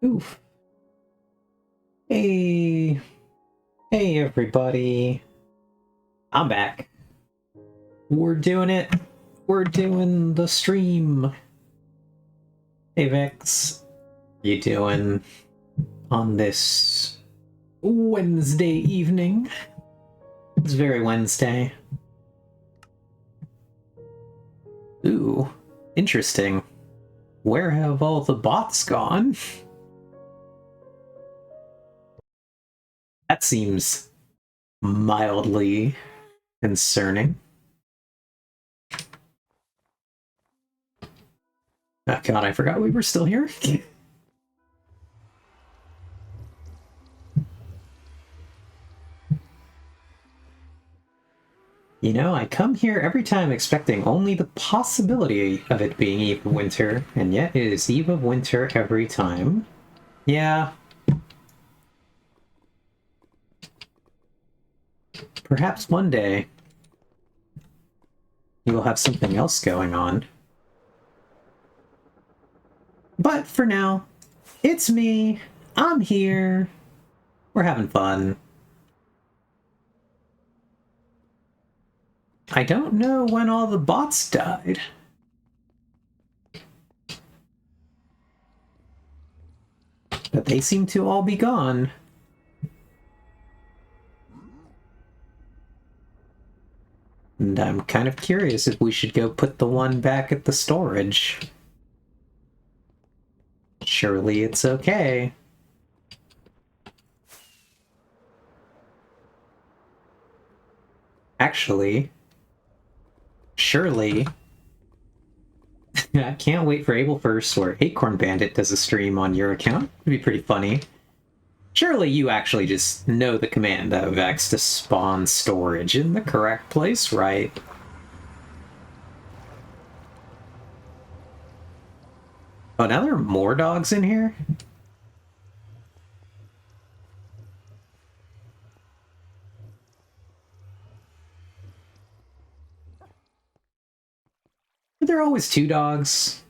Oof. Hey. Hey, everybody. I'm back. We're doing it. We're doing the stream. Hey, Vex. You doing on this Wednesday evening? It's very Wednesday. Ooh, interesting. Where have all the bots gone? That seems mildly concerning. Oh god, I forgot we were still here. You know, I come here every time expecting only the possibility of it being Eve of Winter, and yet it is Eve of Winter every time. Yeah. Perhaps one day you will have something else going on. But for now, it's me. I'm here. We're having fun. I don't know when all the bots died. But they seem to all be gone. And I'm kind of curious if we should go put the one back at the storage. Surely it's okay. Actually, surely... I can't wait for April 1st where Acorn Bandit does a stream on your account. It'd be pretty funny. Surely you actually just know the command that Vex to spawn storage in the correct place, right? Oh, now there are more dogs in here? Are there always two dogs?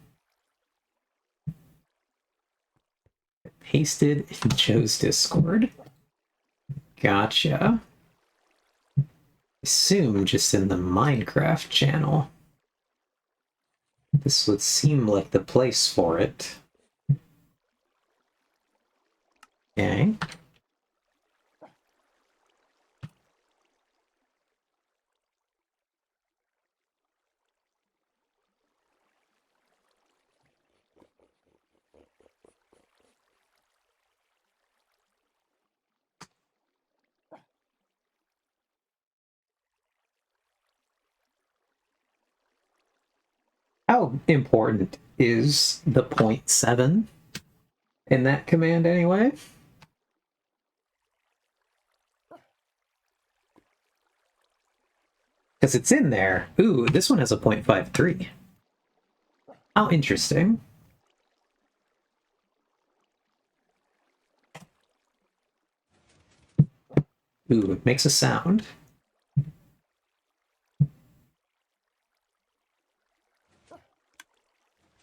Pasted in Joe's Discord. Gotcha. Assume just in the Minecraft channel. This would seem like the place for it. Okay. How important is the 0.7 in that command anyway? Because it's in there. Ooh, this one has a 0.53. How interesting. Ooh, it makes a sound.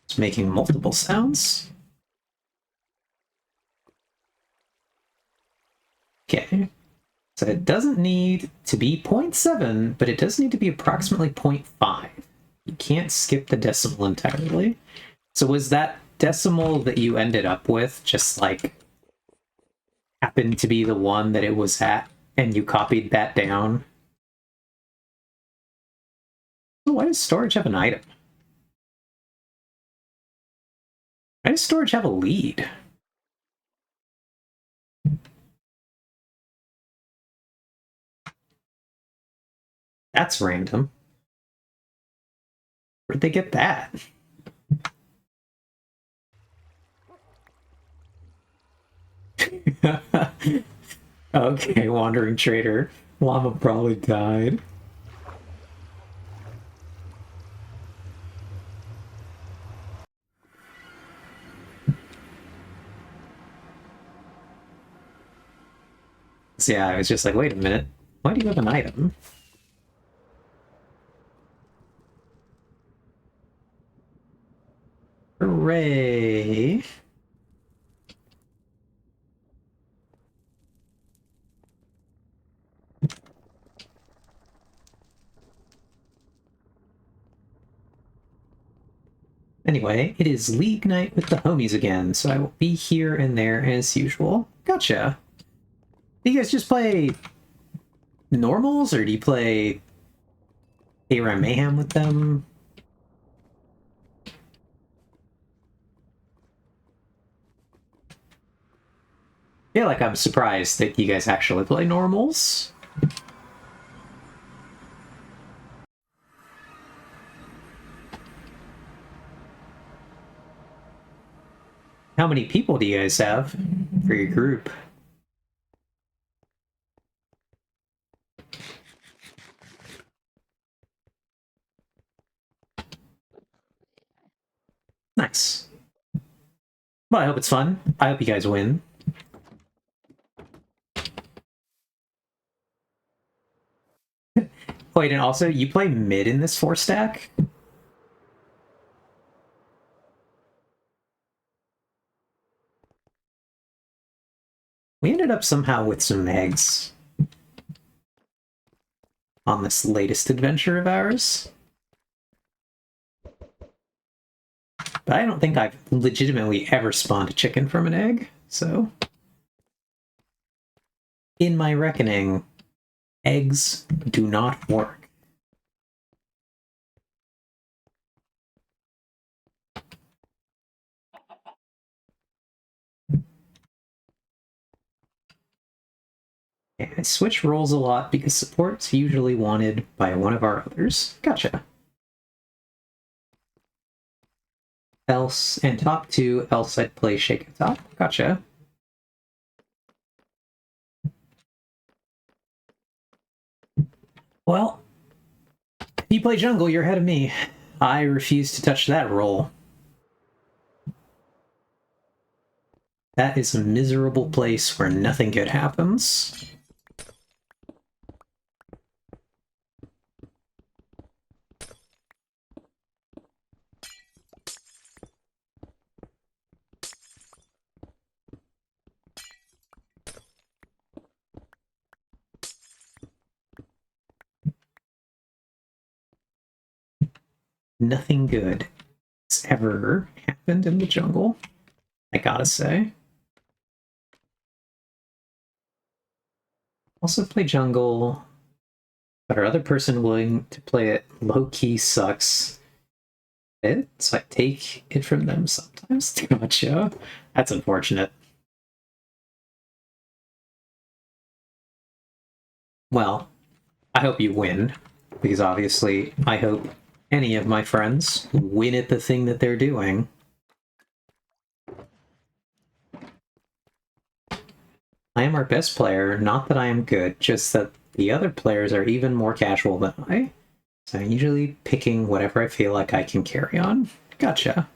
It's making multiple sounds. Okay. So it doesn't need to be 0.7, but it does need to be approximately 0.5. You can't skip the decimal entirely. So was that decimal that you ended up with just like happened to be the one that it was at and you copied that down? Why does storage have an item? Why does storage have a lead? That's random. Where'd they get that? Okay, wandering trader. Llama probably died. So yeah, I was just like, wait a minute. Why do you have an item? Hooray! Anyway, it is League Night with the homies again, so I will be here and there as usual. Gotcha. Do you guys just play normals, or do you play ARAM Mayhem with them? I feel like I'm surprised that you guys actually play normals. How many people do you guys have for your group? Nice. Well, I hope it's fun. I hope you guys win. Wait, and also, you play mid in this 4-stack? We ended up somehow with some eggs on this latest adventure of ours. But I don't think I've legitimately ever spawned a chicken from an egg, so... in my reckoning, eggs do not work. I switch roles a lot because support's usually wanted by one of our others. Gotcha. Else, and top 2, else I'd play Shake at top. Gotcha. Well, if you play jungle, you're ahead of me. I refuse to touch that role. That is a miserable place where nothing good happens. Nothing good has ever happened in the jungle, I gotta say. Also play jungle, but our other person willing to play it low-key sucks. So I take it from them sometimes. Gotcha. That's unfortunate. Well, I hope you win, because obviously I hope any of my friends win at the thing that they're doing. I am our best player, not that I am good, just that the other players are even more casual than I. So I'm usually picking whatever I feel like I can carry on. Gotcha.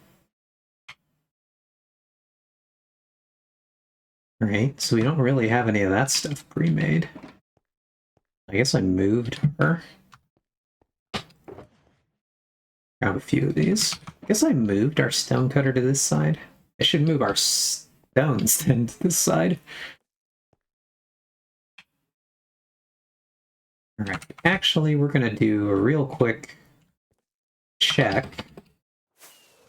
Alright, so we don't really have any of that stuff pre-made. I guess I moved her. Grab a few of these. I guess I moved our stone cutter to this side. I should move our stones then to this side. Alright, actually we're gonna do a real quick check.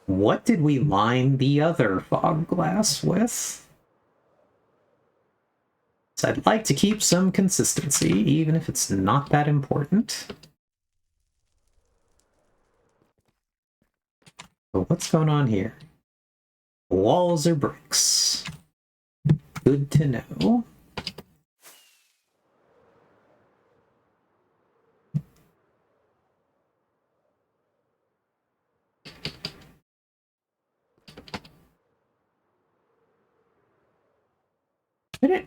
What did we line the other fog glass with? So I'd like to keep some consistency, even if it's not that important. So what's going on here? Walls or bricks? Good to know.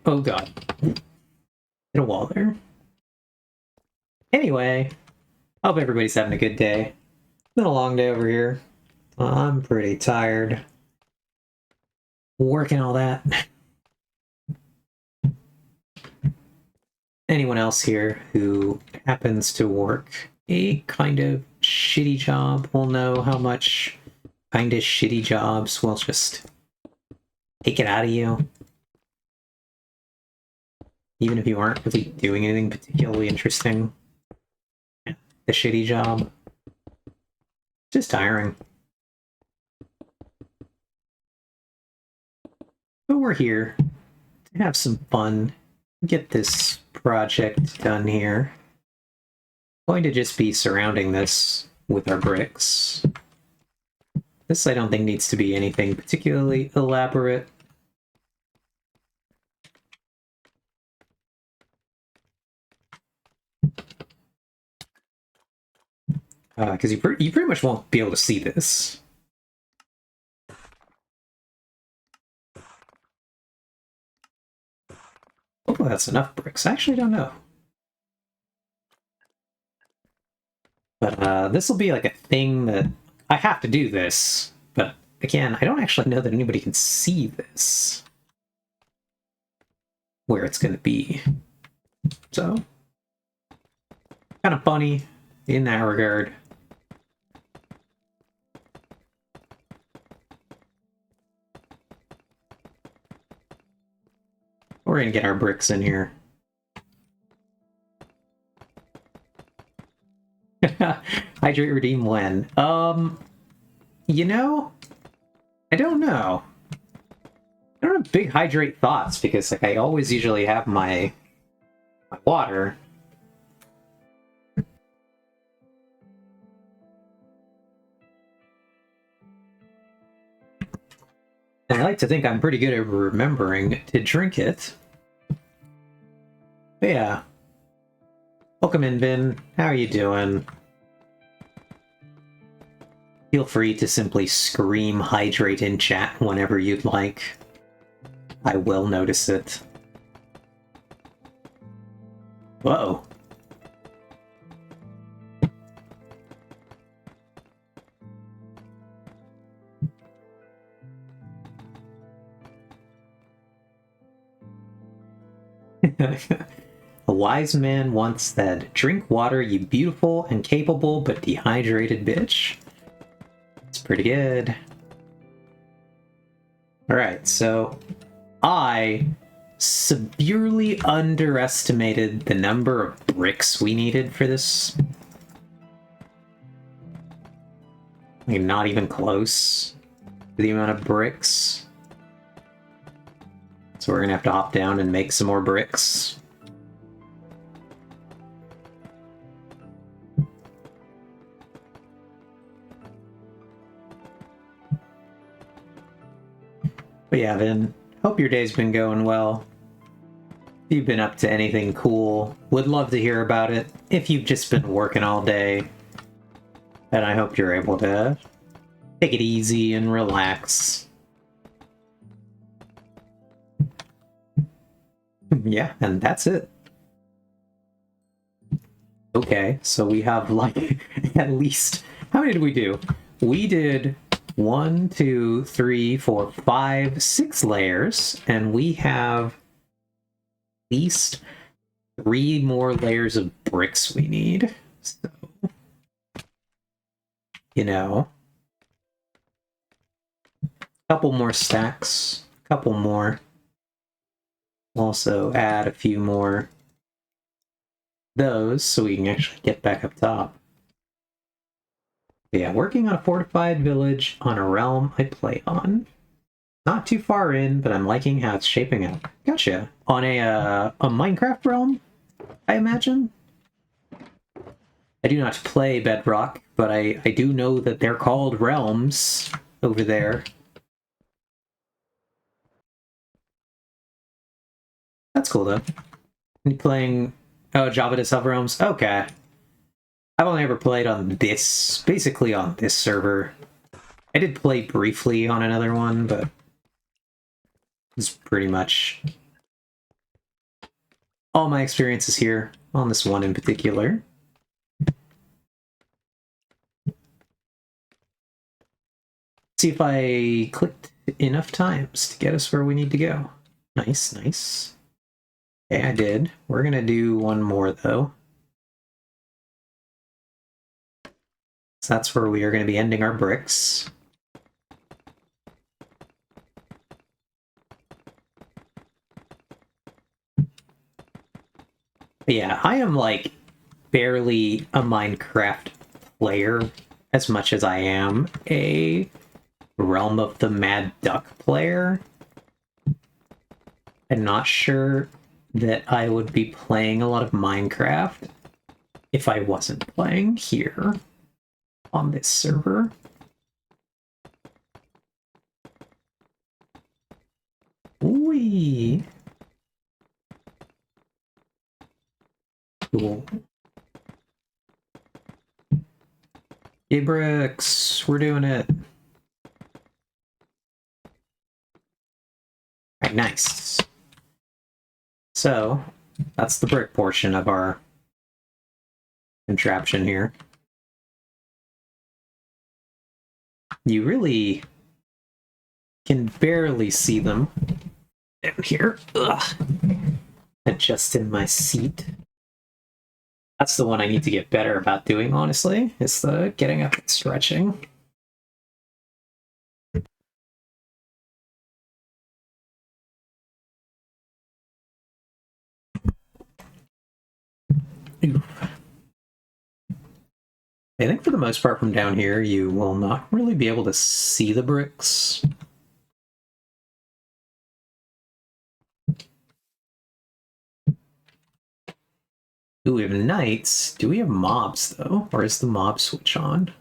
Oh god. Hit a wall there. Anyway, I hope everybody's having a good day. It's been a long day over here. I'm pretty tired. Working all that. Anyone else here who happens to work a kind of shitty job will know how much kind of shitty jobs will just take it out of you. Even if you aren't really doing anything particularly interesting. The shitty job. Just tiring. But we're here to have some fun, get this project done here. Going to just be surrounding this with our bricks. This I don't think needs to be anything particularly elaborate. Because you pretty much won't be able to see this. Hopefully that's enough bricks. I actually don't know. But this will be like a thing that I have to do this. But again, I don't actually know that anybody can see this. Where it's going to be. So, kind of funny in that regard. We're going to get our bricks in here. Hydrate redeem when? You know, I don't know. I don't have big hydrate thoughts because like I always usually have my water. And I like to think I'm pretty good at remembering to drink it. But yeah. Welcome in, Vin. How are you doing? Feel free to simply scream hydrate in chat whenever you'd like. I will notice it. Whoa. A wise man once said, "Drink water, you beautiful and capable but dehydrated bitch." It's pretty good. Alright, so I severely underestimated the number of bricks we needed for this. Like, not even close to the amount of bricks. So we're gonna have to hop down and make some more bricks. But yeah, Vin, hope your day's been going well. If you've been up to anything cool, would love to hear about it. If you've just been working all day, then I hope you're able to take it easy and relax. Yeah, and that's it. Okay, so we have like at least, how many did we do? We did 1, 2, 3, 4, 5, 6 layers, and we have at least 3 more layers of bricks we need. So, you know, a couple more stacks, a couple more. Also add a few more those so we can actually get back up top. But yeah, working on a fortified village on a realm I play on. Not too far in, but I'm liking how it's shaping up. Gotcha. On a Minecraft realm, I imagine? I do not play Bedrock, but I do know that they're called realms over there. That's cool, though. You playing... Oh, Java to Sub-Realms? Okay. I've only ever played on this... Basically on this server. I did play briefly on another one, but... It's pretty much... all my experiences here, on this one in particular. See if I clicked enough times to get us where we need to go. Nice, nice. Okay, I did. We're gonna do one more, though. So that's where we are going to be ending our bricks. But yeah, I am, like, barely a Minecraft player as much as I am a Realm of the Mad Duck player. I'm not sure that I would be playing a lot of Minecraft if I wasn't playing here on this server. Wee. Cool. Hey, Bricks, we're doing it. Alright, nice. So, that's the brick portion of our contraption here. You really can barely see them down here. Ugh. Adjusting my seat. That's the one I need to get better about doing, honestly, is the getting up and stretching. Oof. I think for the most part from down here, you will not really be able to see the bricks. Ooh, we have knights. Do we have mobs, though? Or is the mob switch on?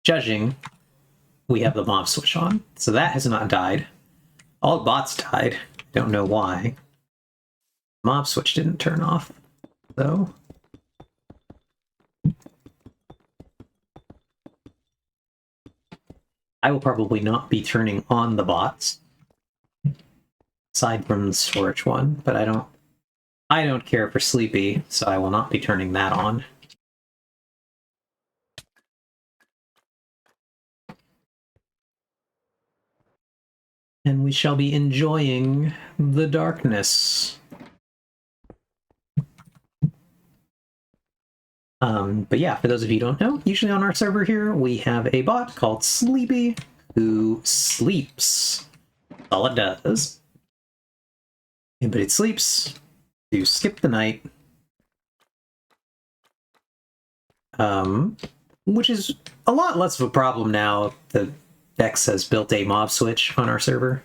Judging, we have the mob switch on. So that has not died. All bots died. Don't know why. Mob switch didn't turn off, though. I will probably not be turning on the bots, aside from the storage one, but I don't care for Sleepy, so I will not be turning that on. And we shall be enjoying the darkness. But yeah, for those of you who don't know, usually on our server here, we have a bot called Sleepy who sleeps. That's all it does. But it sleeps to skip the night. Which is a lot less of a problem now that Vex has built a mob switch on our server.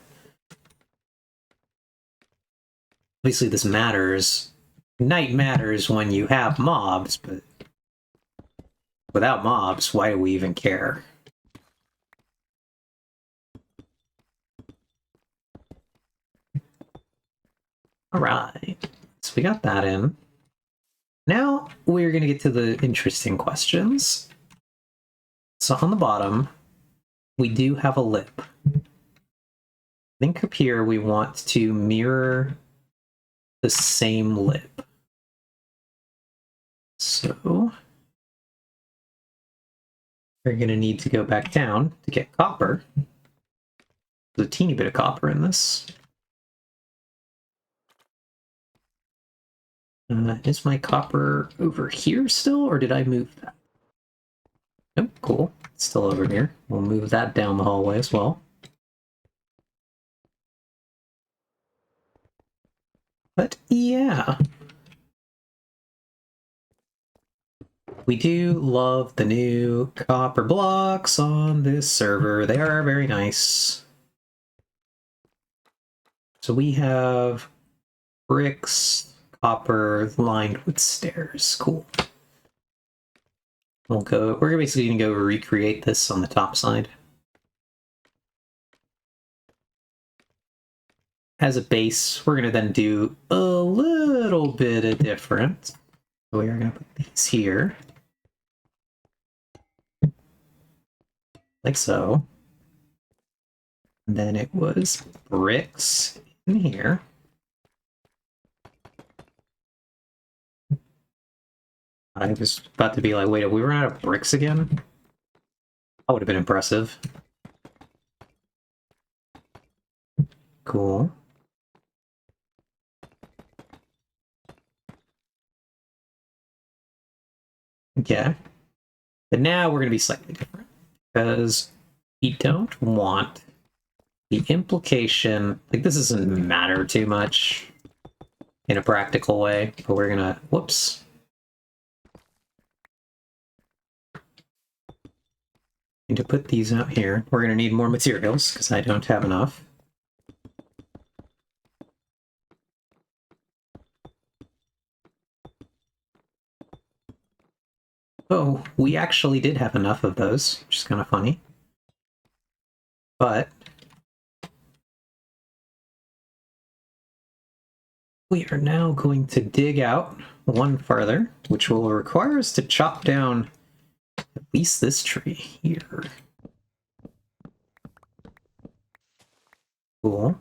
Obviously this matters. Night matters when you have mobs, but without mobs, why do we even care? Alright, so we got that in. Now we're going to get to the interesting questions. So on the bottom, we do have a lip. I think up here we want to mirror the same lip. So we're going to need to go back down to get copper. There's a teeny bit of copper in this. Is my copper over here still, or did I move that? Nope, cool. It's still over here. We'll move that down the hallway as well. But yeah. We do love the new copper blocks on this server. They are very nice. So we have bricks, copper lined with stairs. Cool. We're basically gonna go recreate this on the top side. As a base, we're gonna then do a little bit of different. So we are gonna put these here. Like so. And then it was bricks in here. I was about to be like, wait, we run out of bricks again? That would have been impressive. Cool. Okay. But now we're going to be slightly different. Because we don't want the implication... Like, this doesn't matter too much in a practical way, but we're going to... Whoops. Need to put these out here. We're going to need more materials because I don't have enough. Oh, we actually did have enough of those, which is kind of funny. But we are now going to dig out one further, which will require us to chop down at least this tree here. Cool.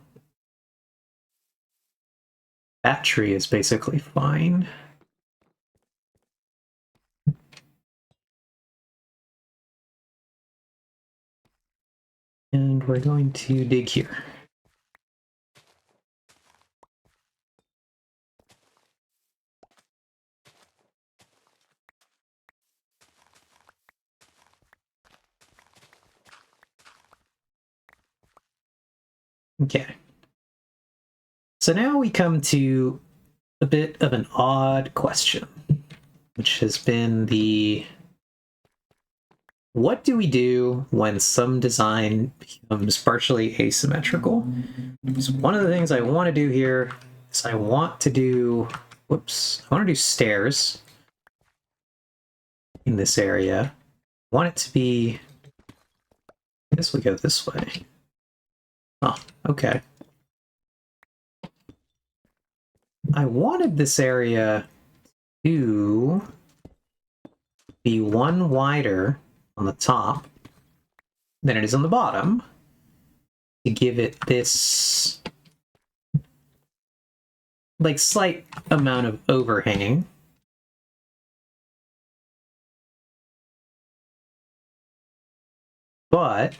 That tree is basically fine. And we're going to dig here. Okay. So now we come to a bit of an odd question, which has been the what do we do when some design becomes partially asymmetrical? So one of the things I want to do here is I want to do, whoops, I want to do stairs in this area. I want it to be, I guess we go this way. Oh, okay. I wanted this area to be one wider on the top than it is on the bottom to give it this like slight amount of overhanging. But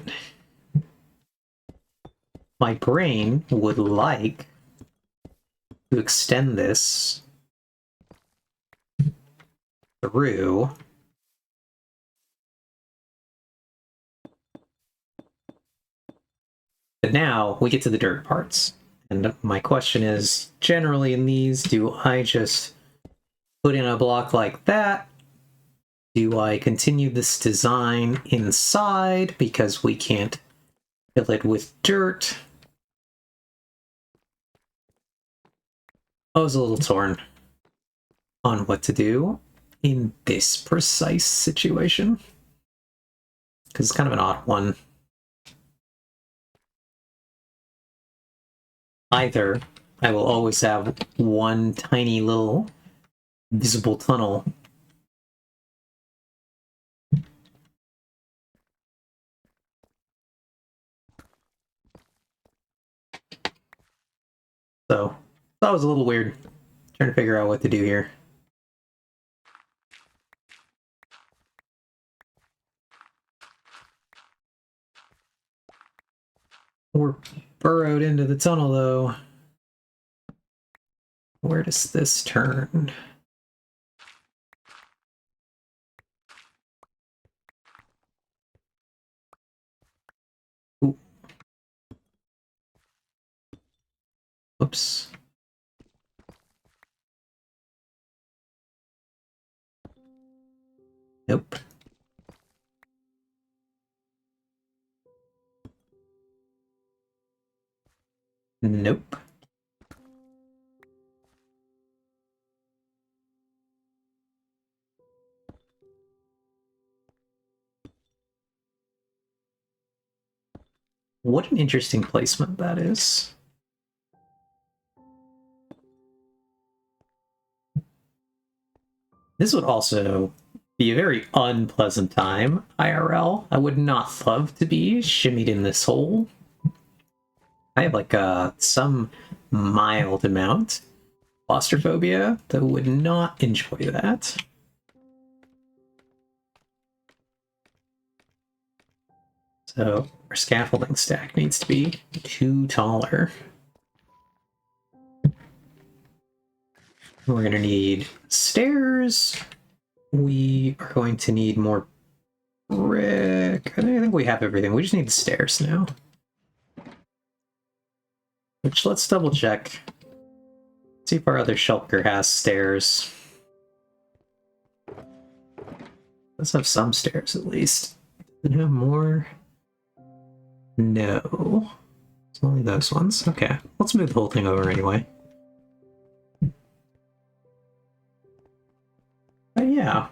my brain would like to extend this through but now we get to the dirt parts. And my question is, generally in these, do I just put in a block like that? Do I continue this design inside because we can't fill it with dirt? I was a little torn on what to do in this precise situation, because it's kind of an odd one. Either I will always have one tiny little visible tunnel so that was a little weird. Trying to figure out what to do here. We're burrowed into the tunnel, though. Where does this turn? Ooh. Oops. Nope. Nope. What an interesting placement that is. This would also be a very unpleasant time, IRL. I would not love to be shimmied in this hole. I have like some mild amount of claustrophobia that would not enjoy that. So our scaffolding stack needs to be 2 taller. We're going to need stairs. We are going to need more brick. I think we have everything. We just need the stairs now. Which, let's double check. See if our other shulker has stairs. Let's have some stairs at least. No more? No. It's only those ones. Okay, let's move the whole thing over anyway. But yeah.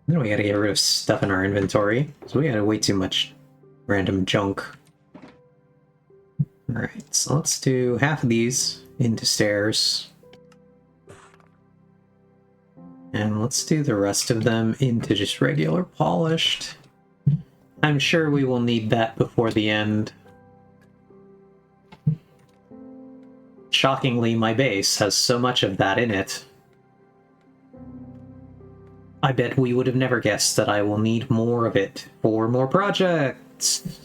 Then we gotta get rid of stuff in our inventory. So we got way too much random junk. Alright, so let's do half of these into stairs. And let's do the rest of them into just regular polished. I'm sure we will need that before the end. Shockingly, my base has so much of that in it. I bet we would have never guessed that I will need more of it for more projects.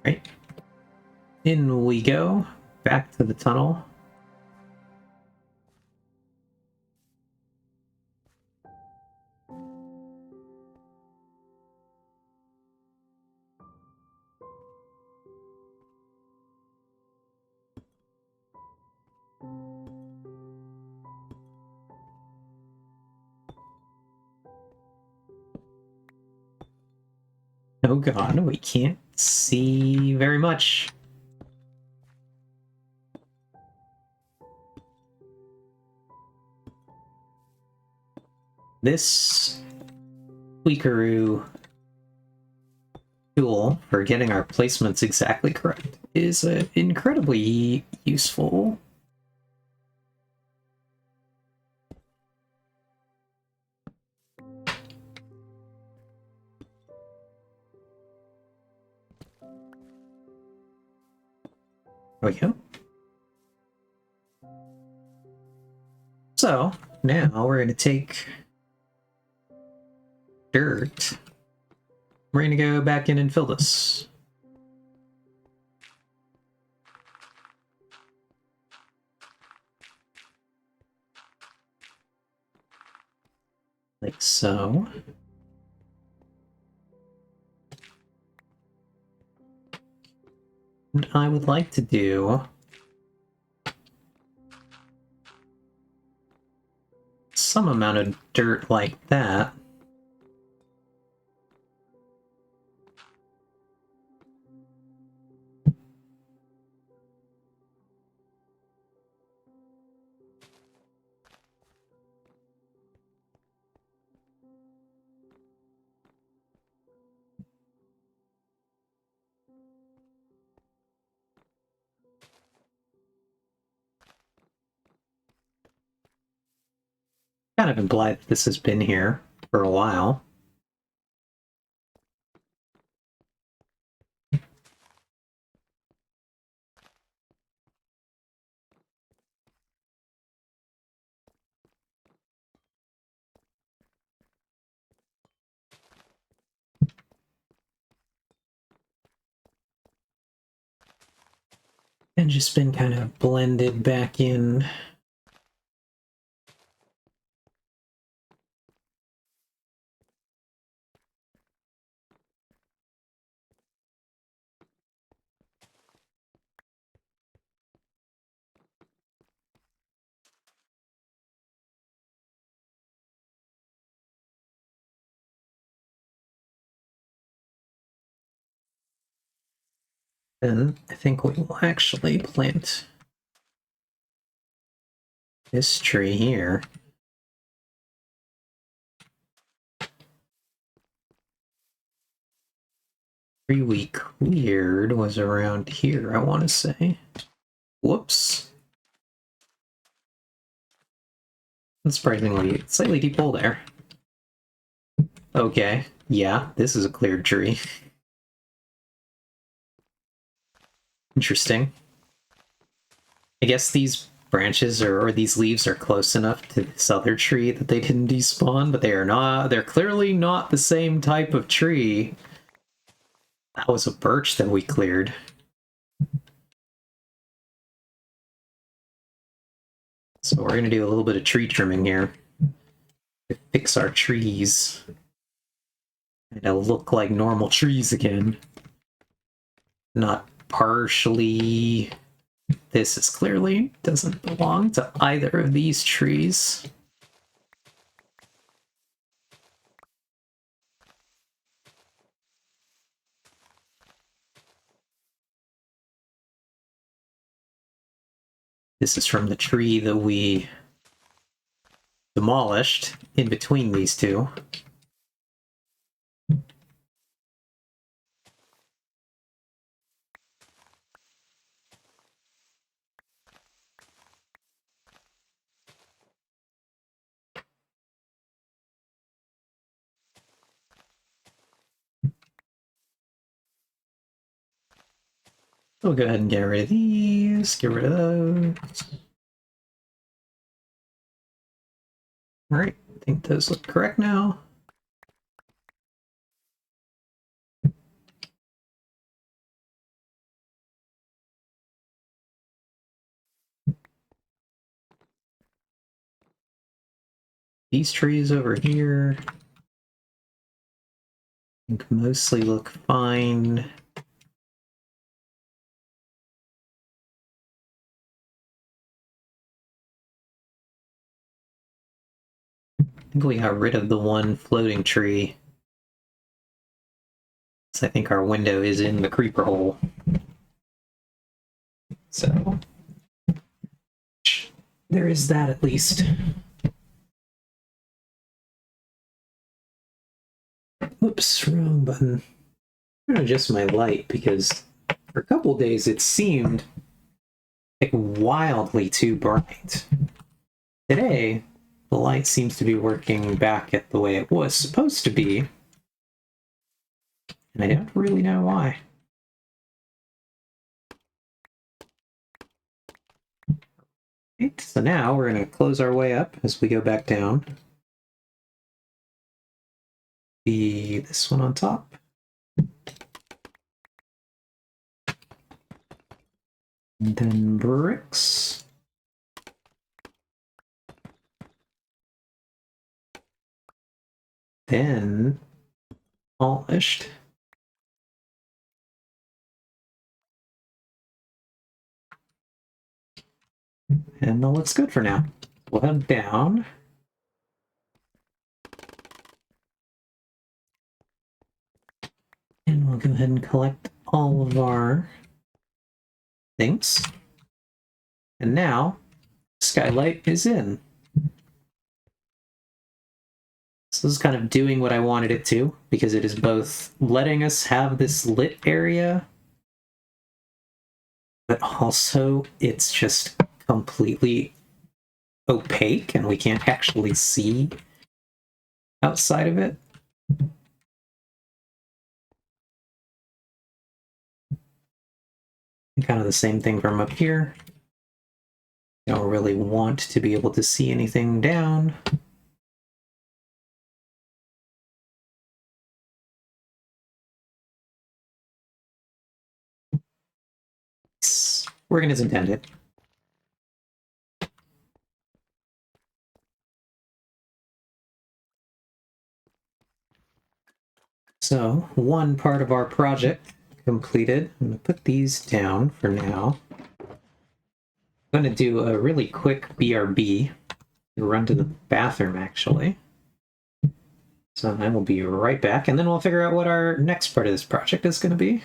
Right. In we go. Back to the tunnel. Oh god, we can't see very much. This Tweakaroo tool for getting our placements exactly correct is incredibly useful. There we go. So, now we're going to take dirt. We're going to go back in and fill this. Like so. And I would like to do some amount of dirt like that. Kind of implied that this has been here for a while. And just been kind of blended back in. Then I think we will actually plant this tree here. Tree we cleared was around here, I want to say. Whoops. Surprisingly, slightly deep hole there. Okay, yeah, this is a cleared tree. Interesting. I guess these branches or these leaves are close enough to this other tree that they didn't despawn, but they are not. They're clearly not the same type of tree. That was a birch that we cleared. So we're going to do a little bit of tree trimming here to fix our trees. They'll look like normal trees again. Not partially. This is clearly doesn't belong to either of these trees. This is from the tree that we demolished in between these two. We'll go ahead and get rid of these, get rid of those. All right, I think those look correct now. These trees over here, I think mostly look fine. I think we got rid of the one floating tree. So I think our window is in the creeper hole. So there is that at least. Whoops, wrong button. I'm gonna adjust my light because for a couple days it seemed like wildly too bright. Today, the light seems to be working back at the way it was supposed to be. And I don't really know why. Right, so now we're going to close our way up as we go back down. This one on top. And then bricks. Then polished. And that looks good for now. We'll head down. And we'll go ahead and collect all of our things. And now, skylight is in. So this is kind of doing what I wanted it to, because it is both letting us have this lit area, but also it's just completely opaque and we can't actually see outside of it. And kind of the same thing from up here. Don't really want to be able to see anything down. Working as intended. So, one part of our project completed. I'm going to put these down for now. I'm going to do a really quick BRB. Run to the bathroom, actually. So I will be right back, and then we'll figure out what our next part of this project is going to be.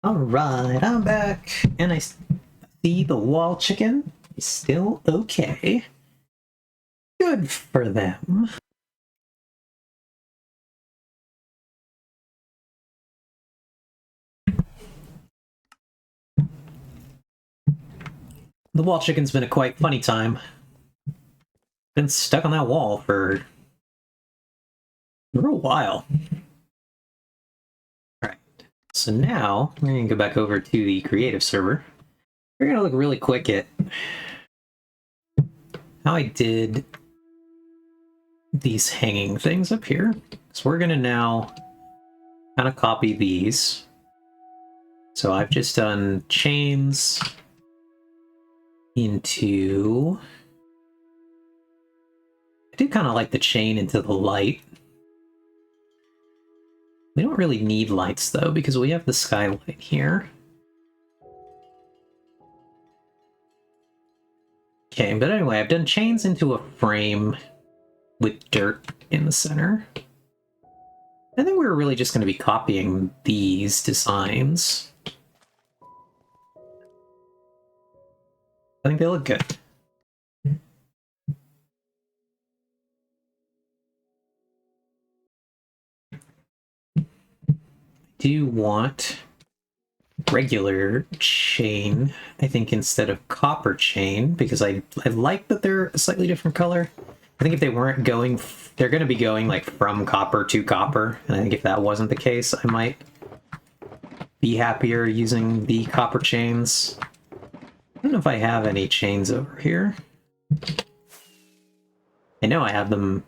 Alright, I'm back, and I see the wall chicken is still okay. Good for them. The wall chicken's been a quite funny time. Been stuck on that wall for a little while. Alright, so now we're going to go back over to the creative server. We're going to look really quick at how I did these hanging things up here. So we're going to now kind of copy these. So I've just done chains into... I do kind of like the chain into the light. We don't really need lights though, because we have the skylight here. Okay, but anyway, I've done chains into a frame with dirt in the center. I think we're really just going to be copying these designs. I think they look good. I do want regular chain, I think, instead of copper chain, because I like that they're a slightly different color. I think if they weren't going, they're going to be going like from copper to copper, and I think if that wasn't the case, I might be happier using the copper chains. I don't know if I have any chains over here. I know I have them,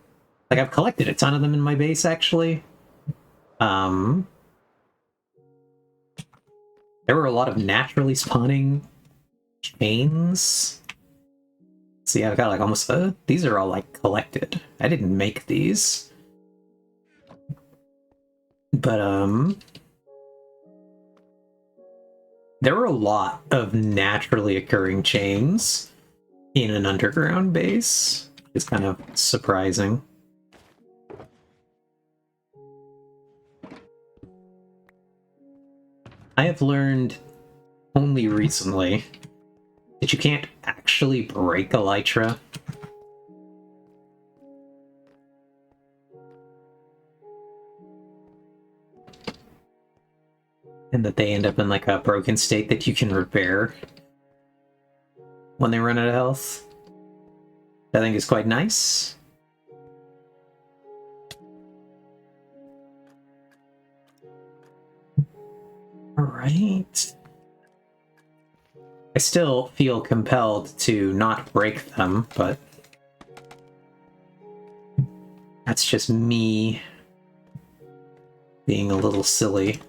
like I've collected a ton of them in my base actually. There were a lot of naturally spawning chains. See, I've got like almost these are all like collected. I didn't make these. But there were a lot of naturally occurring chains in an underground base. It's kind of surprising. I have learned only recently that you can't actually break elytra. And that they end up in like a broken state that you can repair when they run out of health. I think is quite nice. Alright. I still feel compelled to not break them, but that's just me being a little silly.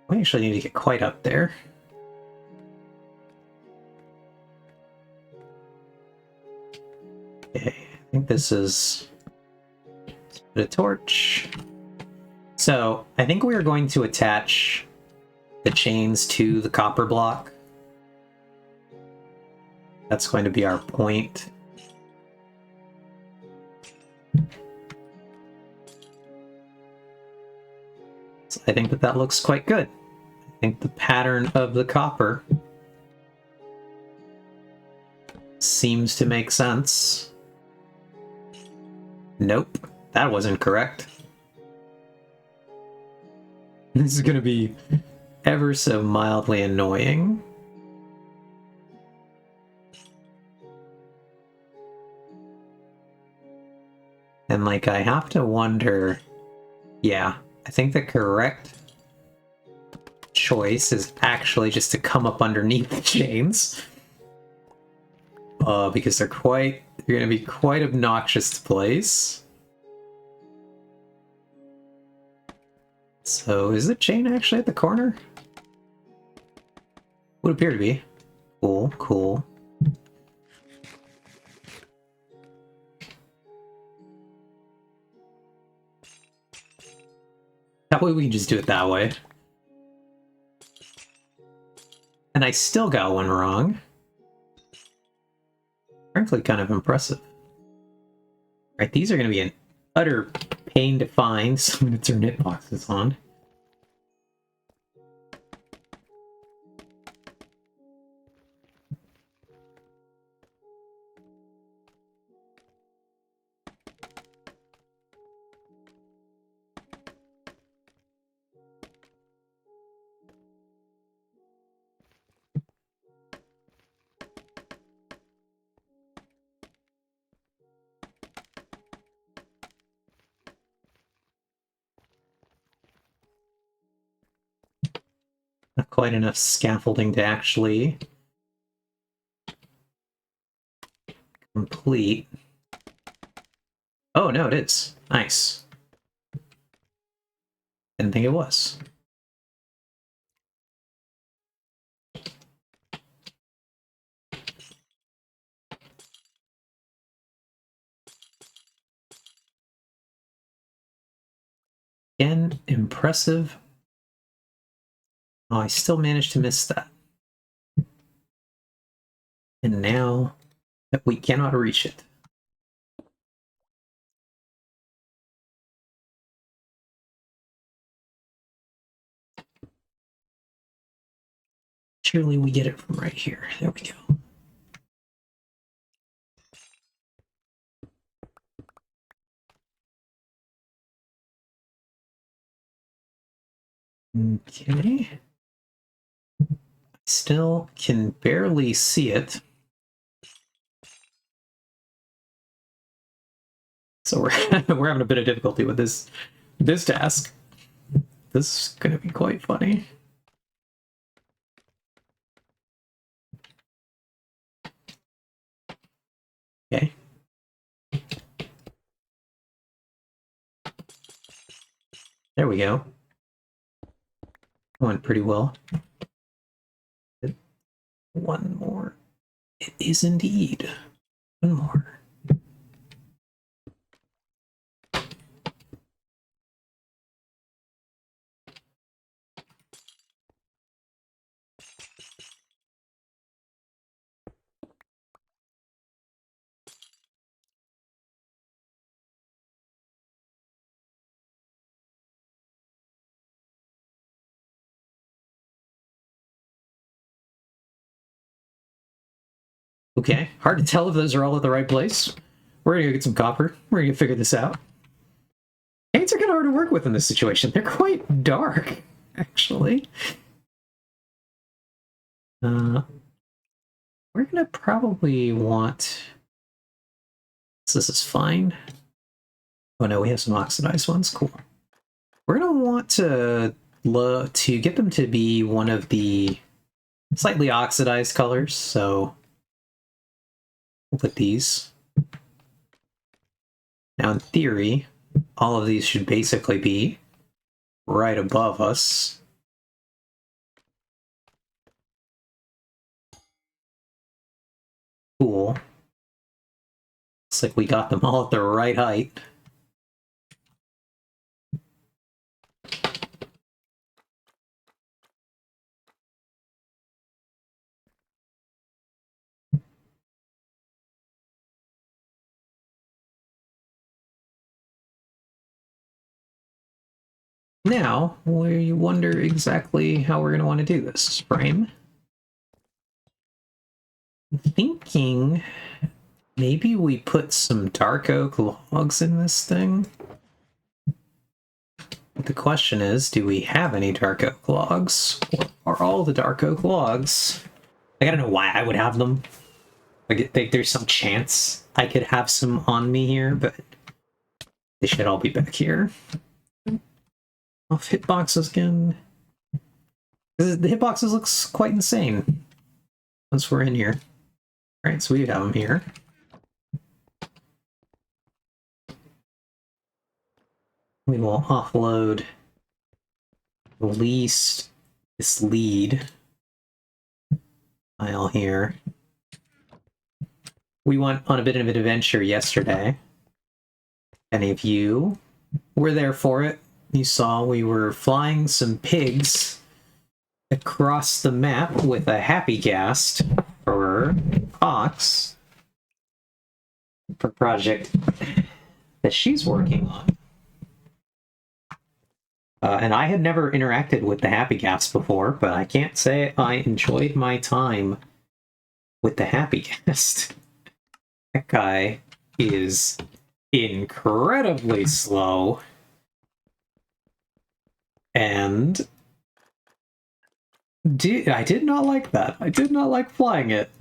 We actually need to get quite up there. Okay, I think this is a torch. So, I think we are going to attach the chains to the copper block. That's going to be our point. So I think that that looks quite good. I think the pattern of the copper seems to make sense. Nope, that wasn't correct. This is going to be ever so mildly annoying. And like, I have to wonder, yeah, I think the correct choice is actually just to come up underneath the chains. Because they're going to be quite obnoxious to place. So, is the chain actually at the corner? Would appear to be. Cool, cool. That way we can just do it that way. And I still got one wrong. Frankly, kind of impressive. Right, these are going to be an utter pain to find, so I'm going to turn hitboxes on. Not quite enough scaffolding to actually complete. Oh, no, it is. Nice. Didn't think it was. Again, impressive. Oh, I still managed to miss that. And now that we cannot reach it. Surely we get it from right here. There we go. Okay. Still can barely see it. So we're we're having a bit of difficulty with this task. This is gonna be quite funny. Okay. There we go. Went pretty well. One more. It is indeed. One more. Okay, hard to tell if those are all at the right place. We're gonna go get some copper. We're gonna figure this out. Paints are kind of hard to work with in this situation. They're quite dark, actually. We're gonna probably want... So this is fine. Oh no, we have some oxidized ones. Cool. We're gonna want to get them to be one of the slightly oxidized colors. So we'll put these. Now, in theory, all of these should basically be right above us. Cool. Looks like we got them all at the right height. Now, we wonder exactly how we're going to want to do this frame. I'm thinking maybe we put some dark oak logs in this thing. But the question is, do we have any dark oak logs? Or are all the dark oak logs? Like, I don't know why I would have them. Like, I think there's some chance I could have some on me here, but they should all be back here. Off hitboxes again. The hitboxes looks quite insane once we're in here. Alright, so we have them here. We will offload at least this lead file here. We went on a bit of an adventure yesterday. Any of you were there for it. You saw we were flying some pigs across the map with a happy ghast for Fox for project that she's working on. And I had never interacted with the happy ghast before, but I can't say I enjoyed my time with the happy ghast. That guy is incredibly slow. And I did not like that. I did not like flying it.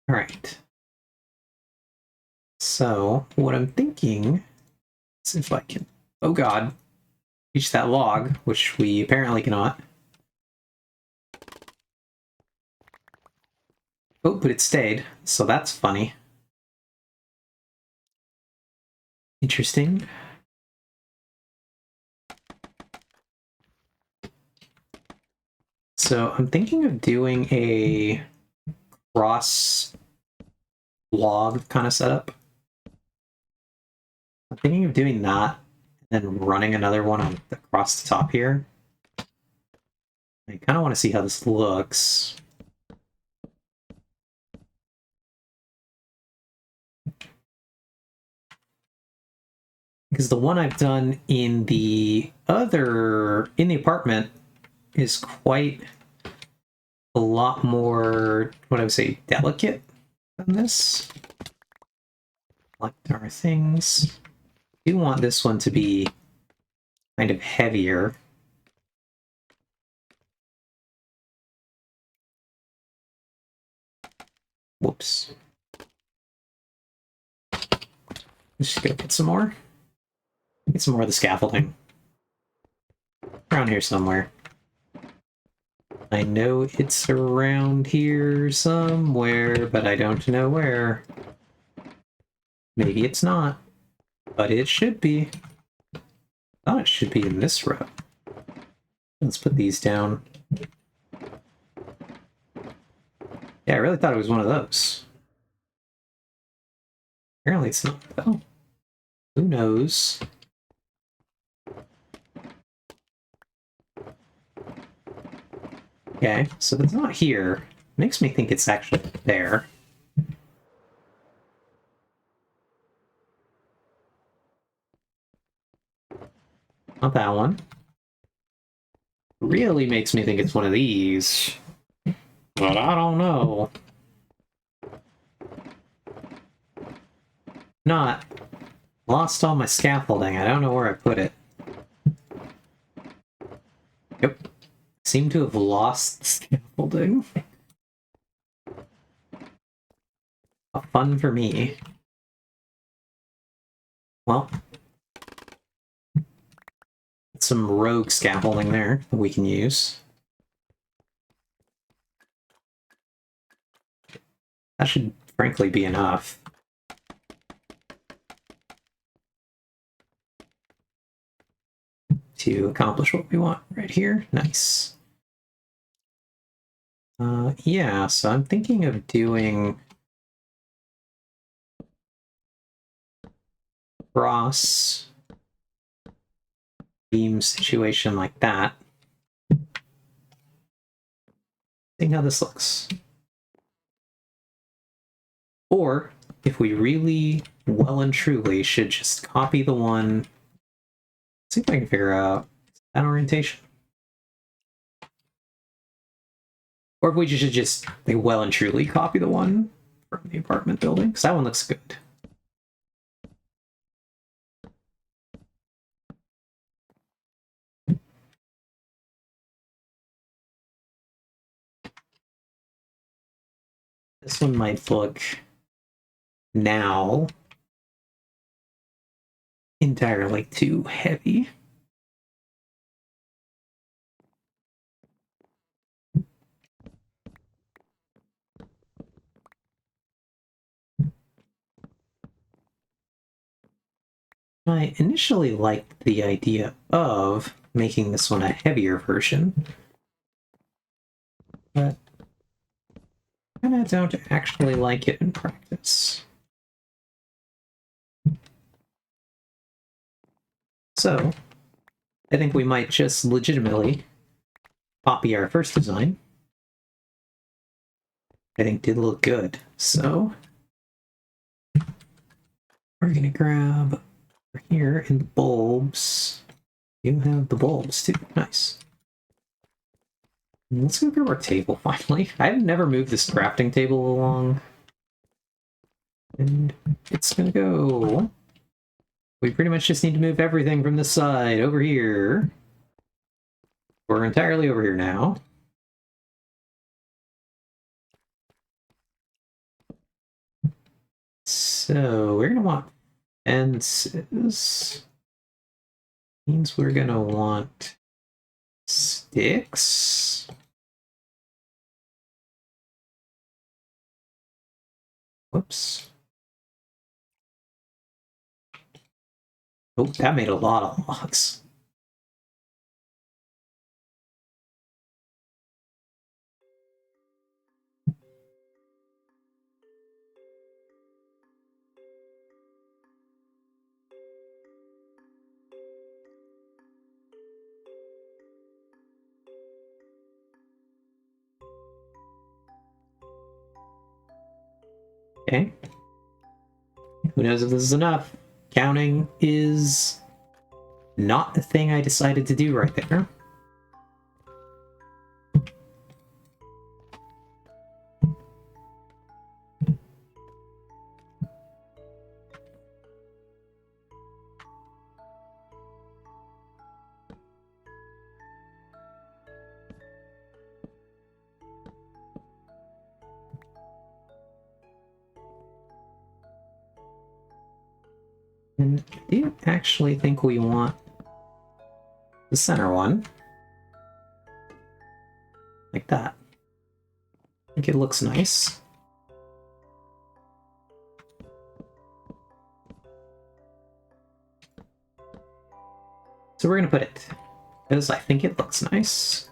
Alright. So, what I'm thinking is if I can... Oh god. reach that log, which we apparently cannot. Oh, but it stayed, so that's funny. Interesting. So I'm thinking of doing a cross log kind of setup. I'm thinking of doing that and then running another one across the top here. I kind of want to see how this looks. Because the one I've done in the apartment is quite a lot more, what I would say, delicate than this. Like our things. I do want this one to be kind of heavier. Whoops. Let's just go get some more. Get some more of the scaffolding. Around here somewhere. I know it's around here somewhere, but I don't know where. Maybe it's not, but it should be. I thought it should be in this row. Let's put these down. Yeah, I really thought it was one of those. Apparently it's not, though. Who knows? Okay, so if it's not here, makes me think it's actually there. Not that one. Really makes me think it's one of these. But I don't know. Not. Lost all my scaffolding. I don't know where I put it. Yep. Seem to have lost scaffolding. Fun for me. Well. Some rogue scaffolding there that we can use. That should frankly be enough. To accomplish what we want right here. Nice. Yeah, so I'm thinking of doing cross beam situation like that. Seeing how this looks. Or, if we really well and truly should just copy the one. See if I can figure out that orientation. Or if we should just well and truly copy the one from the apartment building, because that one looks good. This one might look now entirely too heavy. I initially liked the idea of making this one a heavier version, but I don't actually like it in practice. So, I think we might just legitimately copy our first design. I think did look good, so we're gonna grab over here in the bulbs. You have the bulbs too, nice. Let's go grab our table finally. I've never moved this crafting table along. And it's gonna go. We pretty much just need to move everything from this side over here. We're entirely over here now. So we're gonna want fences means we're gonna want sticks. Whoops. Oh, that made a lot of logs. Okay. Who knows if this is enough? Counting is not the thing I decided to do right there. And I do actually think we want the center one. Like that. I think it looks nice. So we're gonna put it, because I think it looks nice.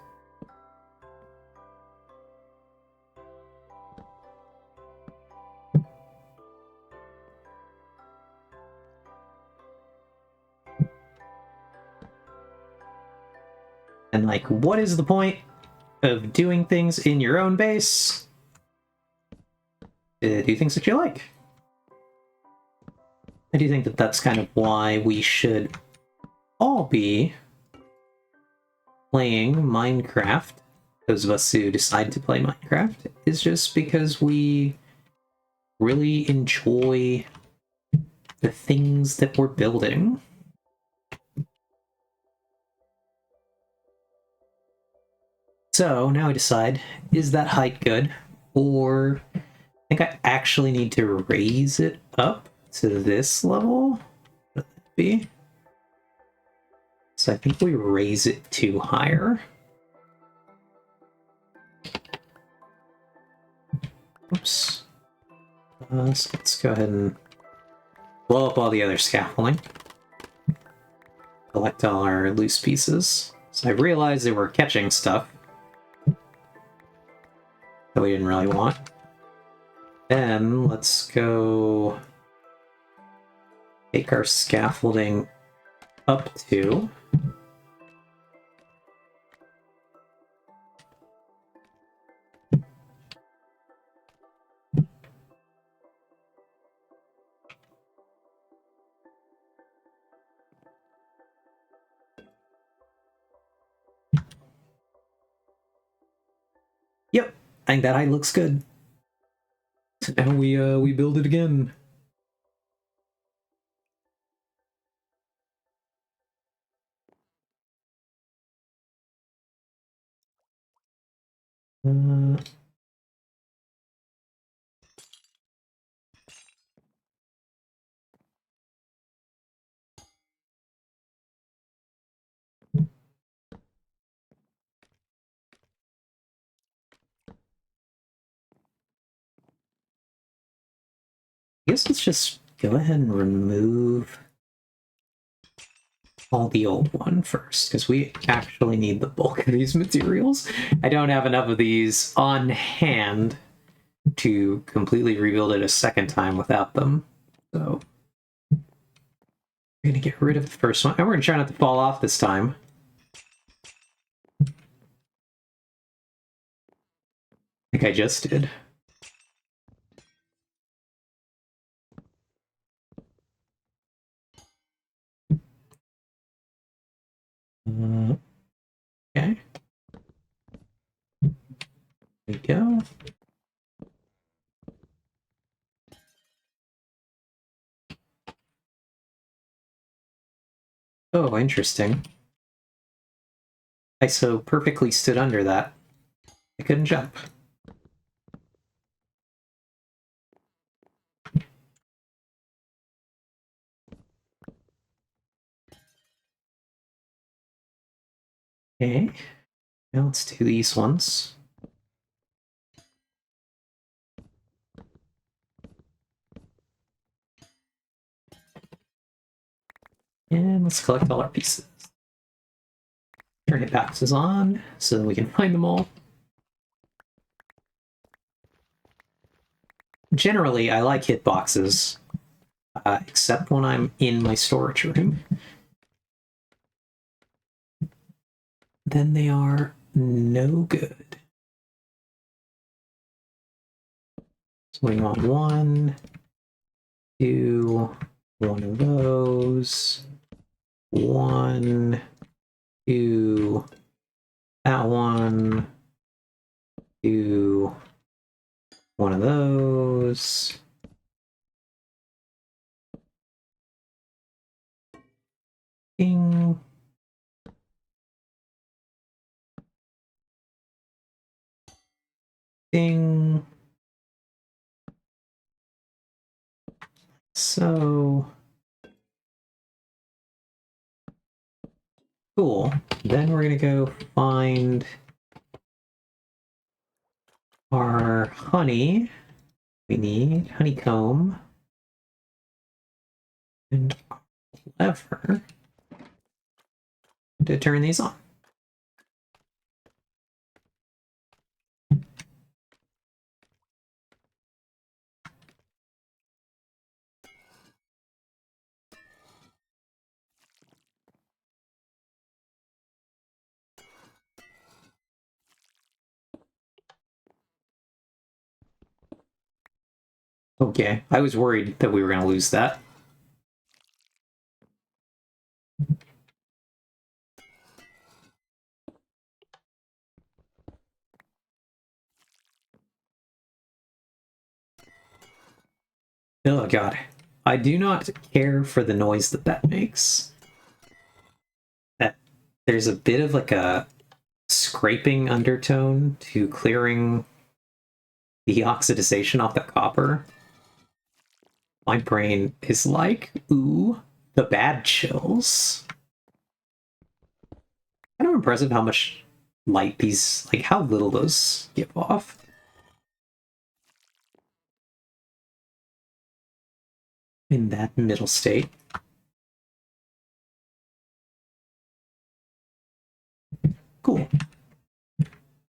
And like, what is the point of doing things in your own base? Do things that you like. I do think that that's kind of why we should all be playing Minecraft. Those of us who decide to play Minecraft is just because we really enjoy the things that we're building. So now I decide, is that height good? Or I think I actually need to raise it up to this level? What would that be? So I think we raise it to higher. Oops. So let's go ahead and blow up all the other scaffolding. Collect all our loose pieces. So I realized they were catching stuff that we didn't really want. Then let's go take our scaffolding up to Yep, I think that height looks good. So now we build it again. I guess let's just go ahead and remove all the old one first, because we actually need the bulk of these materials. I don't have enough of these on hand to completely rebuild it a second time without them. So we're gonna get rid of the first one, and we're gonna try not to fall off this time. Like I just did. Okay. There we go. Oh, interesting. I so perfectly stood under that. I couldn't jump. Okay, now let's do these ones. And let's collect all our pieces. Turn hitboxes on so we can find them all. Generally, I like hitboxes, except when I'm in my storage room. Then they are no good. So we want one, two, one of those, one, two, that one, two, one of those. Ding. Ding. So cool. Then we're gonna go find our honey. We need honeycomb and lever to turn these on. Okay, I was worried that we were going to lose that. Oh god. I do not care for the noise that makes. That there's a bit of like a scraping undertone to clearing the oxidization off the copper. My brain is like, ooh, the bad chills. Kind of impressive how much light these, like how little those give off. In that middle state. Cool.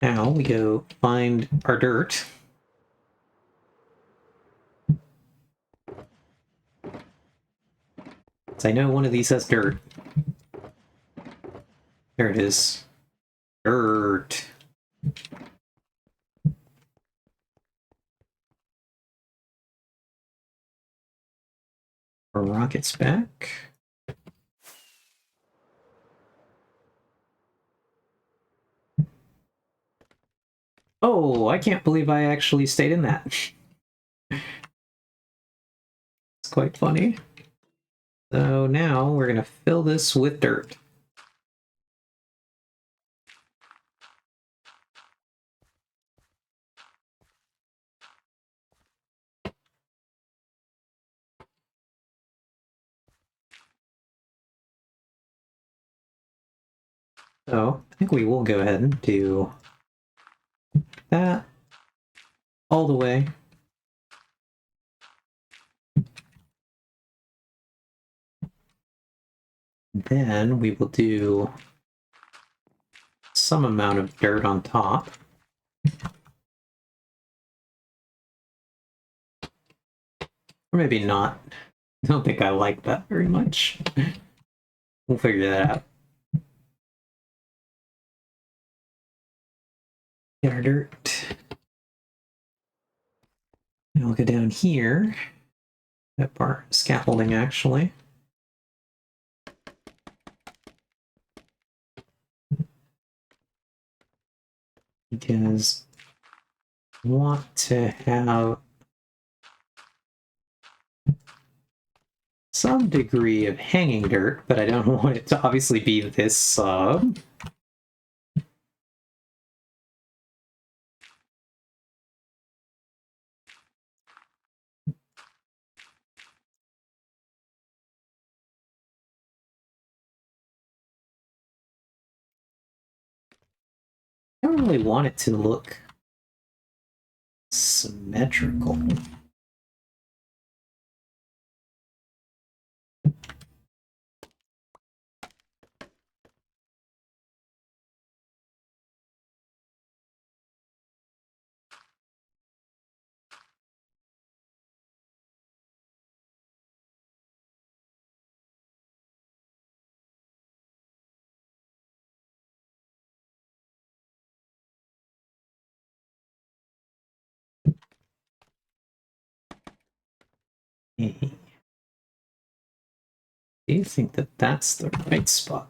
Now we go find our dirt. So I know one of these has dirt. There it is. Dirt. Our rockets back. Oh, I can't believe I actually stayed in that. It's quite funny. So now we're going to fill this with dirt. So I think we will go ahead and do that all the way. Then we will do some amount of dirt on top. Or maybe not. I don't think I like that very much. We'll figure that out. Get our dirt. And I'll go down here. That bar scaffolding, actually. Because I want to have some degree of hanging dirt, but I don't want it to obviously be this sub. I don't really want it to look symmetrical. Do you think that that's the right spot?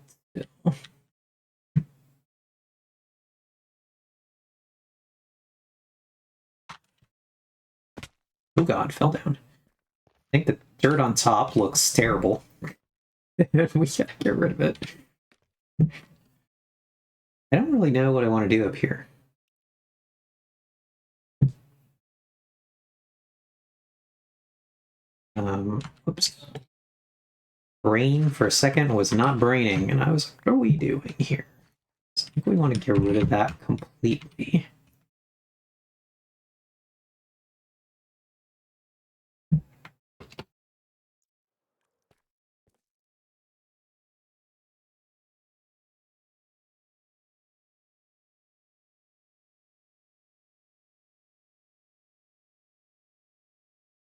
Oh god, fell down. I think the dirt on top looks terrible. We gotta get rid of it. I don't really know what I want to do up here. Oops. Brain for a second was not braining, and I was like, what are we doing here? So I think we want to get rid of that completely.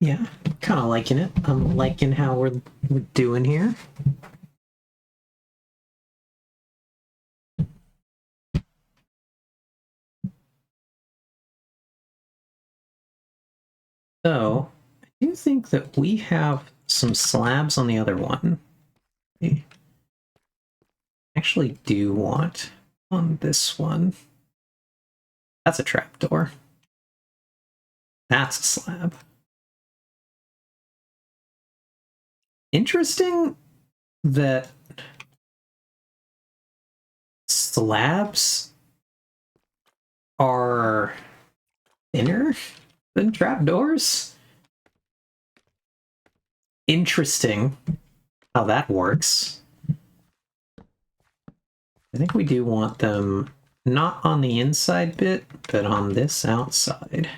Yeah, kind of liking it. I'm liking how we're doing here. So, I do think that we have some slabs on the other one. I actually do want on this one. That's a trapdoor. That's a slab. Interesting that slabs are thinner than trapdoors. Interesting how that works. I think we do want them not on the inside bit, but on this outside.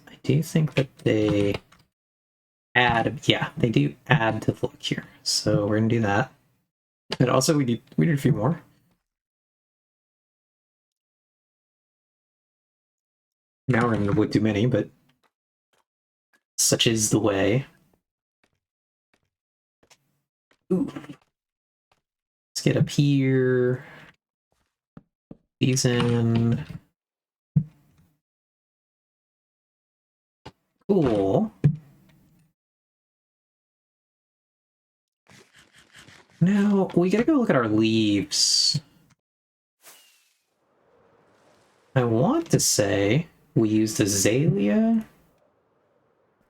I do think that they add, yeah, they do add to the look here. So we're gonna do that. And also we need a few more. Now we're gonna wood too many, but such is the way. Ooh. Let's get up here. These in. Cool. Now we gotta go look at our leaves. I want to say we used azalea,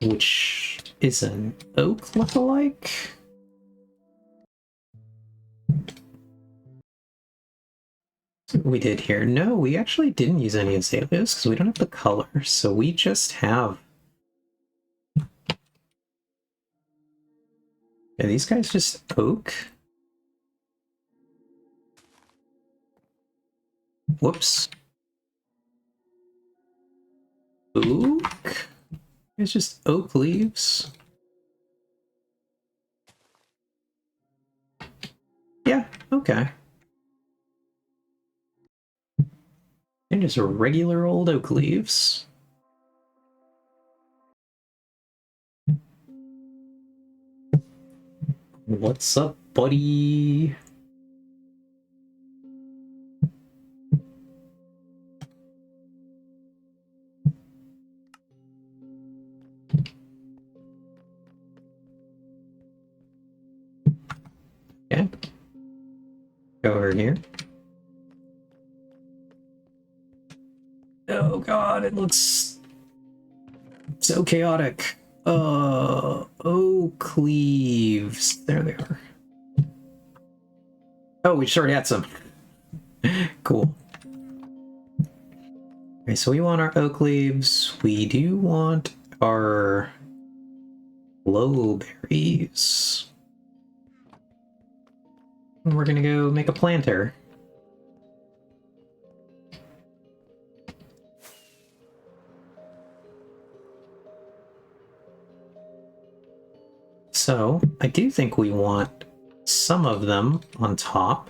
which is an oak lookalike. We did here. No, we actually didn't use any azaleas because we don't have the color, so we just have. Are these guys just oak? Whoops. Oak? It's just oak leaves. Yeah, okay. They're just regular old oak leaves. What's up, buddy? Okay. Go over here. Oh god, it looks so chaotic. Oak leaves. There they are. Oh, we just already had some. Cool. Okay, so we want our oak leaves. We do want our glowberries. And we're gonna go make a planter. So, I do think we want some of them on top.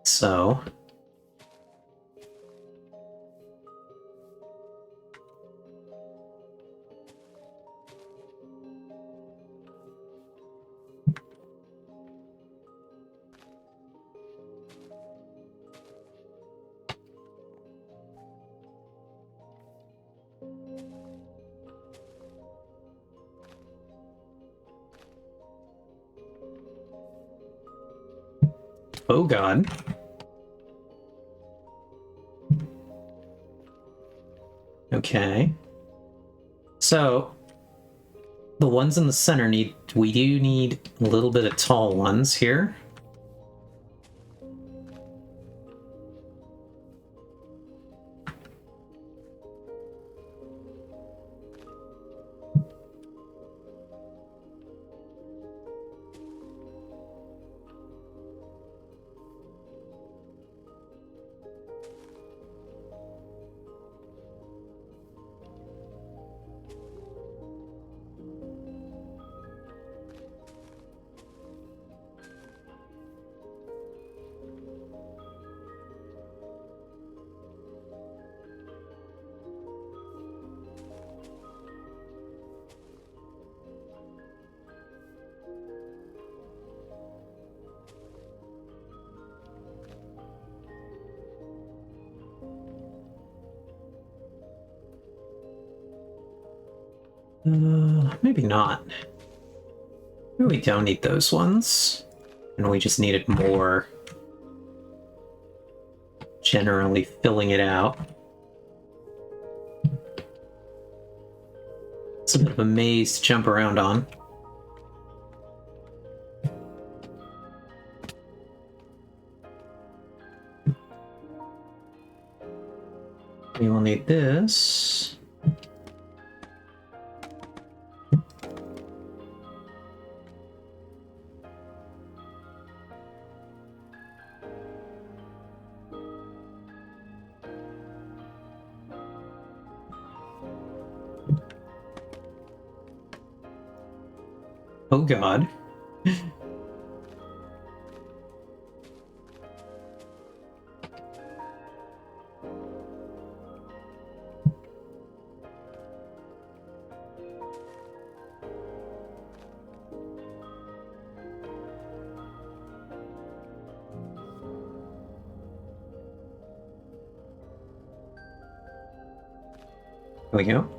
So, oh god. Okay. So, the ones in the center we do need a little bit of tall ones here. Maybe not. Maybe we don't need those ones. And we just needed more generally filling it out. It's a bit of a maze to jump around on. We will need this. Oh god. There we go.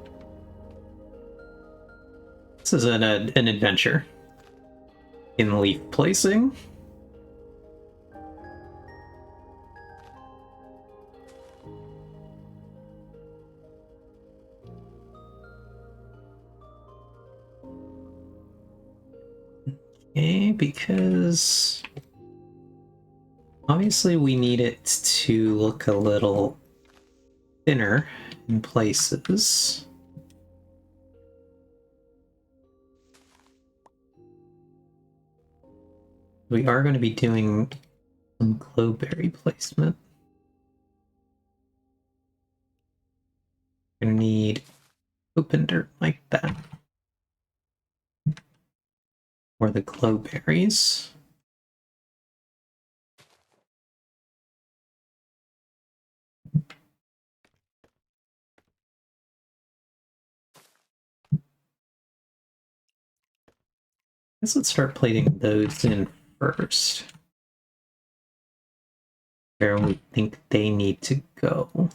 This is an adventure in leaf placing. Okay, because obviously we need it to look a little thinner in places. We are going to be doing some glowberry placement. We're going to need open dirt like that. Or the glowberries. Guess let's start plating those in first. Where we think they need to go.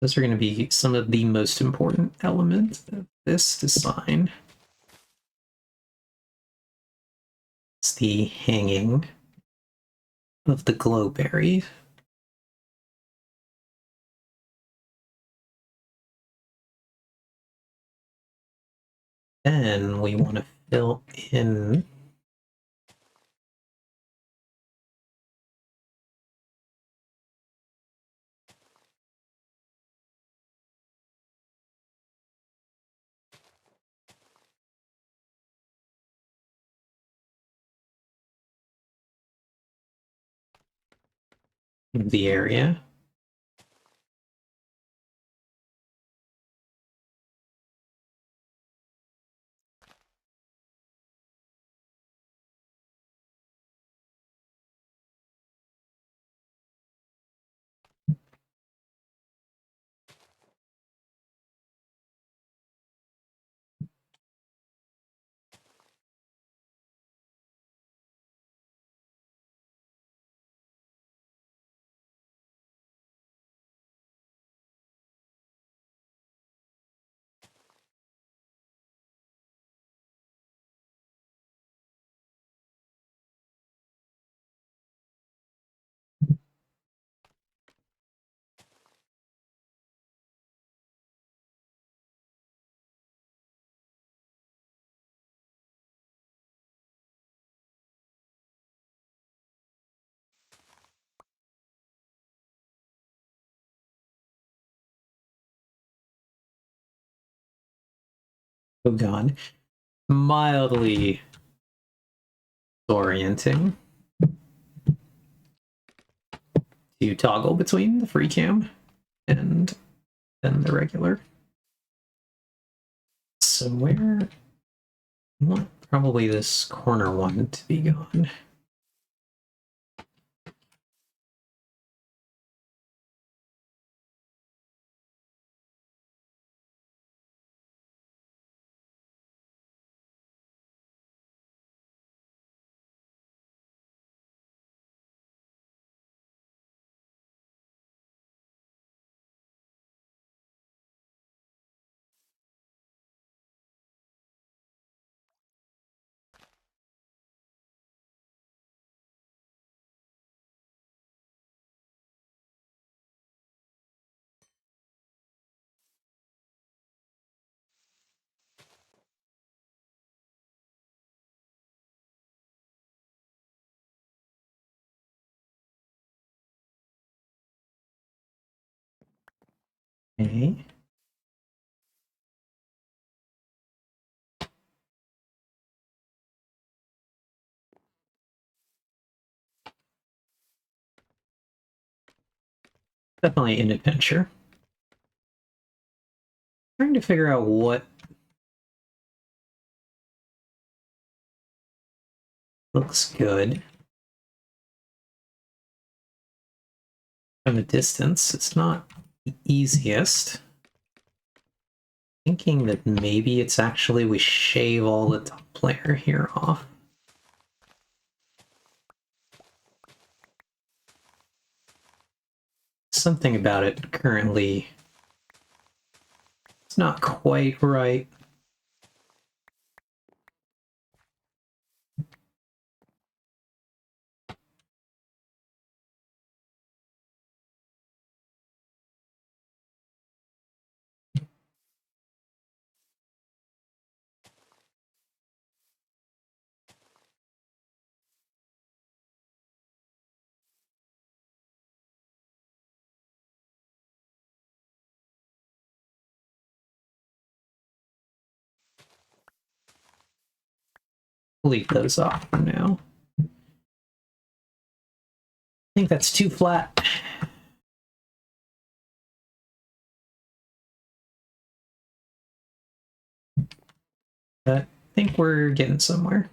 Those are going to be some of the most important elements of this design. It's the hanging of the glowberry. Then we want to fill in the area. Oh god. Mildly orienting to toggle between the free cam and then the regular. So where I want probably this corner one to be gone. Okay. Definitely an adventure. Trying to figure out what looks good from a distance. It's not the easiest. Thinking that maybe it's actually we shave all the top layer here off. Something about it currently, it's not quite right. Leave those off for now. I think that's too flat. But I think we're getting somewhere.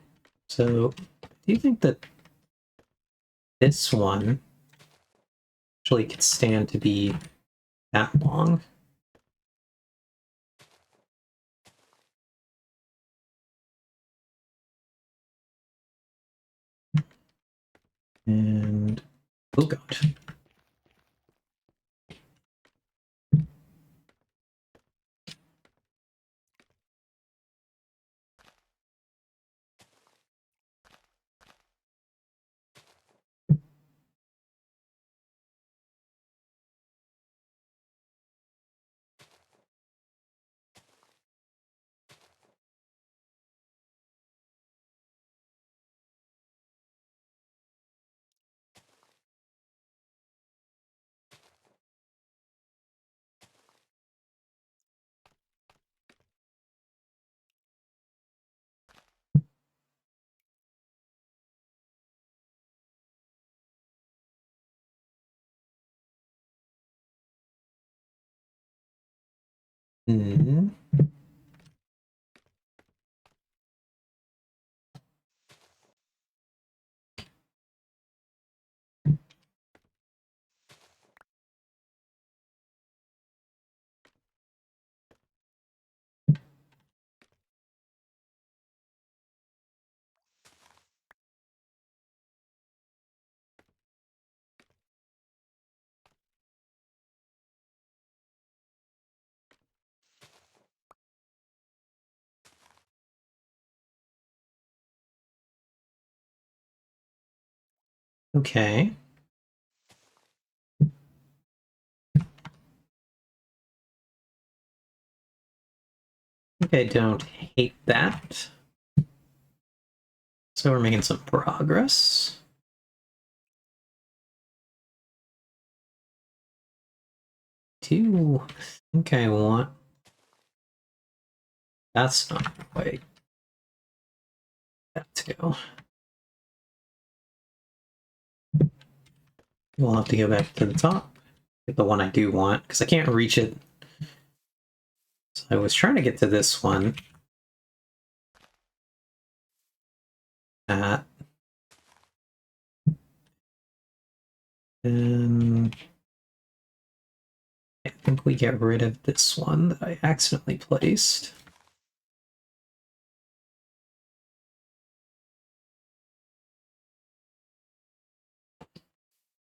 So, do you think that this one actually could stand to be that long? And, oh god. Hmm. Okay. I don't hate that. So we're making some progress. I think I want... That's not the way that to go. We'll have to go back to the top. Get the one I do want, because I can't reach it. So I was trying to get to this one. That. And I think we get rid of this one that I accidentally placed.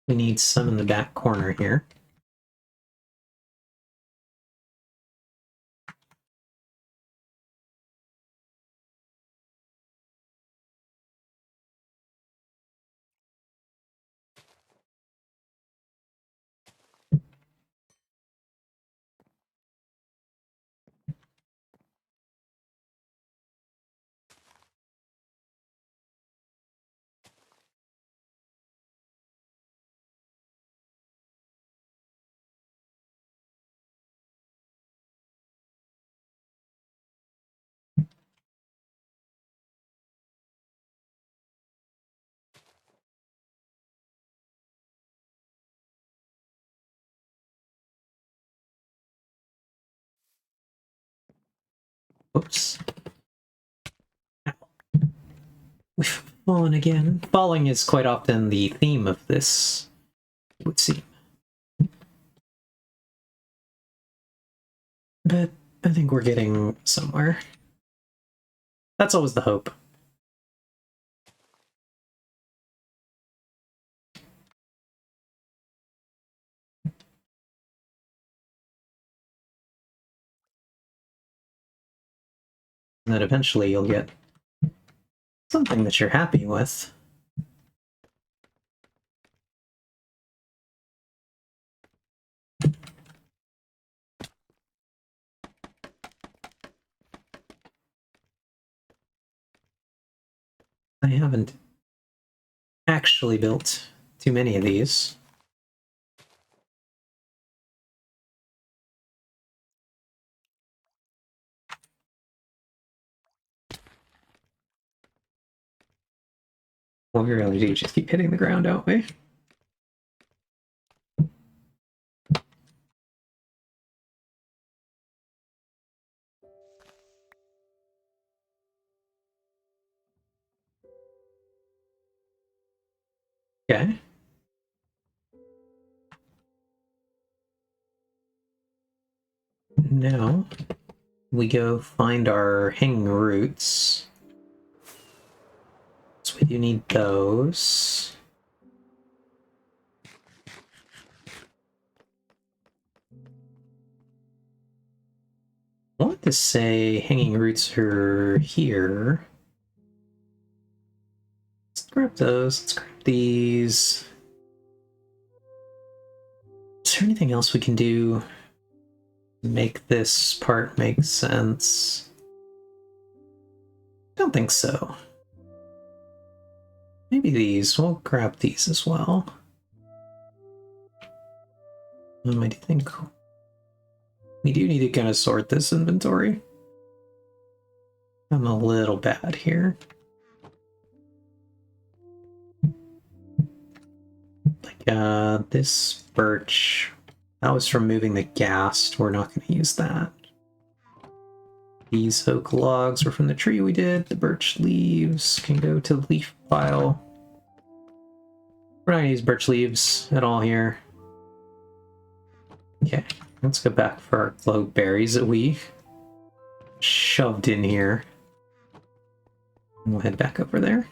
We need some in the back corner here. Oops. We've fallen again. Falling is quite often the theme of this, it would seem. But I think we're getting somewhere. That's always the hope. And that eventually you'll get something that you're happy with. I haven't actually built too many of these. Well, we really do just keep hitting the ground, don't we? Okay. Now we go find our hanging roots. So we do need those. I want to say hanging roots are here. Let's grab those. Let's grab these. Is there anything else we can do to make this part make sense? I don't think so. Maybe these. We'll grab these as well. I do think we do need to kind of sort this inventory. I'm a little bad here. Like, this birch, that was from moving the ghast. We're not going to use that. These oak logs were from the tree we did. The birch leaves can go to the leaf pile. We're not gonna use birch leaves at all here. Okay, let's go back for our glow berries that we shoved in here. And we'll head back over there.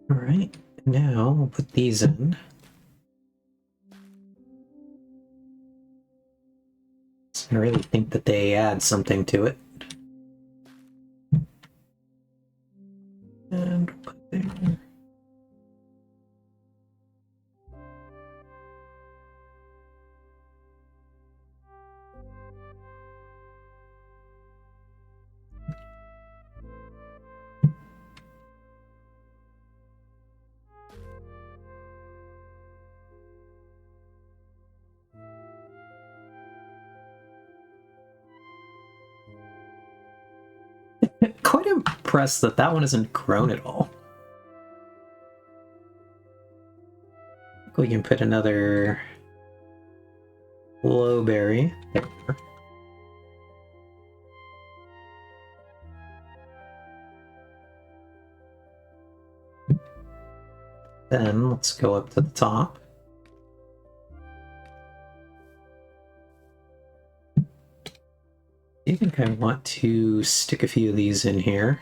All right, now we'll put these in. I really think that they add something to it. And we'll put there. Quite impressed that that one isn't grown at all. We can put another glowberry there. Then let's go up to the top. I think I want to stick a few of these in here.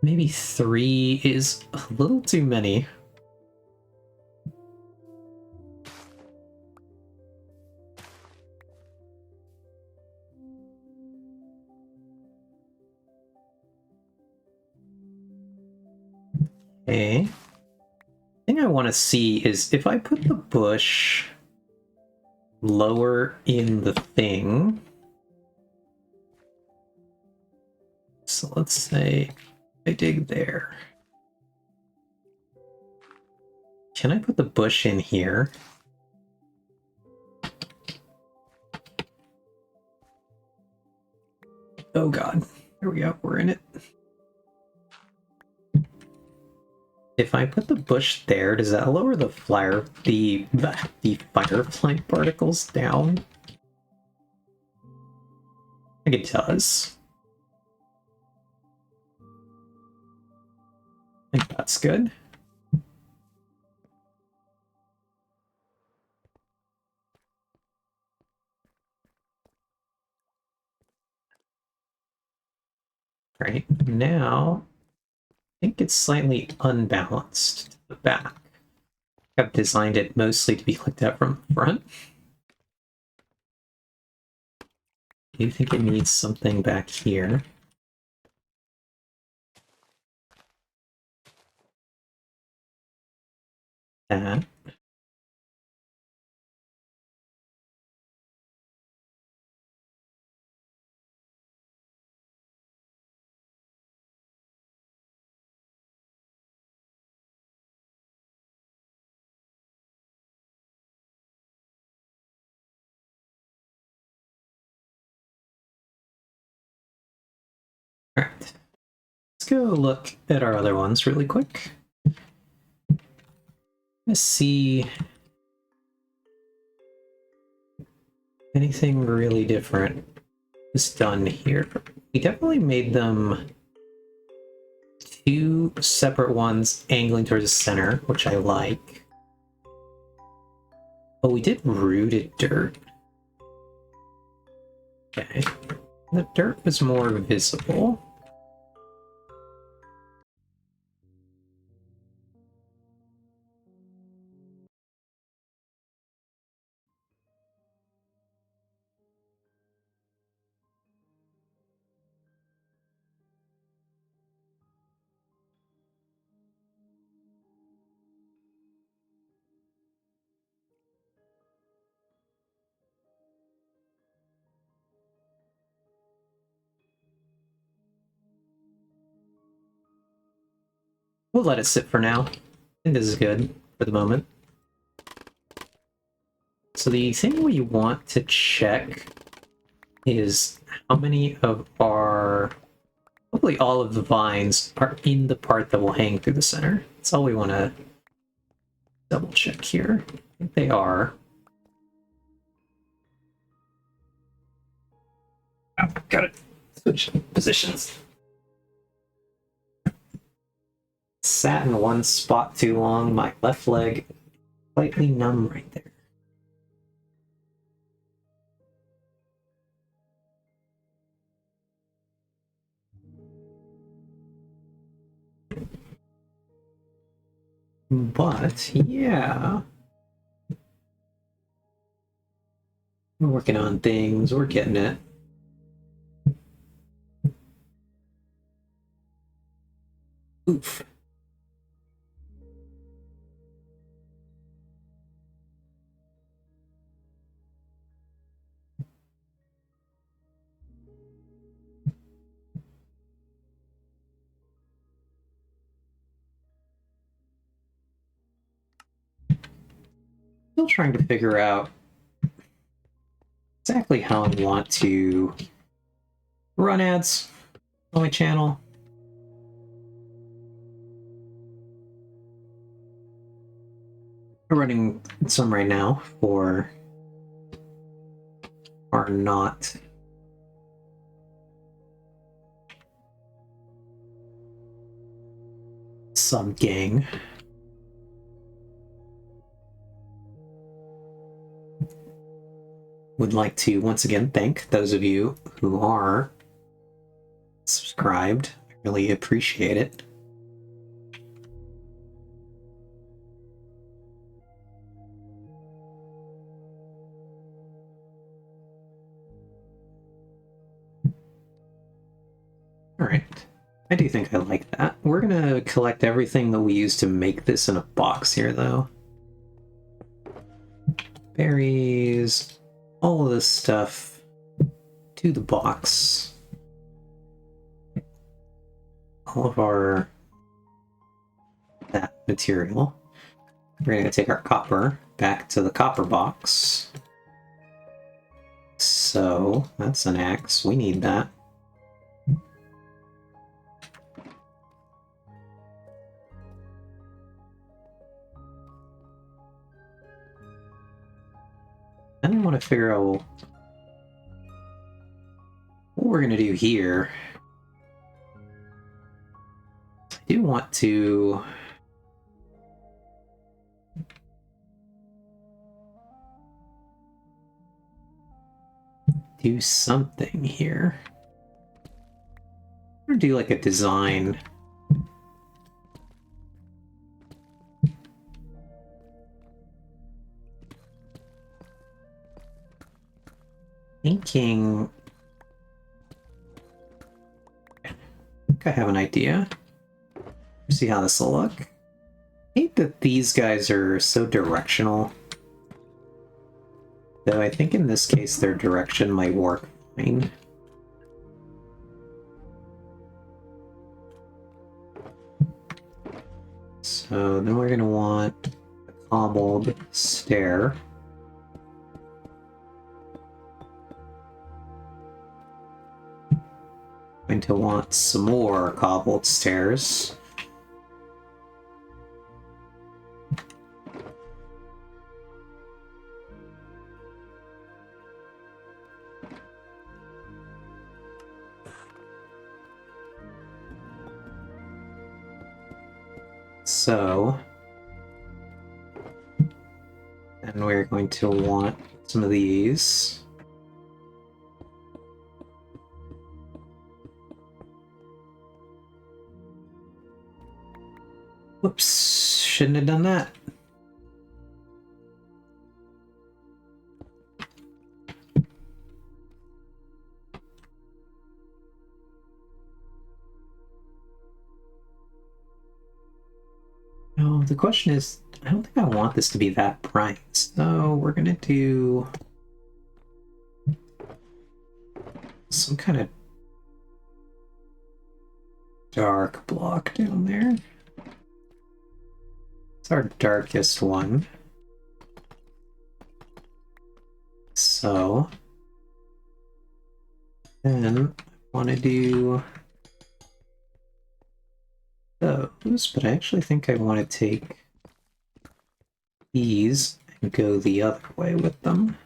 Maybe 3 is a little too many. Okay. Thing I want to see is if I put the bush lower in the thing. So let's say I dig there. Can I put the bush in here? Oh god. There we go. We're in it. If I put the bush there, does that lower the firefly particles down? I think it does. I think that's good. Right, now I think it's slightly unbalanced to the back. I've designed it mostly to be looked at from the front. Do you think it needs something back here? That. Alright. Let's go look at our other ones really quick. Let's see anything really different is done here. We definitely made them 2 separate ones angling towards the center, which I like. Oh, we did rooted dirt. Okay. The dirt was more visible. We'll let it sit for now. I think this is good for the moment. So the thing we want to check is how many of our... Hopefully all of the vines are in the part that will hang through the center. That's all we want to double check here. I think they are. Oh, got it. Switch positions. Sat in one spot too long. My left leg slightly numb right there. But, yeah. We're working on things. We're getting it. Oof. Still trying to figure out exactly how I want to run ads on my channel. I'm running some right now for are not sub gang. Would like to once again thank those of you who are subscribed. I really appreciate it. All right. I do think I like that. We're gonna collect everything that we use to make this in a box here, though. Berries, all of this stuff to the box. All of our that material. We're gonna take our copper back to the copper box. So that's an axe. We need that. And I want to figure out what we're gonna do here. I do want to do something here. I'm gonna do like a design. Thinking. I think I have an idea. See how this will look. I hate that these guys are so directional. Though I think in this case their direction might work fine. So then we're gonna want a cobbled stair. Going to want some more cobbled stairs. So, and we're going to want some of these. Whoops, shouldn't have done that. No, the question is, I don't think I want this to be that bright, so we're gonna do some kind of dark block down there. It's our darkest one. So then I want to do those, but I actually think I want to take these and go the other way with them.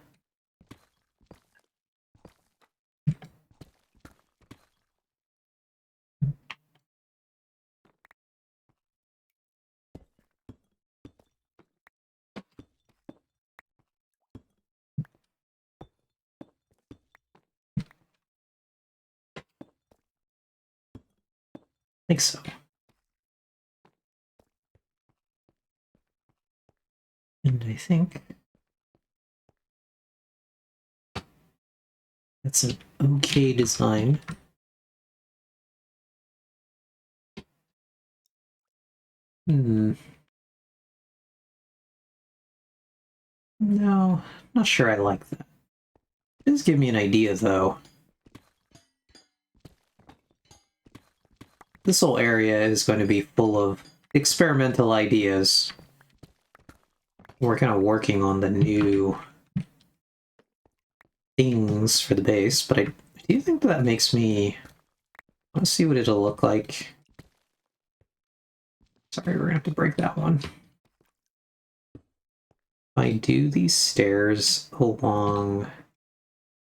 I think so. And I think that's an okay design. No, not sure I like that. It does give me an idea, though. This whole area is going to be full of experimental ideas. We're kind of working on the new things for the base, but I do think that makes me want to see what it'll look like. Sorry, we're gonna have to break that one. I do these stairs along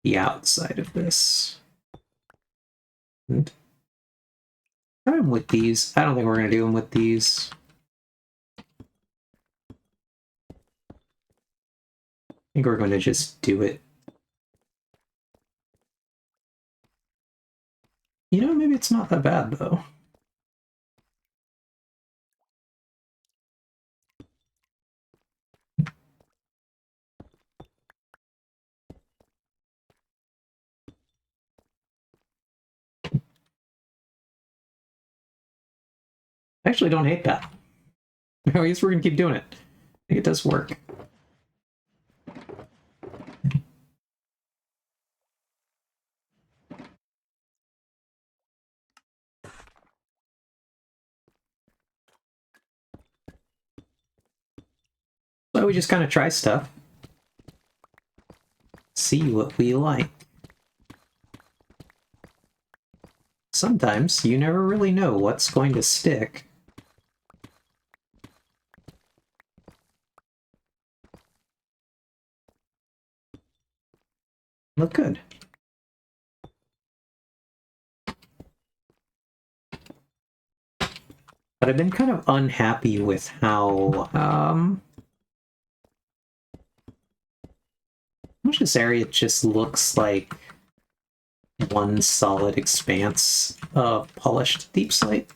the outside of this. And try them with these. I don't think we're gonna do them with these. I think we're going to just do it. You know, maybe it's not that bad, though. I actually don't hate that. I guess we're going to keep doing it. I think it does work. So we just kind of try stuff. See what we like. Sometimes you never really know what's going to stick. Look good. But I've been kind of unhappy with how much this area just looks like one solid expanse of polished deep slate.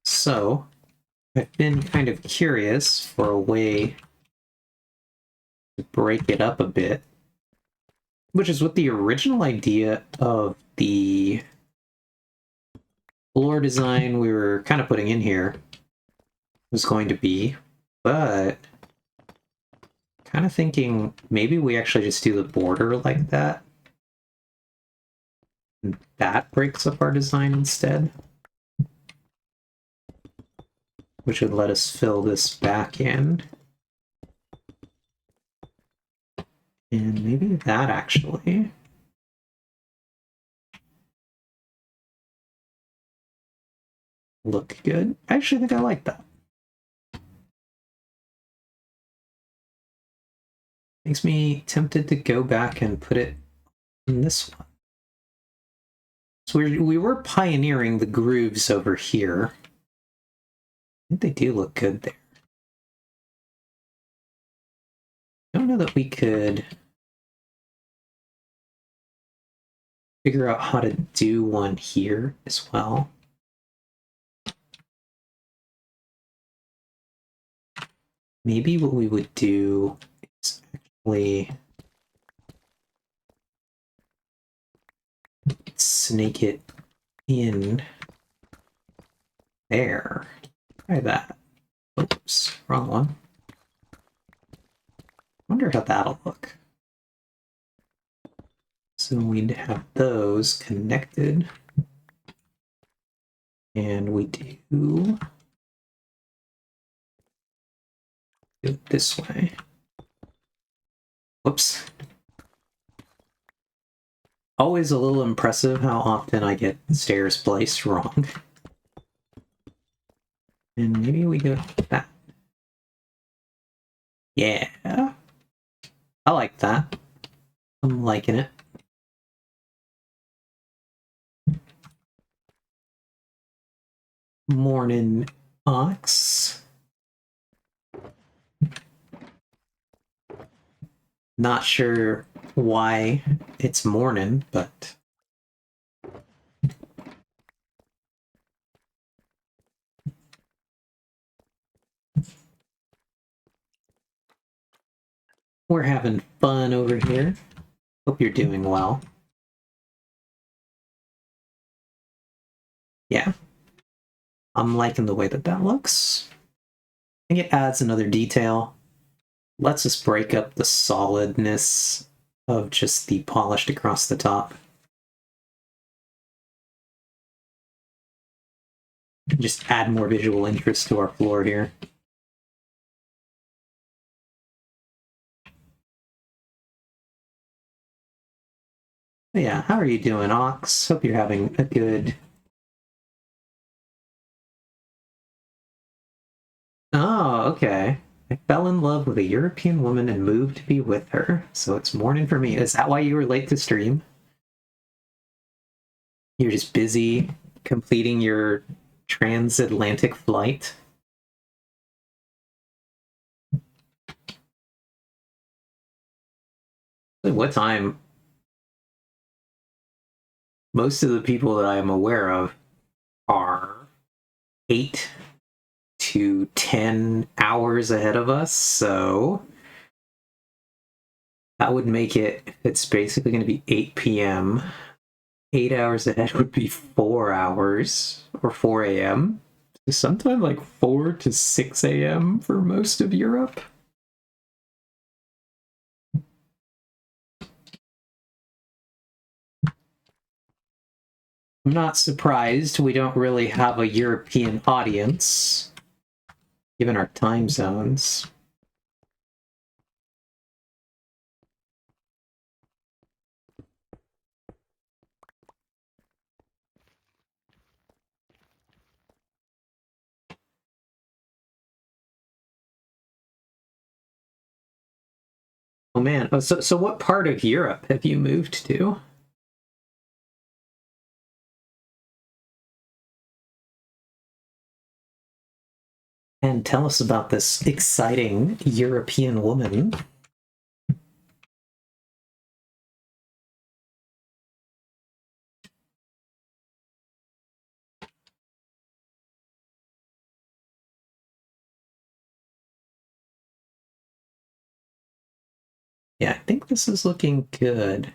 So I've been kind of curious for a way to break it up a bit, which is what the original idea of the floor design we were kind of putting in here was going to be, but kind of thinking maybe we actually just do the border like that. And that breaks up our design instead. Which would let us fill this back in. And maybe that actually. Look good. I actually think I like that. Makes me tempted to go back and put it in this one. So we were pioneering the grooves over here. I think they do look good there. I don't know that we could figure out how to do one here as well. Maybe what we would do is actually snake it in there. Try that. Oops, wrong one. Wonder how that'll look. So we'd have those connected. And we do Do it this way. Whoops. Always a little impressive how often I get stairs placed wrong. And maybe we go that. Yeah. I like that. I'm liking it. Morning, Ox. Not sure why it's morning, but we're having fun over here. Hope you're doing well. Yeah. I'm liking the way that that looks. I think it adds another detail. Lets us break up the solidness of just the polished across the top. Just add more visual interest to our floor here. Yeah, how are you doing, Ox? Hope you're having a good... Oh, okay. I fell in love with a European woman and moved to be with her. So it's morning for me. Is that why you were late to stream? You're just busy completing your transatlantic flight? What time? Most of the people that I am aware of are 8 to 10 hours ahead of us, so that would make it, it's basically going to be 8 p.m. 8 hours ahead would be 4 hours, or 4 a.m. Sometime like 4 to 6 a.m. for most of Europe. I'm not surprised we don't really have a European audience, given our time zones. Oh man, oh, so what part of Europe have you moved to? And tell us about this exciting European woman. Yeah, I think this is looking good.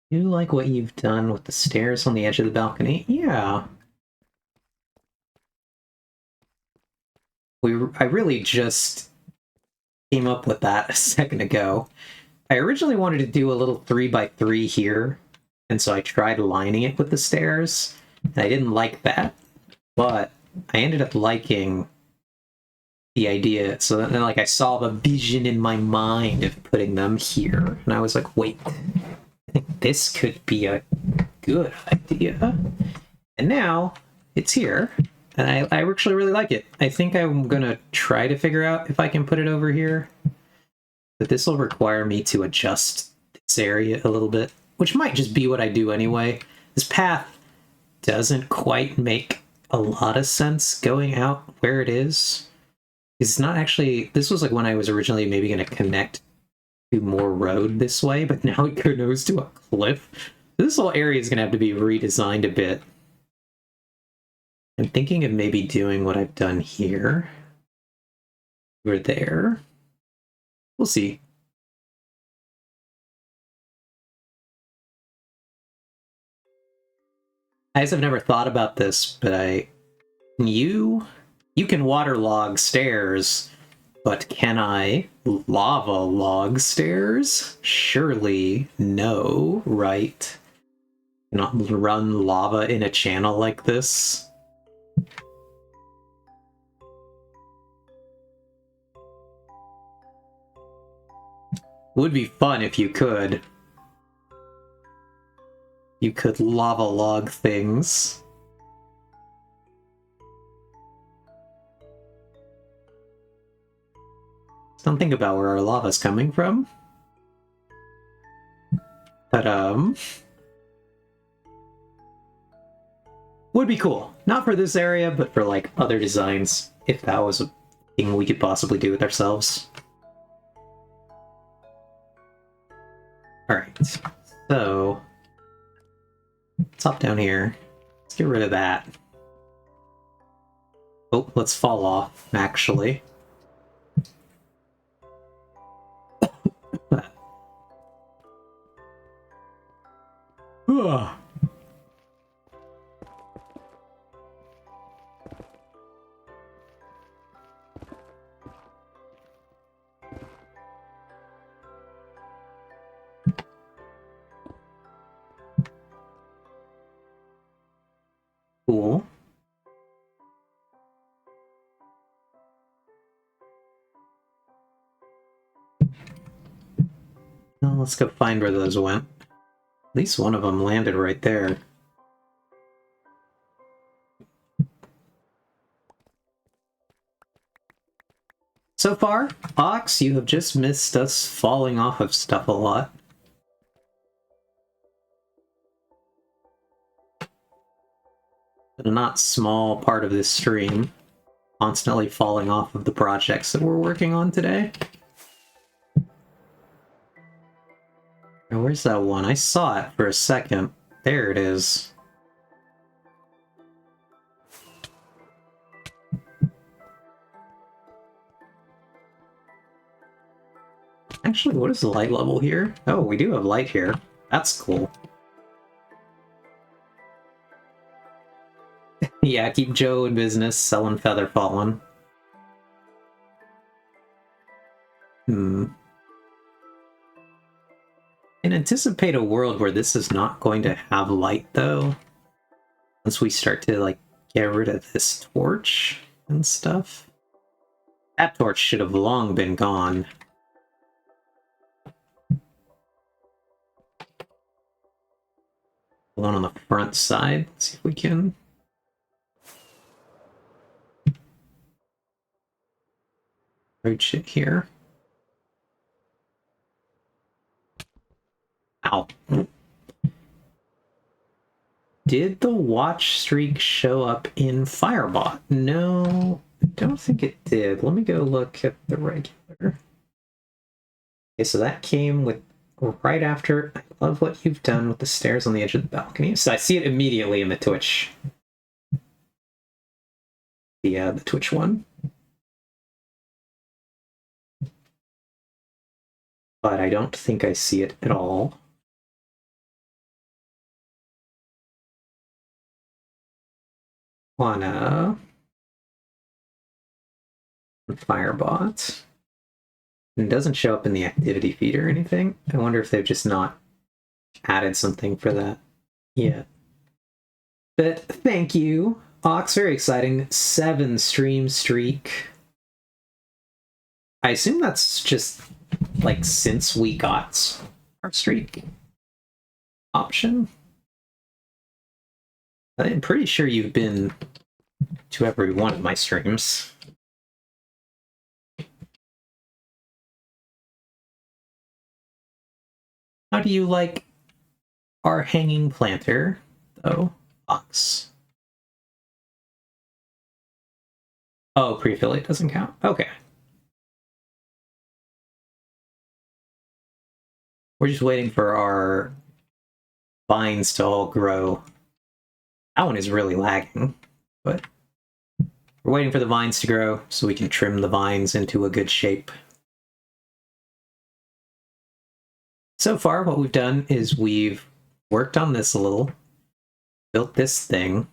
You like what you've done with the stairs on the edge of the balcony? Yeah. I really just came up with that a second ago. I originally wanted to do a little 3x3 here, and so I tried lining it with the stairs, and I didn't like that, but I ended up liking the idea. So then like I saw the vision in my mind of putting them here, and I was like, wait, I think this could be a good idea. And now it's here, and I actually really like it. I think I'm gonna try to figure out if I can put it over here, but this will require me to adjust this area a little bit, which might just be what I do anyway. This path doesn't quite make a lot of sense going out where it is. It's not actually, this was like when I was originally maybe going to connect to more road this way, but now it goes to a cliff. This whole area is going to have to be redesigned a bit. I'm thinking of maybe doing what I've done here. Over there. We'll see. I guess I've never thought about this, but you can waterlog stairs, but can I lava log stairs? Surely no, right? Not run lava in a channel like this. Would be fun if you could. You could lava log things. Don't think about where our lava's coming from. But, would be cool. Not for this area, but for, like, other designs, if that was a thing we could possibly do with ourselves. Alright, so... let's hop down here. Let's get rid of that. Oh, let's fall off, actually. Cool. Well, let's go find where those went. At least one of them landed right there. So far, Ox, you have just missed us falling off of stuff a lot. But a not small part of this stream. Constantly falling off of the projects that we're working on today. Now, where's that one? I saw it for a second. There it is. Actually, what is the light level here? Oh, we do have light here. That's cool. Yeah, keep Joe in business, selling feather fallen. Can anticipate a world where this is not going to have light, though. Once we start to, like, get rid of this torch and stuff. That torch should have long been gone. One on the front side. Let's see if we can... approach it here. Ow. Did the watch streak show up in Firebot? No, I don't think it did. Let me go look at the regular. Okay, so that came with right after. I love what you've done with the stairs on the edge of the balcony. So I see it immediately in the Twitch. The Twitch one. But I don't think I see it at all. On Firebot. It doesn't show up in the activity feed or anything. I wonder if they've just not added something for that yet. But thank you, Ox. Very exciting. 7 stream streak. I assume that's just like since we got our streak option. I'm pretty sure you've been to every one of my streams. How do you like our hanging planter, though, Ox? Oh, pre-affiliate doesn't count? Okay. We're just waiting for our vines to all grow. That one is really lagging, but we're waiting for the vines to grow so we can trim the vines into a good shape. So far, what we've done is we've worked on this a little, built this thing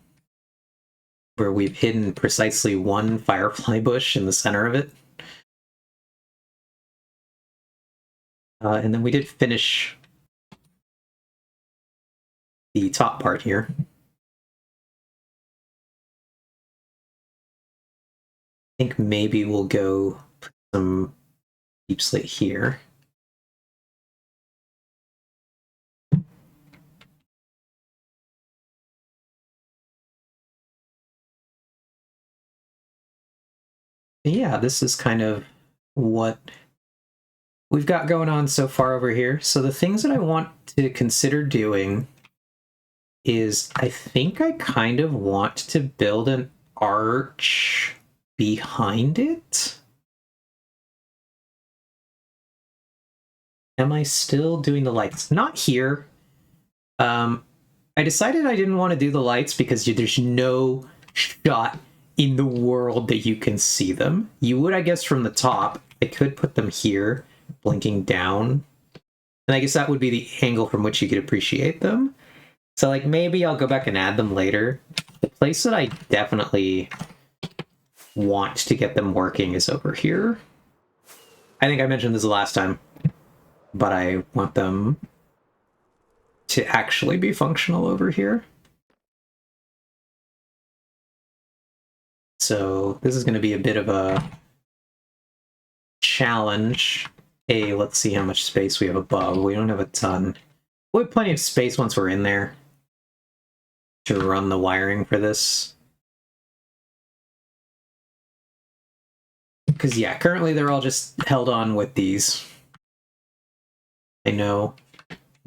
where we've hidden precisely one firefly bush in the center of it. And then we did finish the top part here. I think maybe we'll go put some deep slate here. Yeah, this is kind of what we've got going on so far over here. So the things that I want to consider doing is I think I kind of want to build an arch behind it. Am I still doing the lights? Not here. I decided I didn't want to do the lights because there's no shot in the world that you can see them. You would, I guess, from the top. I could put them here, blinking down. And I guess that would be the angle from which you could appreciate them. So, like, maybe I'll go back and add them later. The place that I definitely want to get them working is over here. I think I mentioned this the last time, but I want them to actually be functional over here. So this is going to be a bit of a challenge. Hey, let's see how much space we have above. We don't have a ton. We have plenty of space once we're in there to run the wiring for this. Because, yeah, currently they're all just held on with these. I know.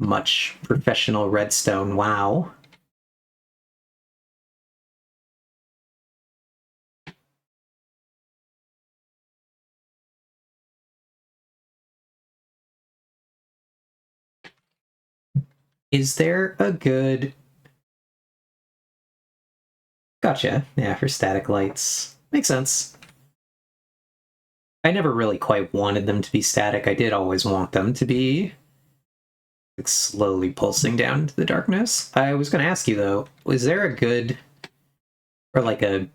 Much professional redstone. Wow. Is there a good... Gotcha. Yeah, for static lights. Makes sense. I never really quite wanted them to be static. I did always want them to be like slowly pulsing down into the darkness. I was going to ask you, though, is there a good or like a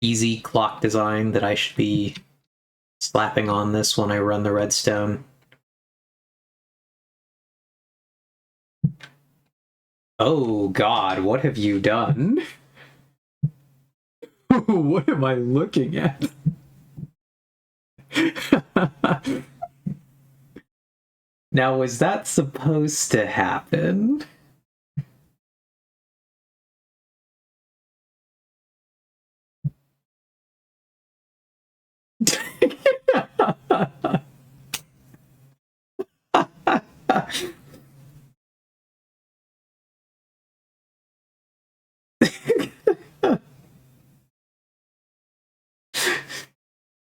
easy clock design that I should be slapping on this when I run the redstone? Oh god, what have you done? What am I looking at? Now, was that supposed to happen?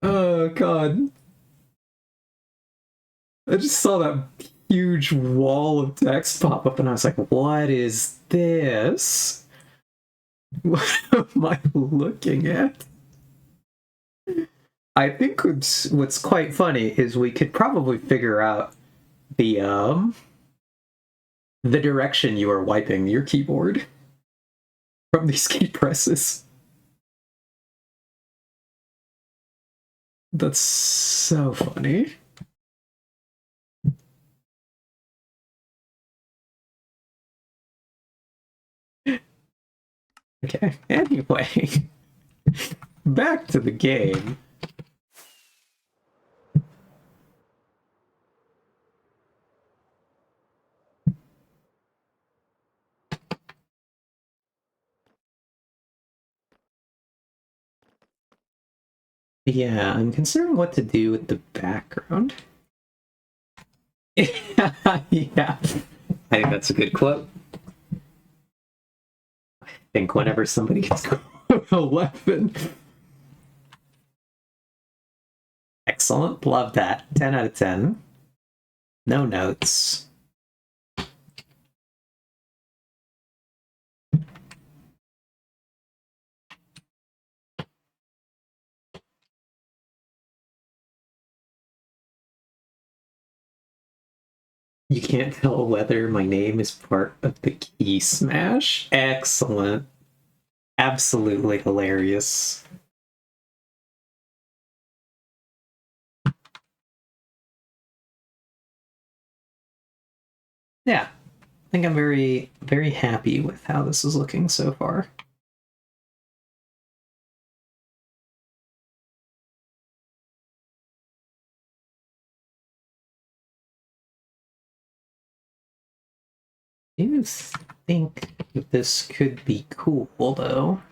Oh god. I just saw that huge wall of text pop up and I was like, what is this? What am I looking at? I think what's quite funny is we could probably figure out the direction you are wiping your keyboard from these key presses. That's so funny. Okay, anyway, back to the game. Yeah, I'm considering what to do with the background. Yeah, I think that's a good quote. I think whenever somebody gets a weapon. Excellent, love that. 10 out of 10. No notes. You can't tell whether my name is part of the key smash? Excellent. Absolutely hilarious. Yeah, I think I'm very, very happy with how this is looking so far. I do think that this could be cool, though.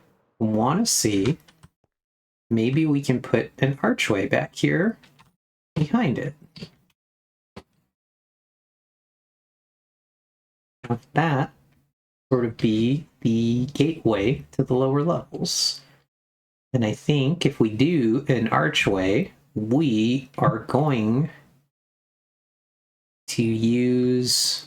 I want to see. Maybe we can put an archway back here behind it. Have that sort of be the gateway to the lower levels. And I think if we do an archway, we are going to use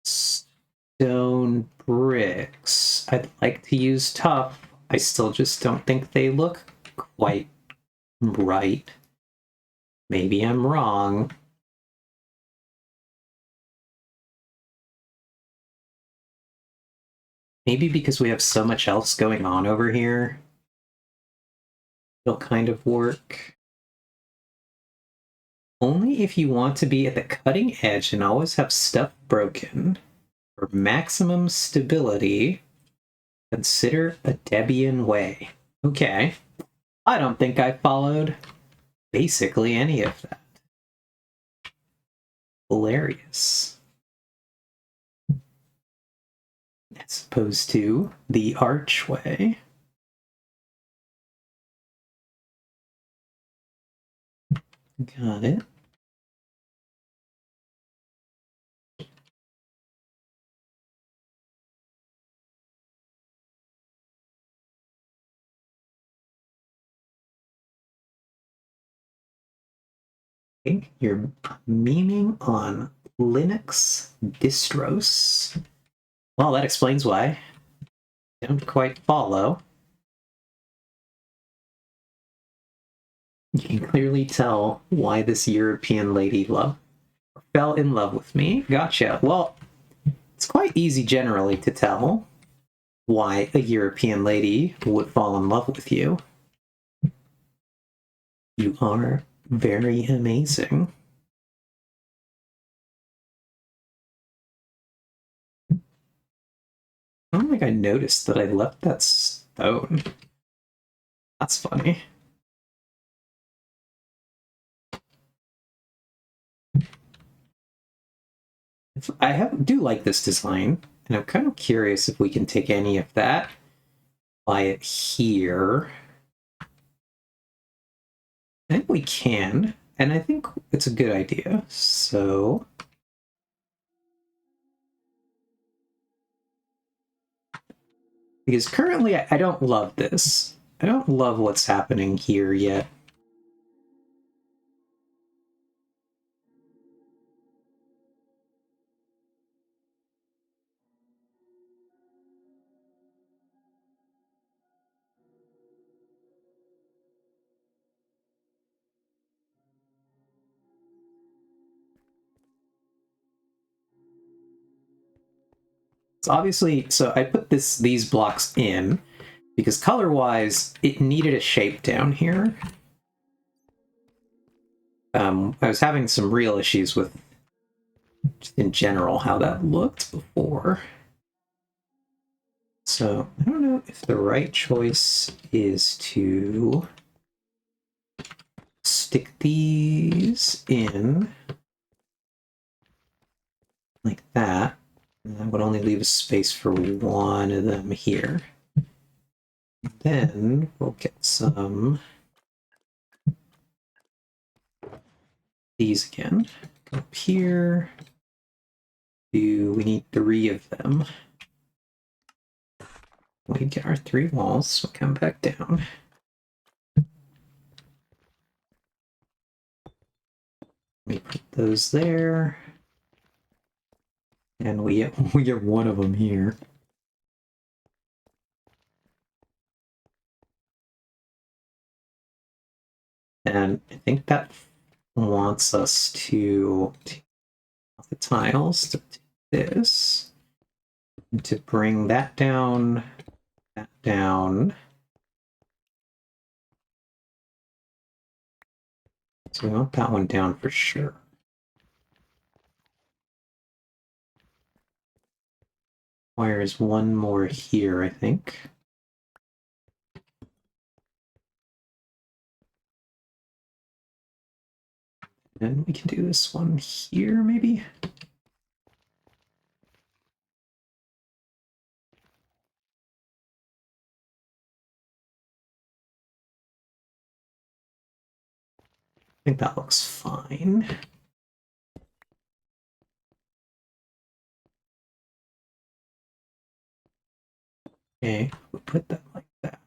stone bricks. I'd like to use tough. I still just don't think they look quite right. Maybe I'm wrong. Maybe because we have so much else going on over here, it'll kind of work. Only if you want to be at the cutting edge and always have stuff broken. For maximum stability, consider a Debian way. Okay. I don't think I followed basically any of that. Hilarious. As opposed to the archway. Got it. Okay, you're memeing on Linux distros. Well, that explains why. Don't quite follow. You can clearly tell why this European lady fell in love with me. Gotcha. Well, it's quite easy generally to tell why a European lady would fall in love with you. You are very amazing. I don't think I noticed that I left that stone. That's funny. Do like this design, and I'm kind of curious if we can take any of that, apply it here. I think we can, and I think it's a good idea. So because currently I don't love this. I don't love what's happening here yet. It's obviously, so I put these blocks in because color-wise, it needed a shape down here. I was having some real issues with, just in general, how that looked before. So I don't know if the right choice is to stick these in like that. And that would only leave a space for one of them here. Then we'll get some these again. Go up here. We need 3 of them. We get our 3 walls, so come back down. We put those there. And we get one of them here. And I think that wants us to the tiles to do this, and to bring that down, that down. So we want that one down for sure. Requires one more here, I think. And we can do this one here, maybe? I think that looks fine. Okay, we'll put that like that.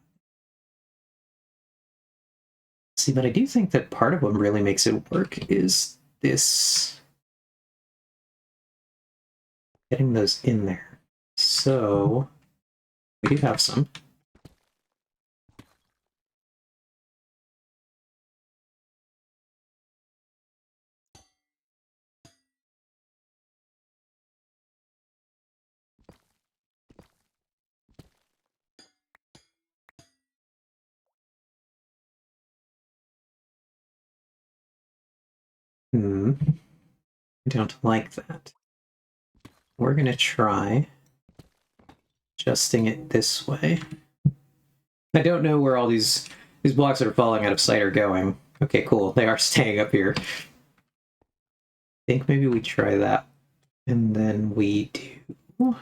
See, but I do think that part of what really makes it work is this, getting those in there. So we do have some. I don't like that. We're going to try adjusting it this way. I don't know where all these blocks that are falling out of sight are going. Okay, cool. They are staying up here. I think maybe we try that. And then we do...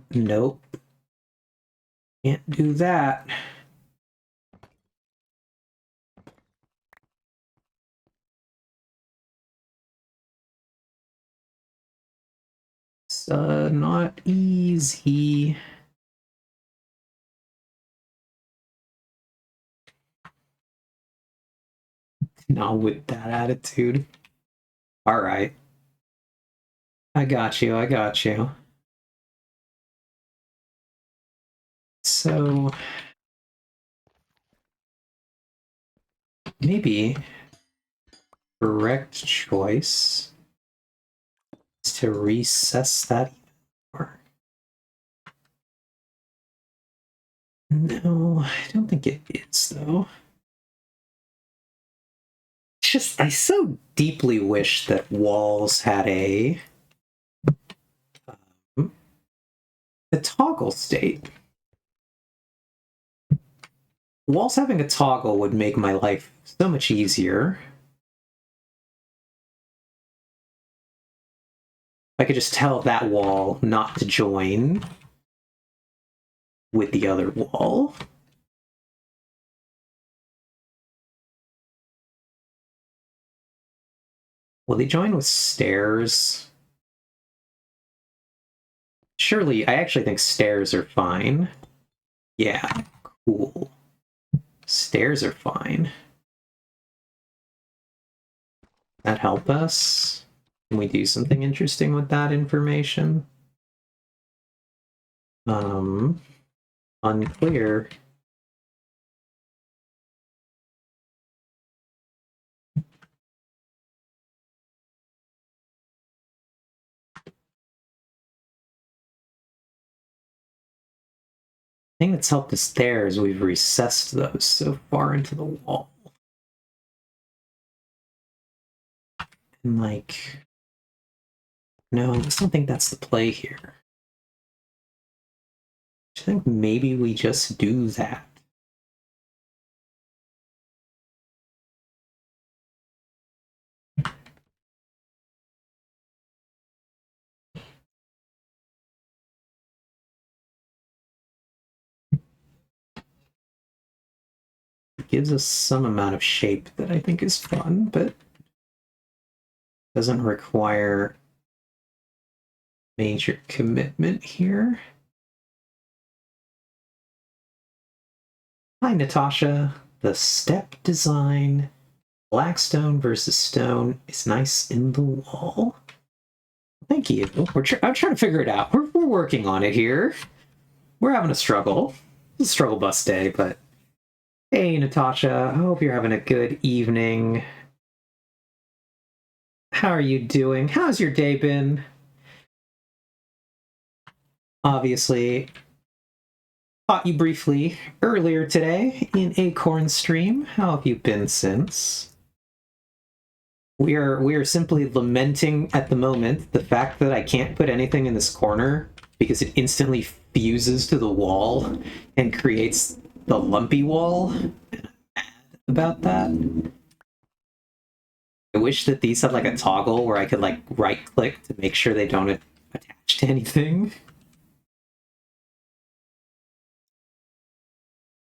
nope. Can't do that. It's not easy. Not with that attitude. All right. I got you. I got you. So maybe correct choice is to recess that even more. No, I don't think it is, though. It's just, I so deeply wish that walls had a toggle state. Walls having a toggle would make my life so much easier. I could just tell that wall not to join with the other wall. Will they join with stairs? Surely, I actually think stairs are fine. Yeah, cool. Stairs are fine. That help us? Can we do something interesting with that information? Unclear. The thing that's helped us there is we've recessed those so far into the wall. And like, no, I just don't think that's the play here. I think maybe we just do that. It gives us some amount of shape that I think is fun, but doesn't require major commitment here. Hi, Natasha. The step design, black stone versus stone, is nice in the wall. Thank you. I'm trying to figure it out. We're working on it here. We're having a struggle. It's a struggle bus day, but hey, Natasha. I hope you're having a good evening. how are you doing? How's your day been? Obviously, caught you briefly earlier today in Acorn stream. How have you been since? We are simply lamenting at the moment the fact that I can't put anything in this corner because it instantly fuses to the wall and creates the lumpy wall. About that. I wish that these had like a toggle where I could like right click to make sure they don't attach to anything.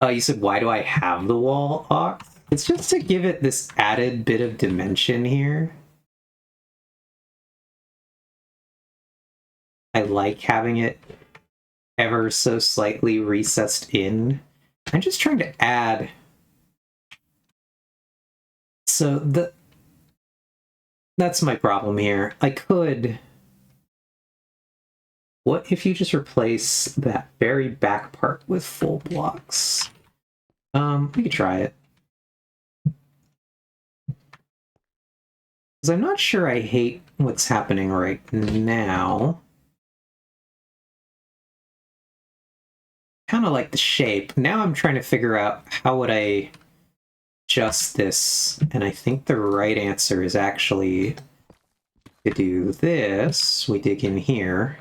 Oh, you said, why do I have the wall, Ox? It's just to give it this added bit of dimension here. I like having it ever so slightly recessed in. I'm just trying to add... So that's my problem here. I could... What if you just replace that very back part with full blocks? We could try it. Because I'm not sure I hate what's happening right now. Kind of like the shape. Now I'm trying to figure out how would I adjust this, and I think the right answer is actually to do this. We dig in here,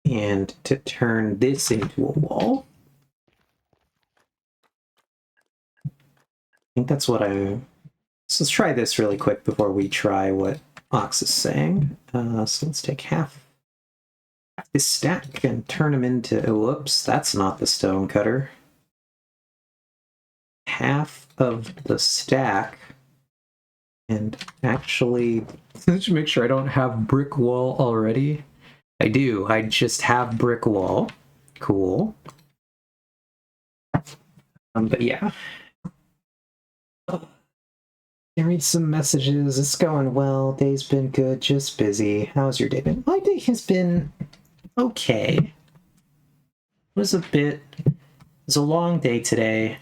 and to turn this into a wall. I think that's what So let's try this really quick before we try what Ox is saying. So let's take half this stack and turn them into... Whoops, that's not the stone cutter. Half of the stack, and actually, let's make sure I don't have brick wall already. I do. I just have brick wall. Cool. But yeah. Can read some messages. It's going well. Day's been good, just busy. How's your day been? My day has been okay. It was a long day today.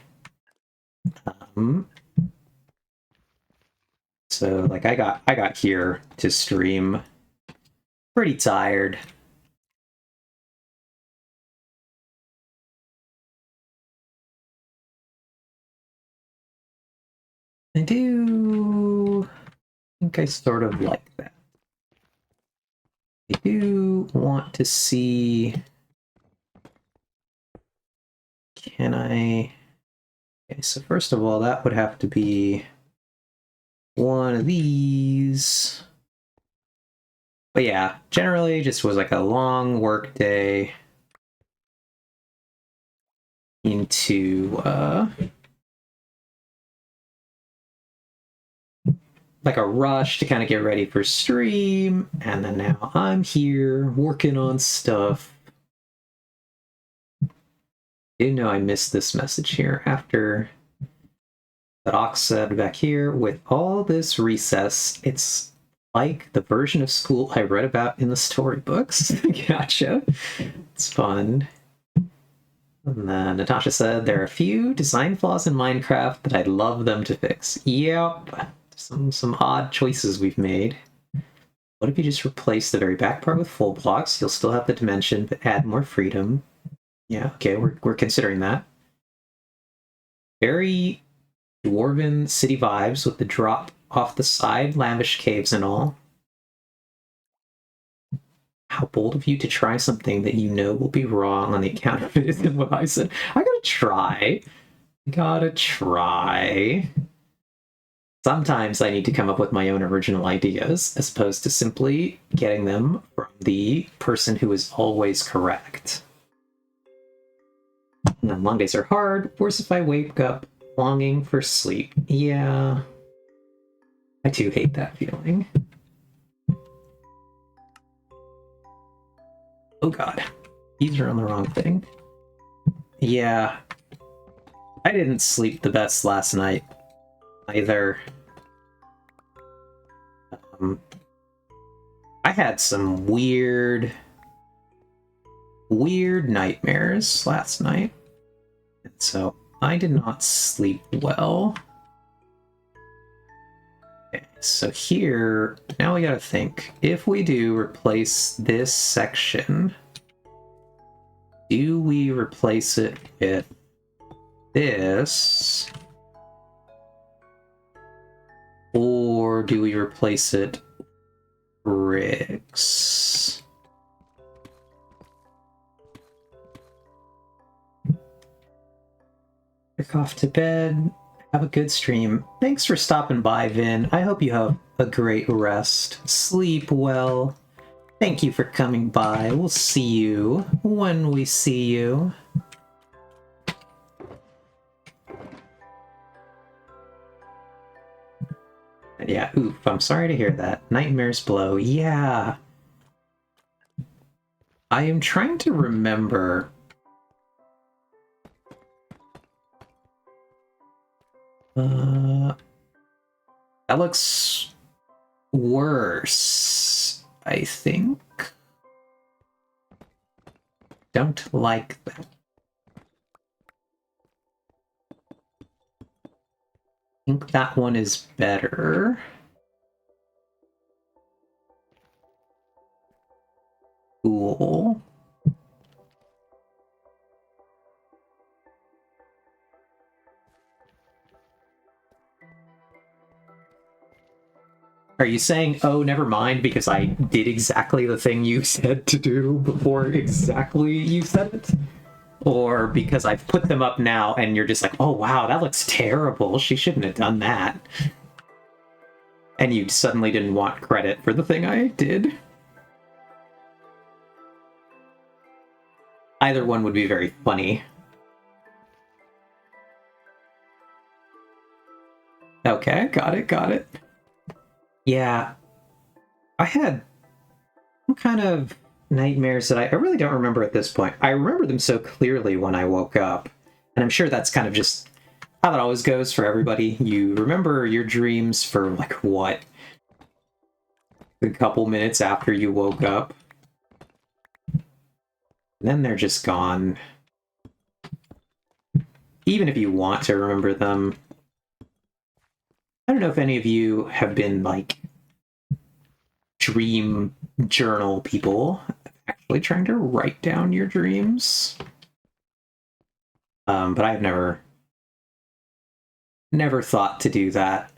So like I got here to stream pretty tired. I think I sort of like that. I do want to see... Can I... Okay, so first of all, that would have to be one of these. But yeah, generally just was like a long work day into like a rush to kind of get ready for stream, and then now I'm here working on stuff. Didn't know I missed this message here after that Ox said back here, with all this recess, it's like the version of school I read about in the storybooks. Gotcha. It's fun. And then Natasha said, there are a few design flaws in Minecraft that I'd love them to fix. Yep. Some odd choices we've made. What if you just replace the very back part with full blocks? You'll still have the dimension, but add more freedom. Yeah, okay, we're considering that. Very dwarven city vibes with the drop off the side, lavish caves and all. How bold of you to try something that you know will be wrong on the account of it isn't what I said. I gotta try. Sometimes I need to come up with my own original ideas, as opposed to simply getting them from the person who is always correct. And then long days are hard. Worse if I wake up longing for sleep. Yeah. I too hate that feeling. Oh god. These are on the wrong thing. Yeah. I didn't sleep the best last night either. I had some weird nightmares last night, and so I did not sleep well. Okay, So here, now we gotta think. If we do replace this section, do we replace it with this? Or do we replace it with bricks? Click off to bed. Have a good stream. Thanks for stopping by, Vin. I hope you have a great rest. Sleep well. Thank you for coming by. We'll see you when we see you. Yeah, oof, I'm sorry to hear that. Nightmares blow. Yeah. I am trying to remember. That looks worse, I think. Don't like that. I think that one is better. Cool. Are you saying, oh, never mind, because I did exactly the thing you said to do before exactly you said it? Or because I've put them up now and you're just like, oh wow, that looks terrible. She shouldn't have done that. And you suddenly didn't want credit for the thing I did? Either one would be very funny. Okay, got it. Yeah. I had some kind of nightmares that I really don't remember at this point. I remember them so clearly when I woke up. And I'm sure that's kind of just how it always goes for everybody. You remember your dreams for, like, what? A couple minutes after you woke up. And then they're just gone. Even if you want to remember them. I don't know if any of you have been, like, dream journal people, actually trying to write down your dreams. But I've never thought to do that.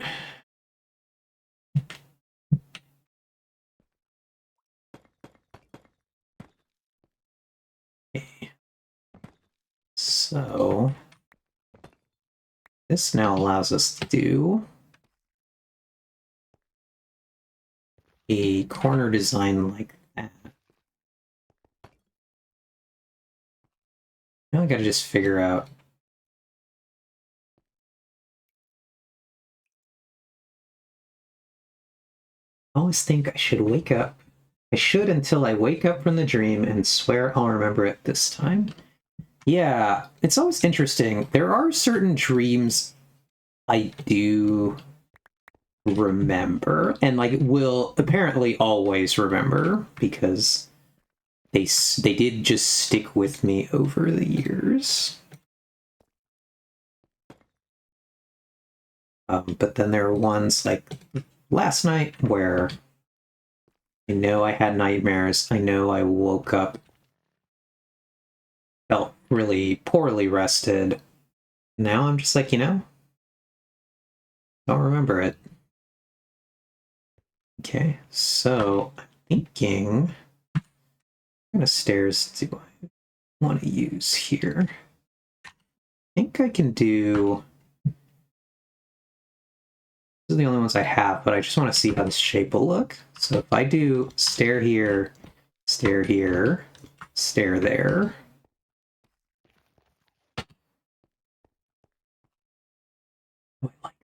Okay. So this now allows us to do a corner design like that. Now I gotta just figure out. I always think I should wake up. I should until I wake up from the dream and swear I'll remember it this time. Yeah, it's always interesting. There are certain dreams I do remember, and like will apparently always remember, because they did just stick with me over the years. But then there are ones like last night where I know I had nightmares. I know I woke up, felt really poorly rested. Now I'm just like, don't remember it. Okay, so I'm thinking, what kind of stairs do I want to use here? I think I can do... These are the only ones I have, but I just want to see how this shape will look. So if I do stair here, stair here, stair there. Oh, I like it.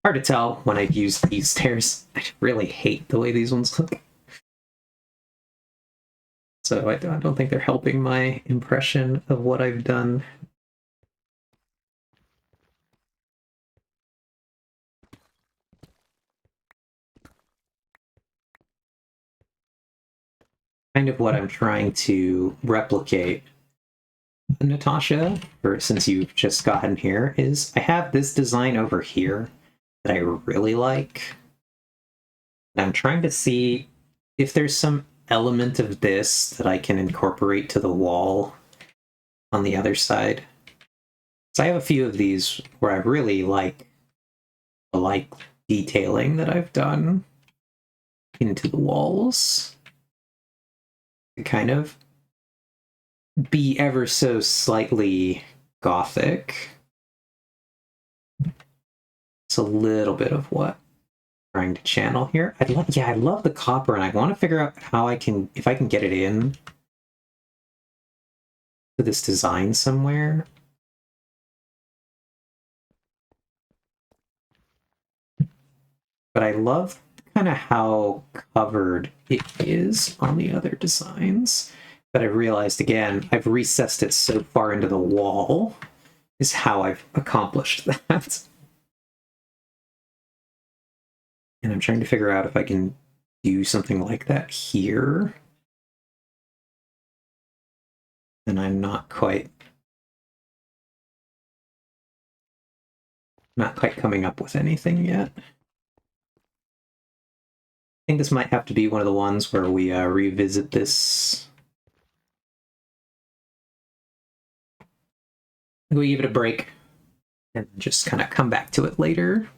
Hard to tell when I've used these stairs. I really hate the way these ones look. So I don't think they're helping my impression of what I've done. Kind of what I'm trying to replicate Natasha, or since you've just gotten here, is I have this design over here that I really like. And I'm trying to see if there's some element of this that I can incorporate to the wall on the other side. So I have a few of these where I really like the detailing that I've done into the walls to kind of be ever so slightly gothic. It's a little bit of what I'm trying to channel here. I love the copper, and I want to figure out how if I can get it in to this design somewhere. But I love kind of how covered it is on the other designs. But I realized, again, I've recessed it so far into the wall is how I've accomplished that. And I'm trying to figure out if I can do something like that here. And I'm not quite coming up with anything yet. I think this might have to be one of the ones where we revisit this. We give it a break and just kind of come back to it later.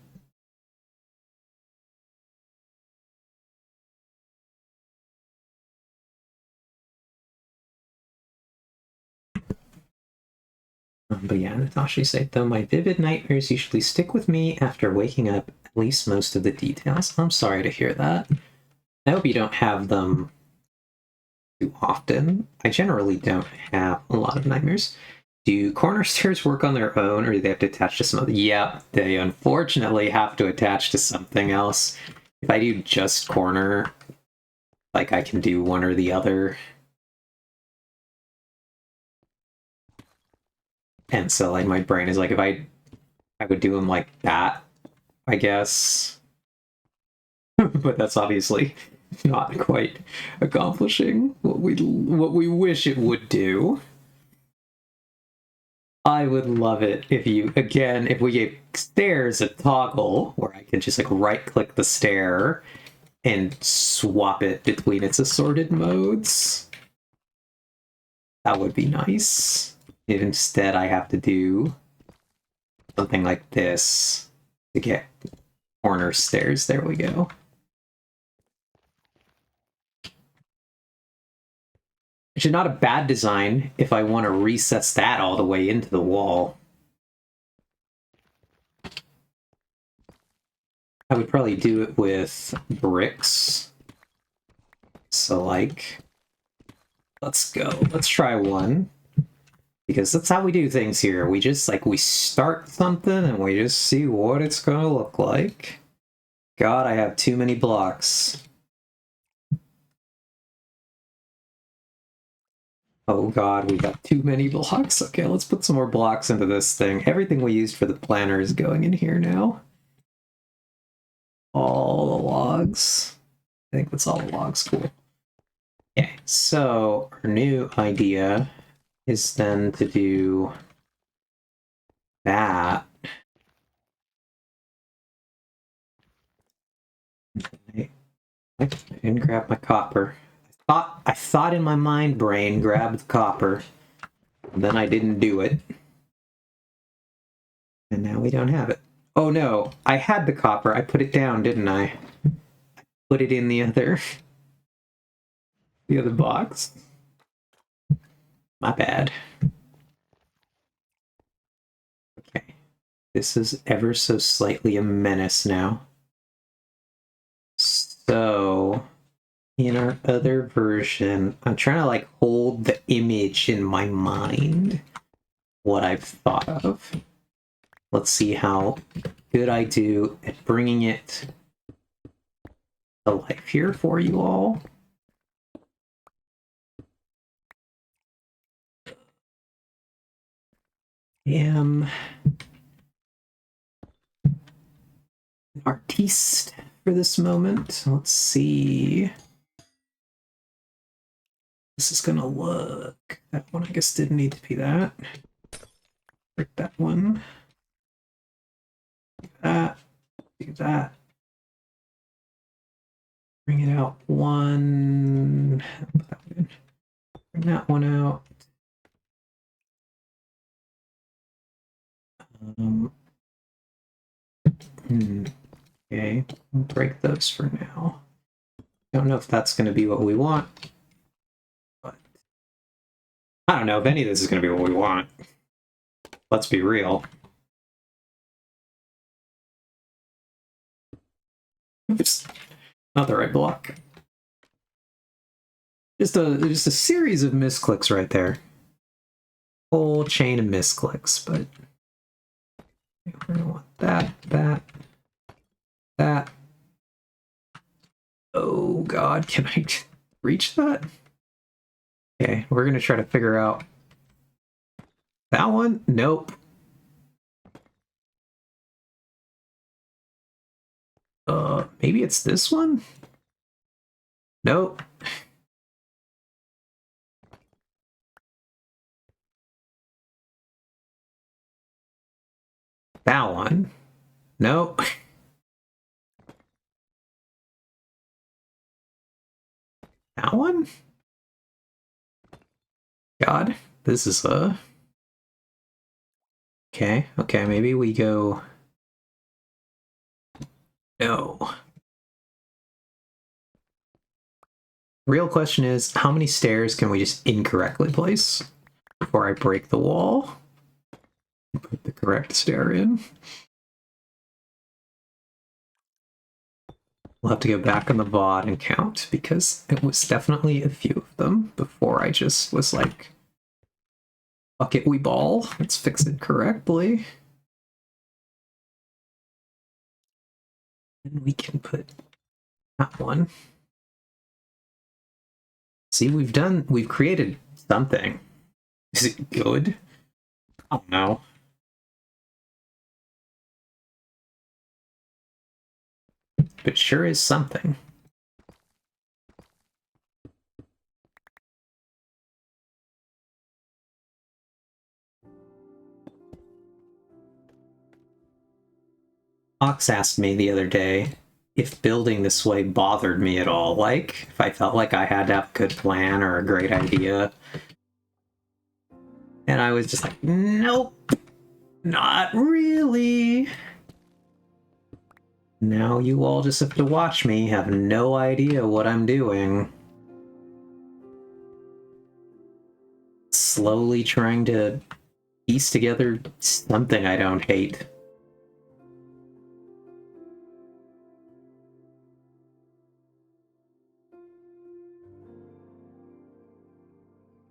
But yeah, Natasha said, though my vivid nightmares usually stick with me after waking up, at least most of the details. I'm sorry to hear that. I hope you don't have them too often. I generally don't have a lot of nightmares. Do corner stairs work on their own, or do they have to attach to some other? Yeah, they unfortunately have to attach to something else. If I do just corner, like I can do one or the other. And so like my brain is like, if I would do them like that, I guess. But that's obviously not quite accomplishing what we wish it would do. I would love it if if we gave stairs a toggle where I could just like right click the stair and swap it between its assorted modes. That would be nice. If instead I have to do something like this to get corner stairs. There we go. Which is not a bad design if I want to recess that all the way into the wall. I would probably do it with bricks. So like, let's go. Let's try one. Because that's how we do things here. We just we start something and we just see what it's gonna look like. God, I have too many blocks. Oh god, we got too many blocks. Okay, let's put some more blocks into this thing. Everything we used for the planner is going in here now. All the logs. I think that's all the logs. Cool. Okay, so our new idea is then to do that. I didn't grab my copper. I thought in my mind brain grabbed the copper. Then I didn't do it. And now we don't have it. Oh no, I had the copper. I put it down, didn't I? Put it in the other box. My bad. Okay. This is ever so slightly a menace now. So in our other version, I'm trying to hold the image in my mind, what I've thought of. Let's see how good I do at bringing it to life here for you all. Am an artiste for this moment. Let's see. this is gonna look. That one, I guess, didn't need to be that. Break that one. Do that. Do that. Bring it out one. Bring that one out. Okay, we'll break those for now. Don't know if that's going to be what we want, but I don't know if any of this is going to be what we want. Let's be real. Oops, not the right block. Just a series of misclicks right there. Whole chain of misclicks, but we're gonna want that, that. Oh god, can I reach that? Okay, we're gonna try to figure out that one. Nope. Maybe it's this one? Nope. That one? Nope. That one? God, this is okay, maybe we go... No. Real question is, how many stairs can we just incorrectly place before I break the wall? Put the correct stair in. We'll have to go back on the VOD and count, because it was definitely a few of them before I just was like, fuck it, we ball. Let's fix it correctly. And we can put that one. See, we've created something. Is it good? I don't know. But sure is something. Ox asked me the other day if building this way bothered me at all. Like, if I felt like I had to have a good plan or a great idea. And I was just like, nope, not really. Now you all just have to watch me, have no idea what I'm doing. Slowly trying to piece together something I don't hate.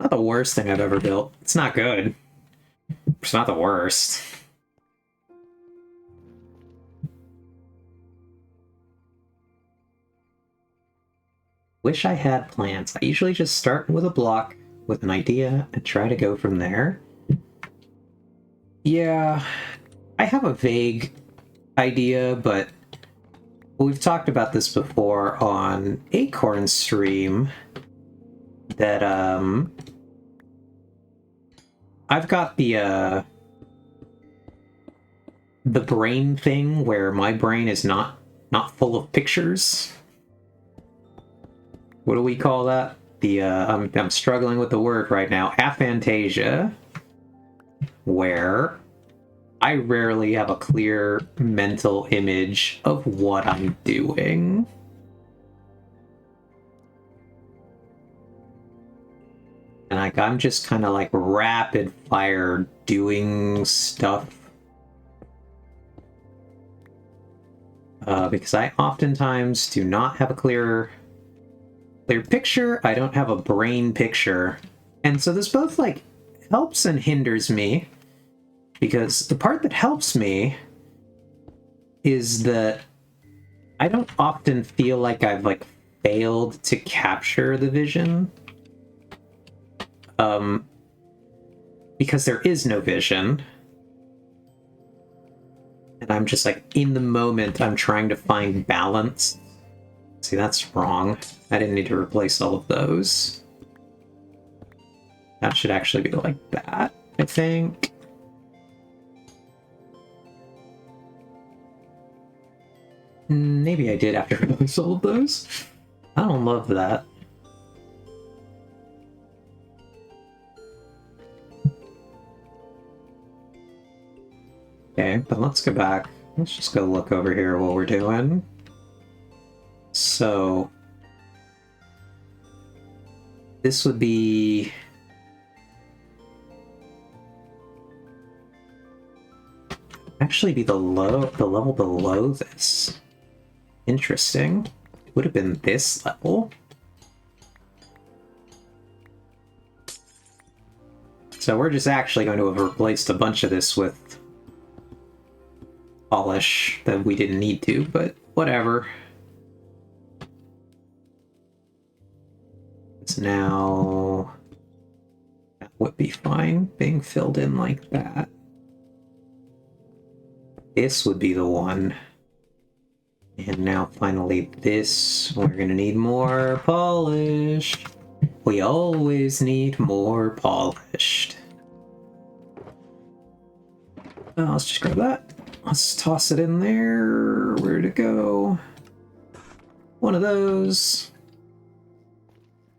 Not the worst thing I've ever built. It's not good. It's not the worst. Wish I had plans. I usually just start with a block with an idea and try to go from there. Yeah, I have a vague idea, but we've talked about this before on Acorn stream, that I've got the brain thing where my brain is not full of pictures. What do we call that? The I'm struggling with the word right now. Aphantasia, where I rarely have a clear mental image of what I'm doing. And like, I'm just kind of like rapid fire doing stuff. Because I oftentimes do not have a clear picture. I don't have a brain picture. And so this both like helps and hinders me. Because the part that helps me is that I don't often feel like I've like failed to capture the vision. Because there is no vision. And I'm just like, in the moment, I'm trying to find balance. See, that's wrong. I didn't need to replace all of those. That should actually be like that, I think. Maybe I did after I solved those. I don't love that. Okay, but let's go back. Let's just go look over here what we're doing. So this would be actually be the level below this. Interesting. It would have been this level. So we're just actually going to have replaced a bunch of this with polish that we didn't need to, but whatever. It's now... that would be fine, being filled in like that. This would be the one. And now finally this, we're gonna need more polish. We always need more polished. Let's just grab that. Let's toss it in there. Where'd it go? One of those.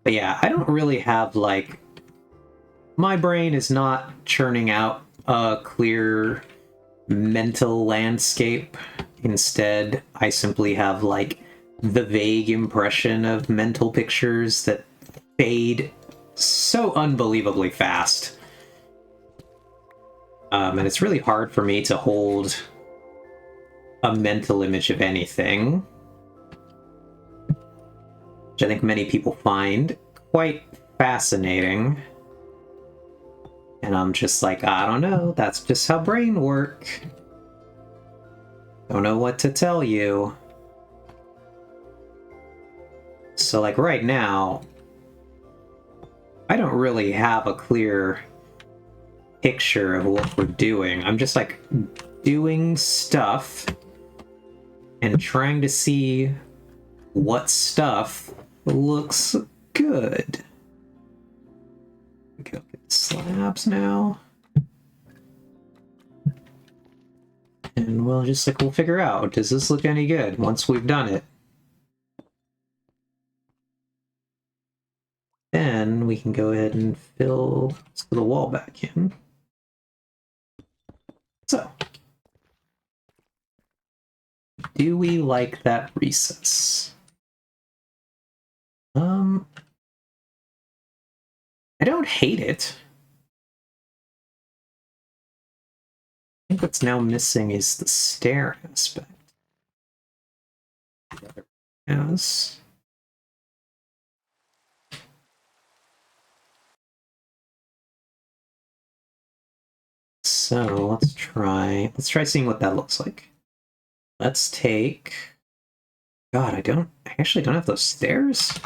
But yeah, I don't really have, like... my brain is not churning out a clear mental landscape. Instead, I simply have, like, the vague impression of mental pictures that fade so unbelievably fast. And it's really hard for me to hold a mental image of anything, which I think many people find quite fascinating. And I'm just like, I don't know, that's just how brain work. Don't know what to tell you. So, like, right now, I don't really have a clear picture of what we're doing. I'm just, like, doing stuff and trying to see what stuff looks good. We go get slabs now. And we'll just, like, we'll figure out, does this look any good once we've done it? Then we can go ahead and fill the wall back in. So, do we like that recess? I don't hate it. I think what's now missing is the stair aspect. Yes. So let's try seeing what that looks like. Let's take... God, I actually don't have those stairs?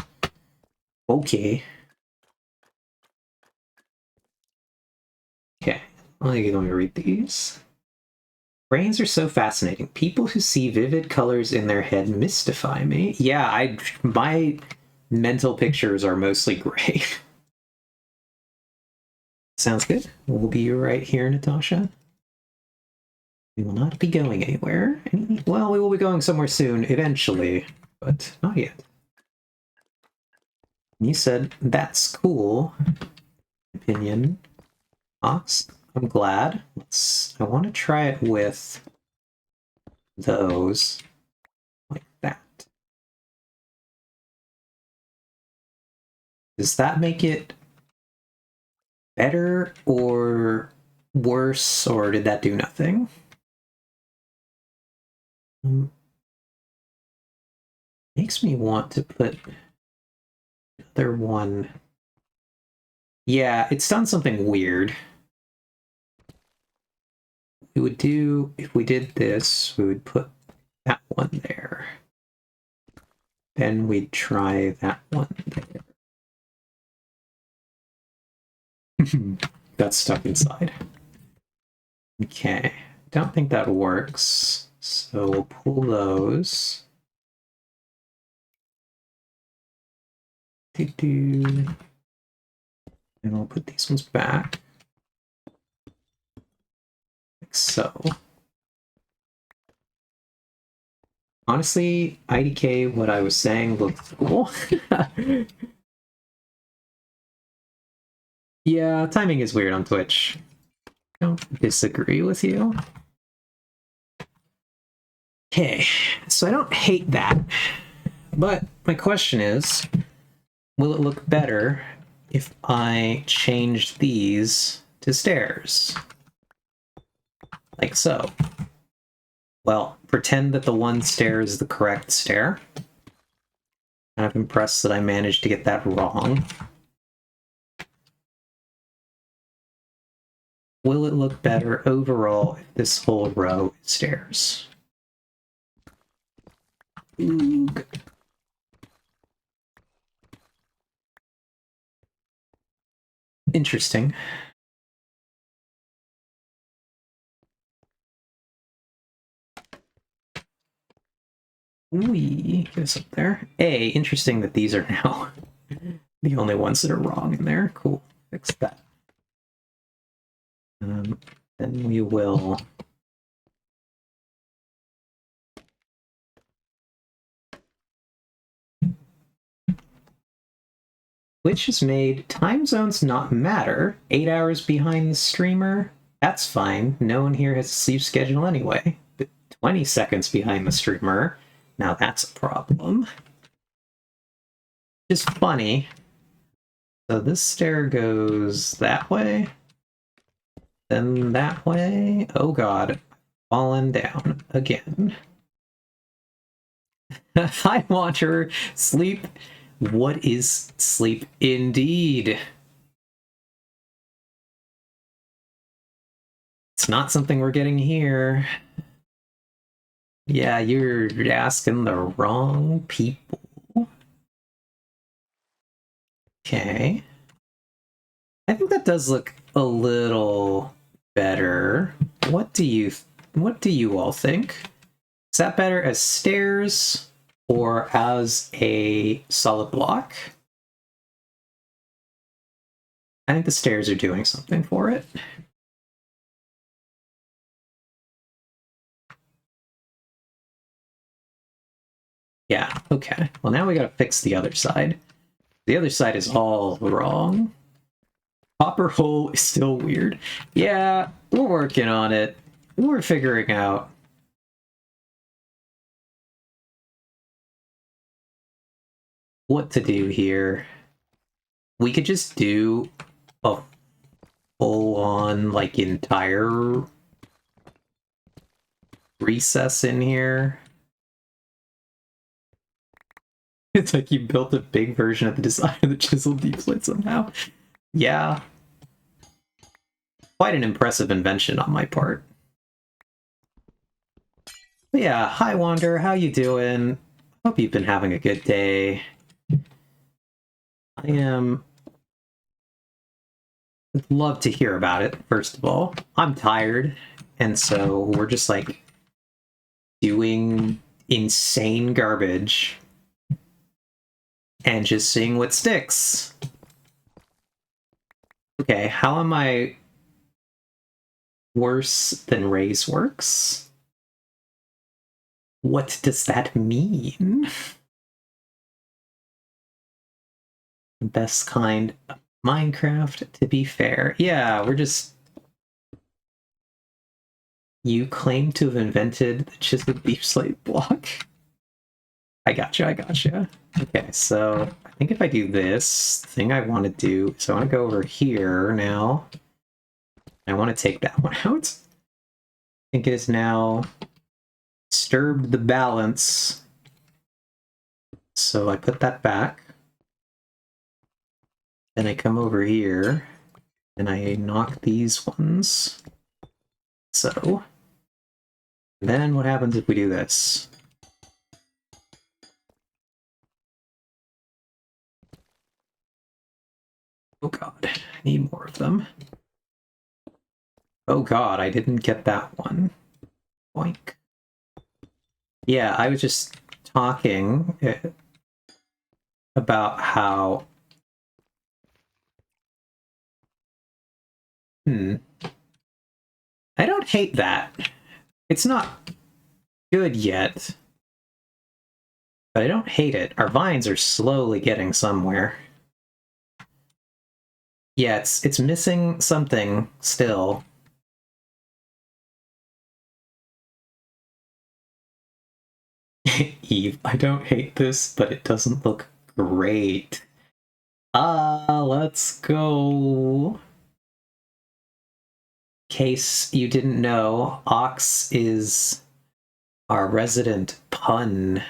Okay. Okay, let me read these. Brains are so fascinating. People who see vivid colors in their head mystify me. Yeah, my mental pictures are mostly gray. Sounds good. We'll be right here, Natasha. We will not be going anywhere. Well, we will be going somewhere soon, eventually, but not yet. You said, that's cool. Opinion. Awesome. I'm glad. I want to try it with those. Like that. Does that make it better or worse, or did that do nothing? Makes me want to put another one. Yeah, it's done something weird. We would do, if we did this, we would put that one there. Then we'd try that one there. That's stuck inside. Okay, don't think that works. So we'll pull those. And we'll put these ones back. Like so. Honestly, IDK, what I was saying looked cool. Yeah, timing is weird on Twitch. I don't disagree with you. Okay, so I don't hate that. But my question is, will it look better if I change these to stairs? Like so. Well, pretend that the one stair is the correct stair. Kind of impressed that I managed to get that wrong. Will it look better overall if this whole row is stairs? Oog. Interesting. Wee, get us up there. Interesting that these are now the only ones that are wrong in there. Cool, fix that. Then we will... Which has made time zones not matter. 8 hours behind the streamer, that's fine. No one here has a sleep schedule anyway. But 20 seconds behind the streamer, now that's a problem. Just funny. So this stair goes that way, then that way. Oh god, fallen down again. Hi, Watcher. Sleep. What is sleep indeed? It's not something we're getting here. Yeah, you're asking the wrong people. Okay. I think that does look a little better. What do you all think? Is that better as stairs or as a solid block? I think the stairs are doing something for it. Yeah, okay. Well, now we gotta fix the other side. The other side is all wrong. Copper hole is still weird. Yeah, we're working on it. We're figuring out. What to do here. We could just do a full-on, like, entire recess in here. It's like you built a big version of the design of the chisel deep slit somehow. Yeah. Quite an impressive invention on my part. But yeah, hi Wander, how you doing? Hope you've been having a good day. I am... Would love to hear about it, first of all. I'm tired, and so we're just like doing insane garbage and just seeing what sticks. Okay, how am I worse than Ray's works? What does that mean? Best kind of Minecraft, to be fair. Yeah, we're just... You claim to have invented the chiseled deep slate block. I gotcha. Okay, so I think if I do this, the thing I want to do is I want to go over here now. I want to take that one out. I think it has now disturbed the balance. So I put that back. Then I come over here and I knock these ones. So then what happens if we do this? Oh god, I need more of them. Oh god, I didn't get that one. Boink. Yeah, I was just talking about how I don't hate that. It's not good yet, but I don't hate it. Our vines are slowly getting somewhere. Yeah, it's missing something still. Eve, I don't hate this, but it doesn't look great. Let's go. Case you didn't know, Ox is our resident pun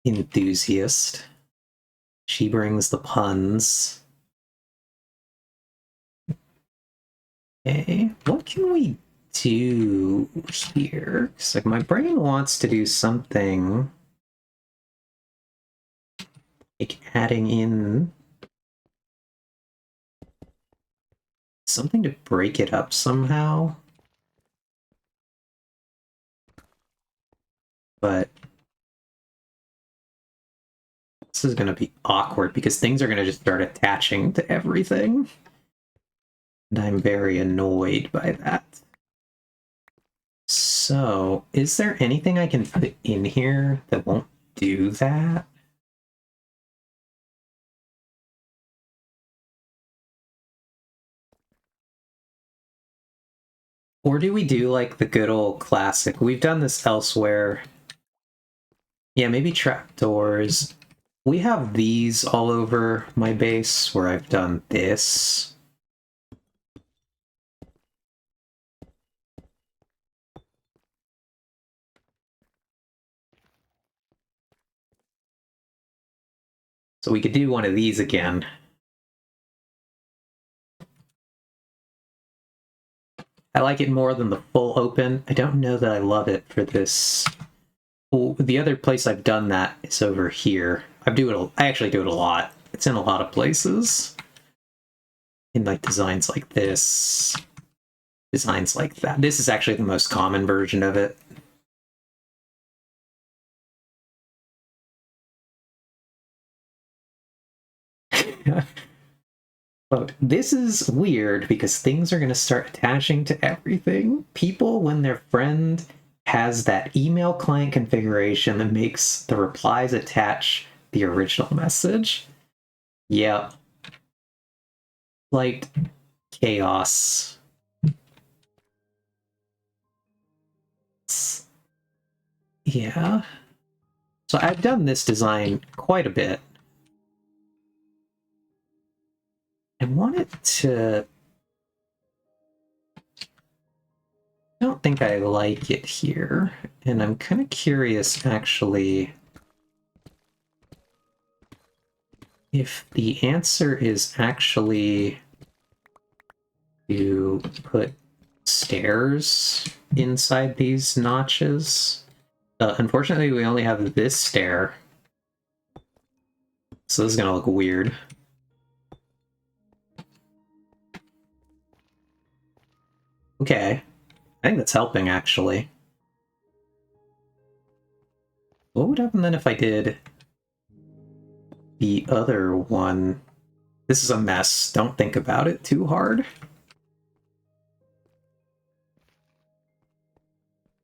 enthusiast. She brings the puns. Okay, what can we do here? Because like my brain wants to do something like adding in something to break it up somehow. But this is going to be awkward because things are going to just start attaching to everything. And I'm very annoyed by that. So, is there anything I can put in here that won't do that? Or do we do like the good old classic? We've done this elsewhere. Yeah, maybe trapdoors. We have these all over my base where I've done this. So we could do one of these again. I like it more than the full open. I don't know that I love it for this. Well, the other place I've done that is over here. I actually do it a lot. It's in a lot of places. In like designs like this. Designs like that. This is actually the most common version of it. But this is weird because things are going to start attaching to everything. People, when their friend has that email client configuration that makes the replies attach the original message. Yeah. Like chaos. Yeah. So I've done this design quite a bit. I want it to... I don't think I like it here. And I'm kind of curious, actually, if the answer is actually to put stairs inside these notches. Unfortunately, we only have this stair. So this is gonna look weird. Okay. I think that's helping, actually. What would happen then if I did the other one? This is a mess. Don't think about it too hard.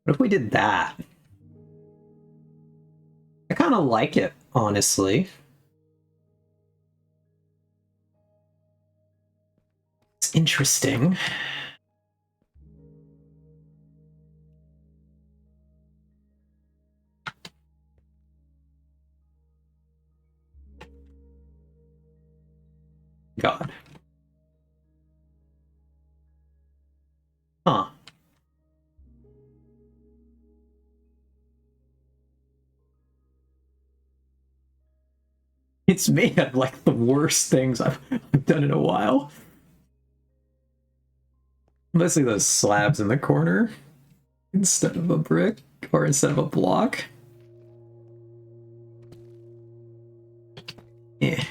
What if we did that? I kind of like it, honestly. It's interesting. God. Huh. It's made of like the worst things I've done in a while. Mostly those slabs in the corner instead of a brick or instead of a block. Yeah.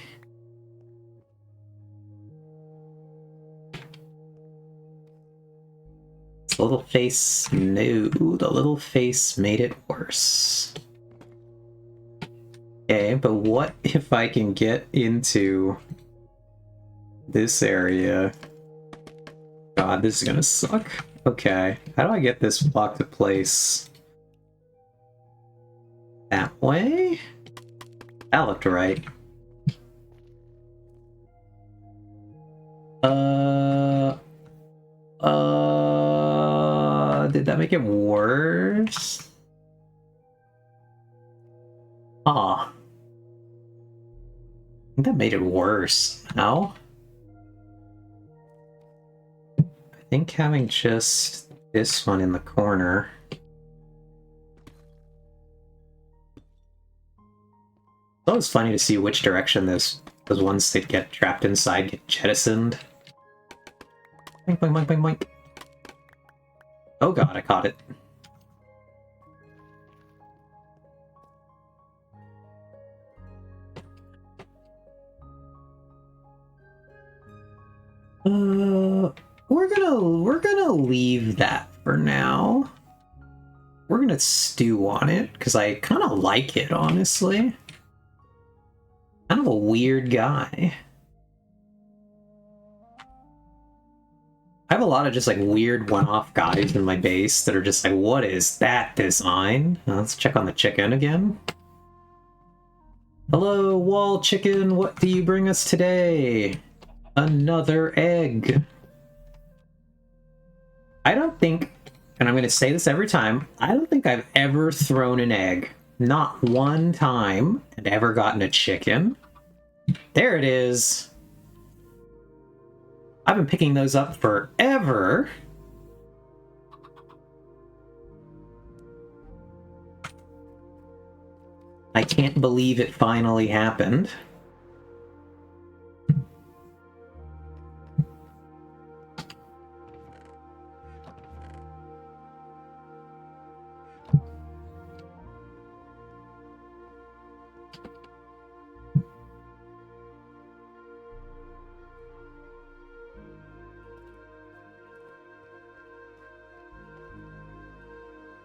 The little face, no, the little face made it worse. Okay, but what if I can get into this area God, this is gonna suck. Okay, how do I get this block to place? That way? That looked right. Did that make it worse? Ah, I think that made it worse. How? I think having just this one in the corner. It's always funny to see which direction those ones that get trapped inside get jettisoned. Boink, boink, boink, boink, boink. Oh god, I caught it. We're gonna leave that for now. We're gonna stew on it, because I kind of like it, honestly. Kind of a weird guy. I have a lot of just like weird one-off guys in my base that are just like, what is that design? Let's check on the chicken again. Hello, wall chicken, what do you bring us today? Another egg. I don't think, and I'm going to say this every time, I don't think I've ever thrown an egg. Not one time, and ever gotten a chicken. There it is. I've been picking those up forever. I can't believe it finally happened.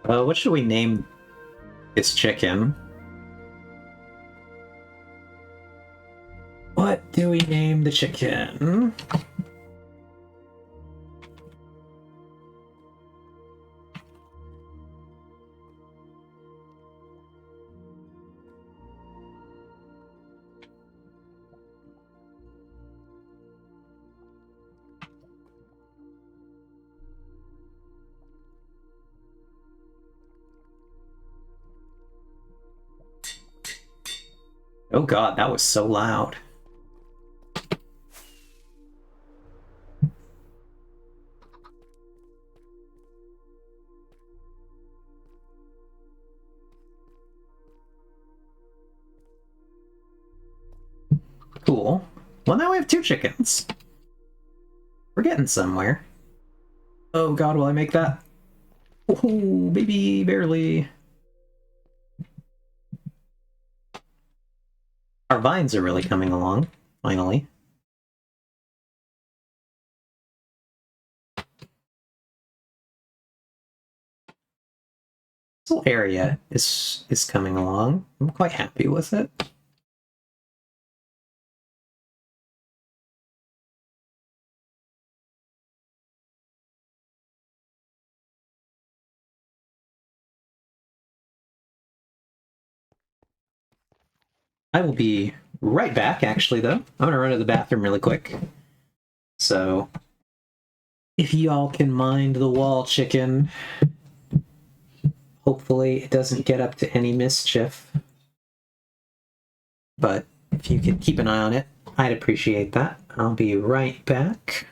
What should we name this chicken? What do we name the chicken? Oh god, that was so loud. Cool. Well, now we have 2 chickens. We're getting somewhere. Oh god, will I make that? Oh, baby, barely. Our vines are really coming along, finally. This whole area is coming along. I'm quite happy with it. I will be right back, actually, though. I'm gonna run to the bathroom really quick. So, if y'all can mind the wall chicken, hopefully it doesn't get up to any mischief. But if you could keep an eye on it, I'd appreciate that. I'll be right back.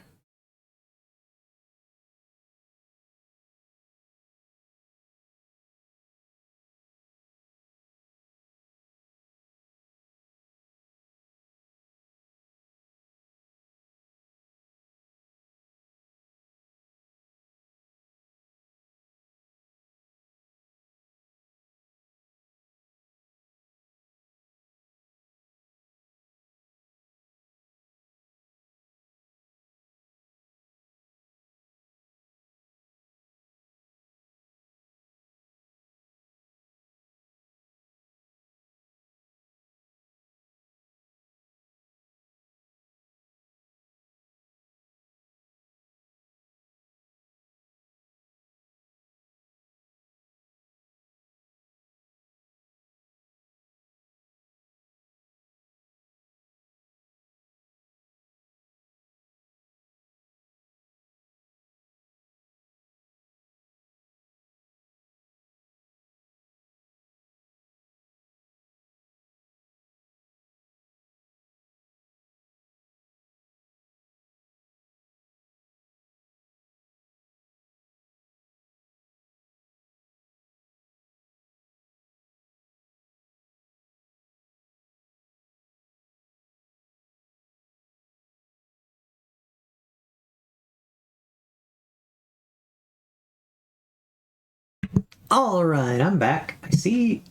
All right, I'm back. I see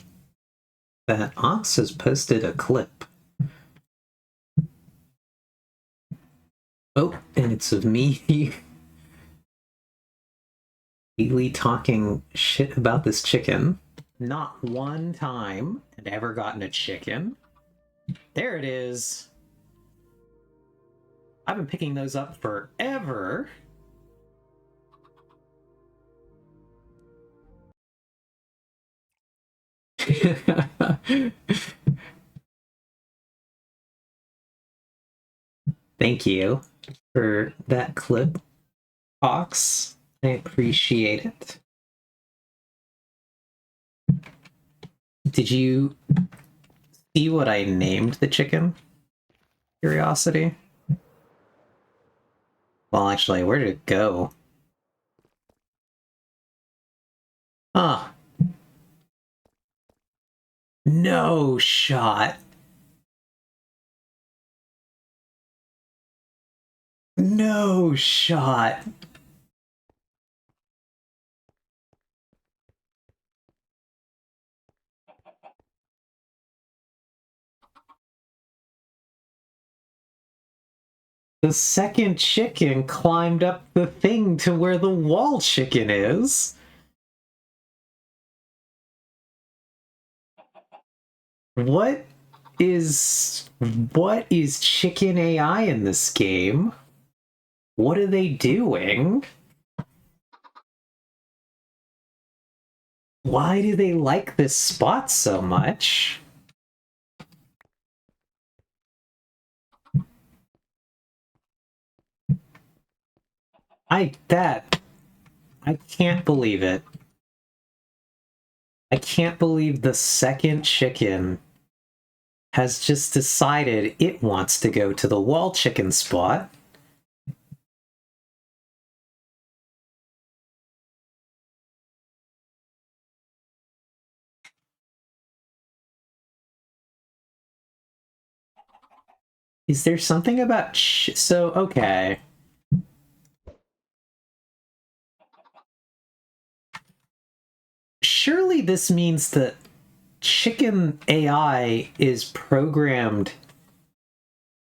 that Ox has posted a clip. Oh, and it's of me really talking shit about this chicken. Not one time had ever gotten a chicken. There it is. I've been picking those up forever. Thank you for that clip, Ox. I appreciate it. Did you see what I named the chicken? Curiosity? Well, actually, where did it go? Ah, no shot. No shot. The second chicken climbed up the thing to where the wall chicken is. What is chicken AI in this game? What are they doing? Why do they like this spot so much? I can't believe it. I can't believe the second chicken has just decided it wants to go to the wall chicken spot. Is there something about so okay. Surely this means that chicken AI is programmed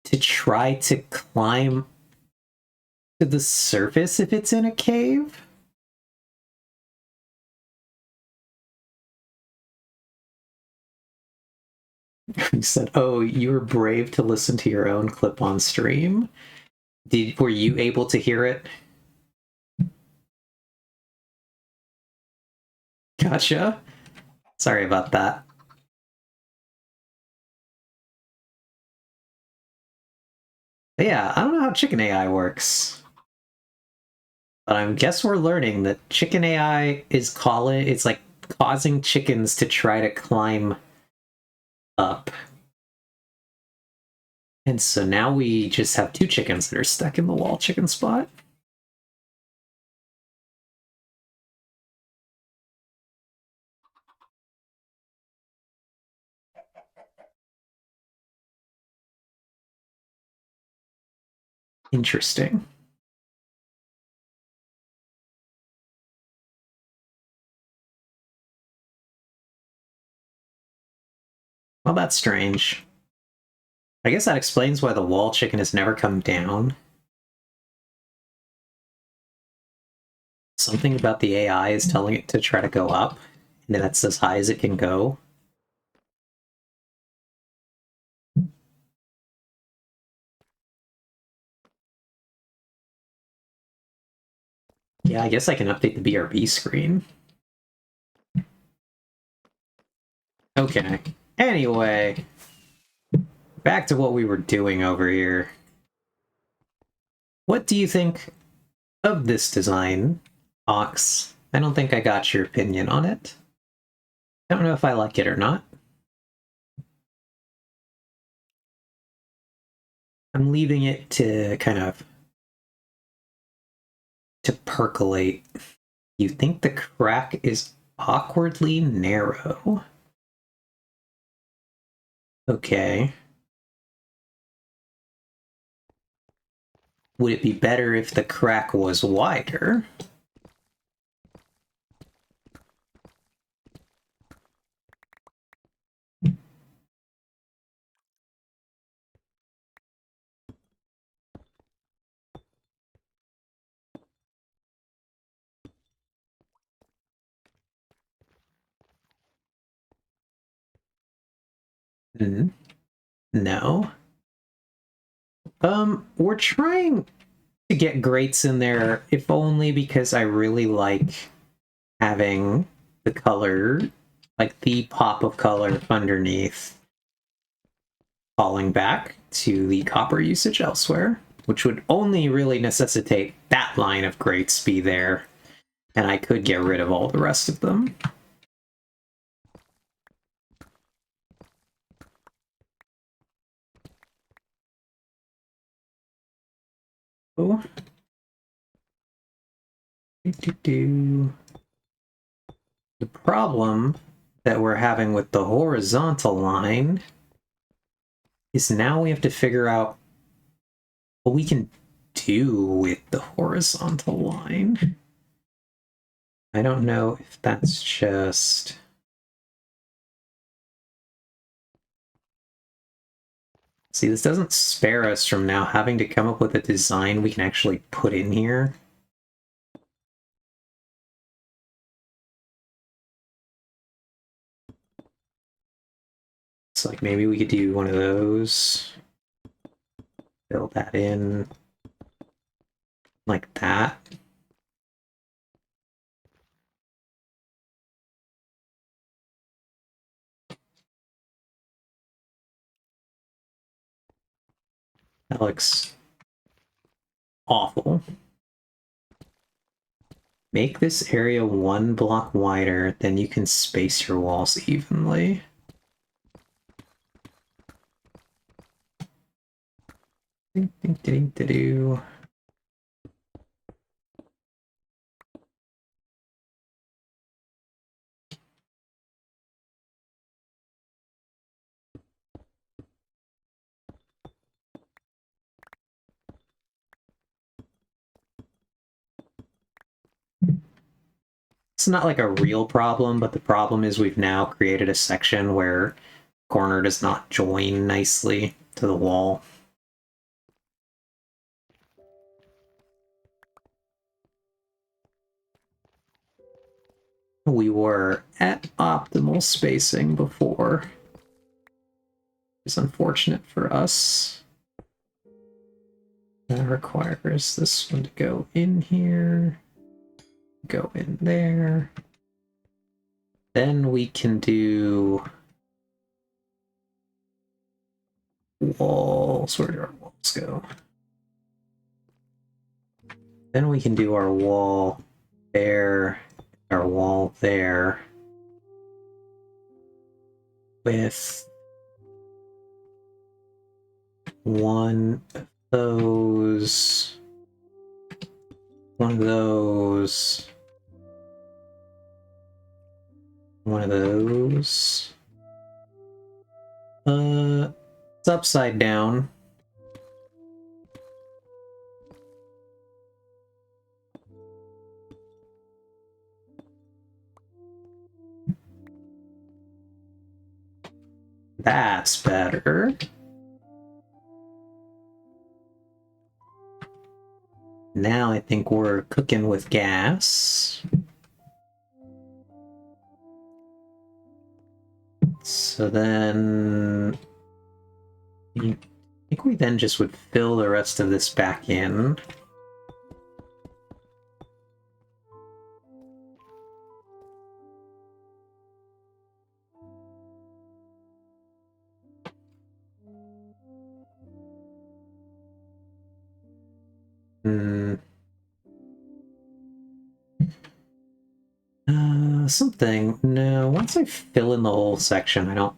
to try to climb to the surface if it's in a cave? You said, "Oh, you were brave to listen to your own clip on stream." Were you able to hear it? Gotcha. Sorry about that. But yeah, I don't know how chicken AI works. But I guess we're learning that chicken AI is it's like causing chickens to try to climb up. And so now we just have two chickens that are stuck in the wall chicken spot. Interesting. Well, that's strange. I guess that explains why the wall chicken has never come down. Something about the AI is telling it to try to go up, and that's as high as it can go. Yeah, I guess I can update the BRB screen. Okay. Anyway, back to what we were doing over here. What do you think of this design, Ox? I don't think I got your opinion on it. I don't know if I like it or not. I'm leaving it to kind of to percolate. You think the crack is awkwardly narrow? Okay. Would it be better if the crack was wider? No. We're trying to get grates in there, if only because I really like having the color, like the pop of color underneath, falling back to the copper usage elsewhere, which would only really necessitate that line of grates be there, and I could get rid of all the rest of them. Oh. The problem that we're having with the horizontal line is now we have to figure out what we can do with the horizontal line. I don't know if that's just... See, this doesn't spare us from now having to come up with a design we can actually put in here. It's like maybe we could do one of those. Fill that in like that. That looks awful. Make this area 1 block wider, then you can space your walls evenly. Ding, ding, ding, ding, ding. It's not like a real problem, but the problem is we've now created a section where corner does not join nicely to the wall. We were at optimal spacing before. It's unfortunate for us. That requires this one to go in here, go in there. Then we can do walls. Where do our walls go? Then we can do our wall there, our wall there, with one of those, one of those, one of those. It's upside down. That's better. Now I think we're cooking with gas. So then... I think we then just would fill the rest of this back in. Something. No, once I fill in the whole section, I don't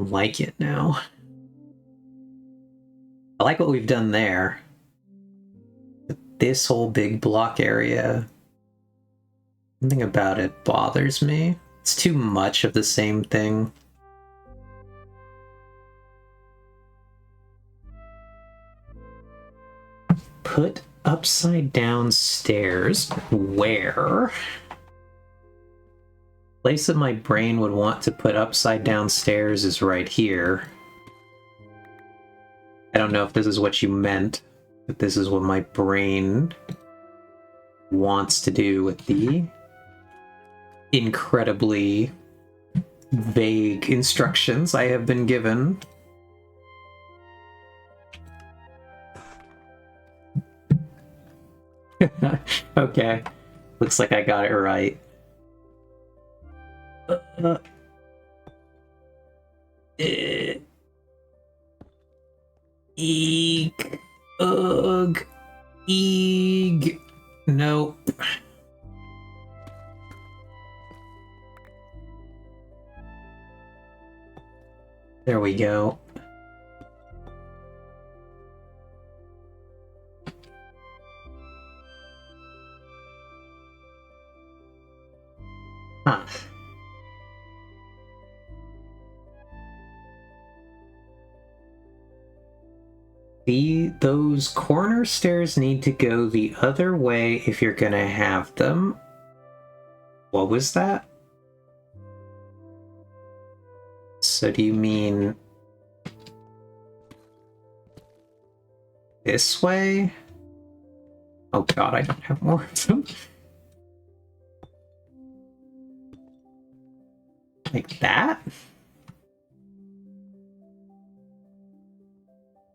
like it now. I like what we've done there. But this whole big block area, something about it bothers me. It's too much of the same thing. Put upside down stairs where? Place that my brain would want to put upside down stairs is right here. I don't know if this is what you meant, but this is what my brain wants to do with the incredibly vague instructions I have been given. Okay. Looks like I got it right. Eek. Ugh. Eeg. Nope. There we go. Huh. Those corner stairs need to go the other way if you're gonna have them. What was that? So do you mean this way? Oh god, I don't have more of them. Like that?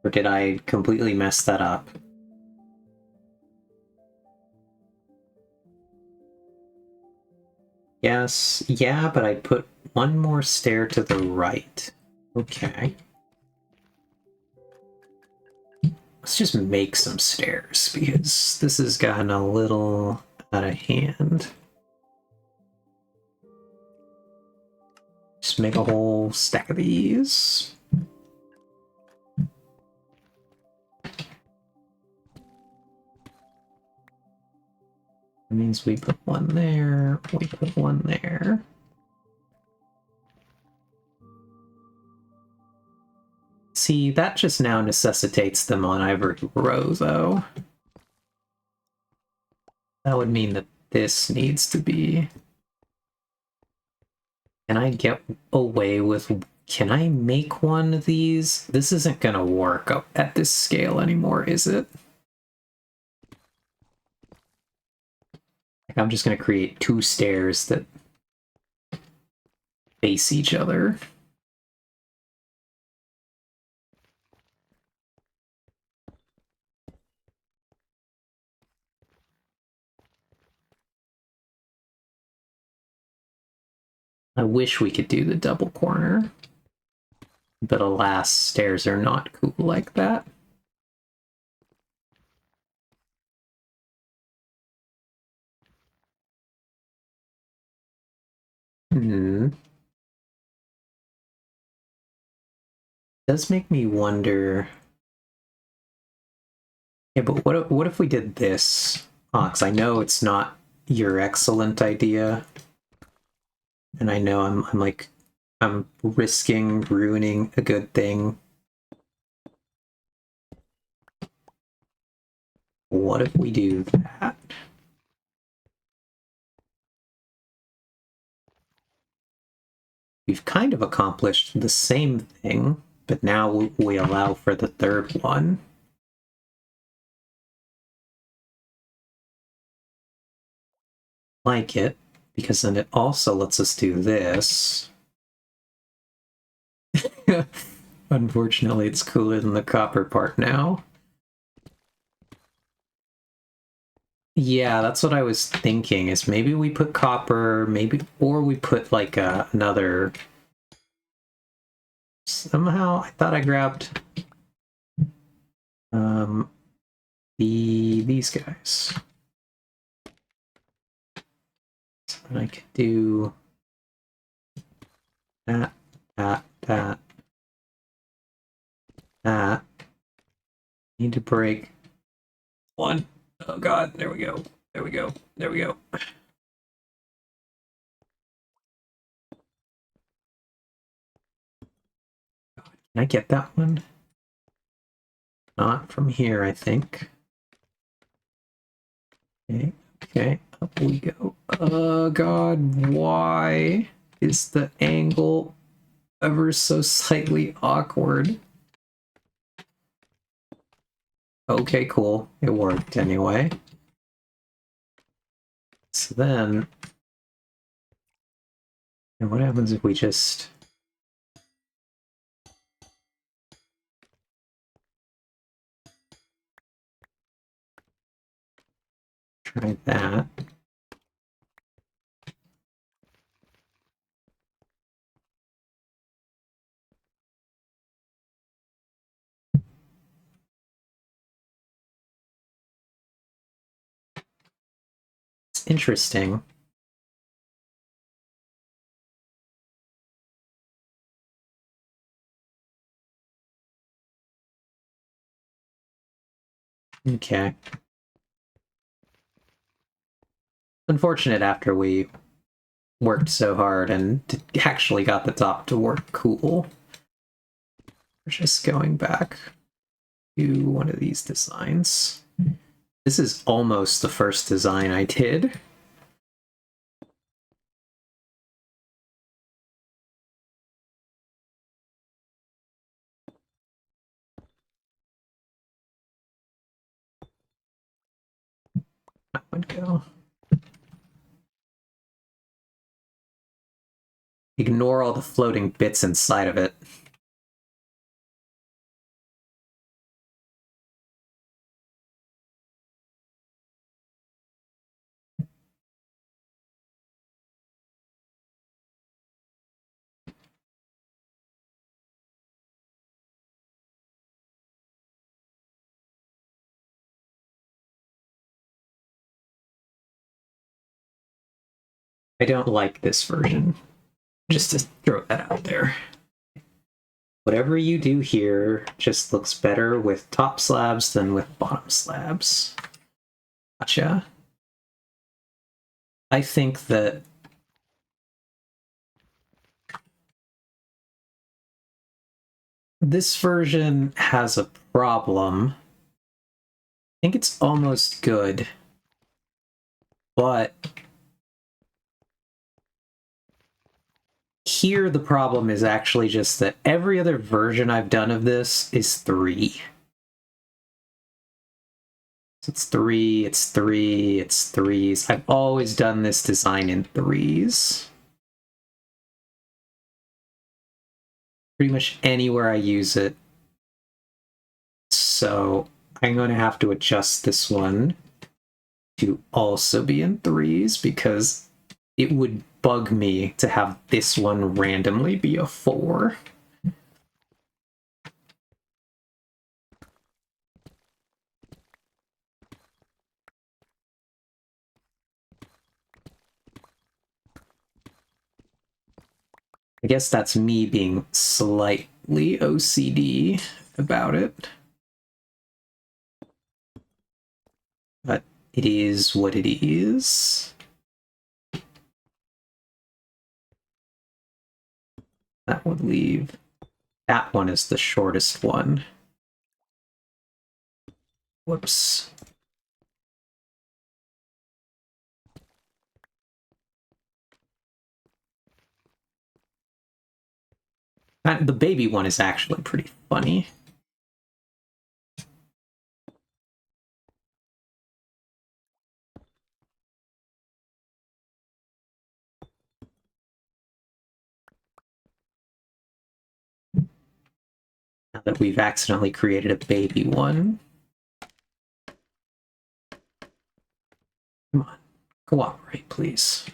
Or did I completely mess that up? Yes, yeah, but I put one more stair to the right. Okay. Let's just make some stairs, because this has gotten a little out of hand. Just make a whole stack of these. That means we put one there, we put one there. See, that just now necessitates them on every row, though. That would mean that this needs to be... Can I get away with... Can I make one of these? This isn't gonna work up at this scale anymore, is it? I'm just gonna create two stairs that face each other. I wish we could do the double corner, but alas, stairs are not cool like that. Does make me wonder. Yeah, but what if we did this? Because I know it's not your excellent idea, and I know I'm risking ruining a good thing. What if we do that? We've kind of accomplished the same thing, but now we allow for the third one. Like it, because then it also lets us do this. Unfortunately, it's cooler than the copper part now. Yeah, that's what I was thinking, is maybe we put copper, or we put like another... Somehow, I thought I grabbed these guys. So then I could do that, that. Need to break one. Oh god, there we go. There we go. There we go. Can I get that one? Not from here, I think. Okay, okay, up we go. Oh god, why is the angle ever so slightly awkward? Okay, cool. It worked anyway. So then And what happens if we just... try that? It's interesting. Okay. Unfortunate after we worked so hard and actually got the top to work cool. We're just going back to one of these designs. This is almost the first design I did. That would go. Ignore all the floating bits inside of it. I don't like this version. Just to throw that out there. Whatever you do here just looks better with top slabs than with bottom slabs. Gotcha. I think that this version has a problem. I think it's almost good, but here the problem is actually just that every other version I've done of this is 3. So it's 3, it's 3, it's 3s. I've always done this design in 3s. Pretty much anywhere I use it. So I'm going to have to adjust this one to also be in 3s because it would bug me to have this one randomly be a 4. I guess that's me being slightly OCD about it. But it is what it is. That would leave that one as the shortest one. Whoops. The baby one is actually pretty funny. Now that we've accidentally created a baby one. Come on, cooperate, please.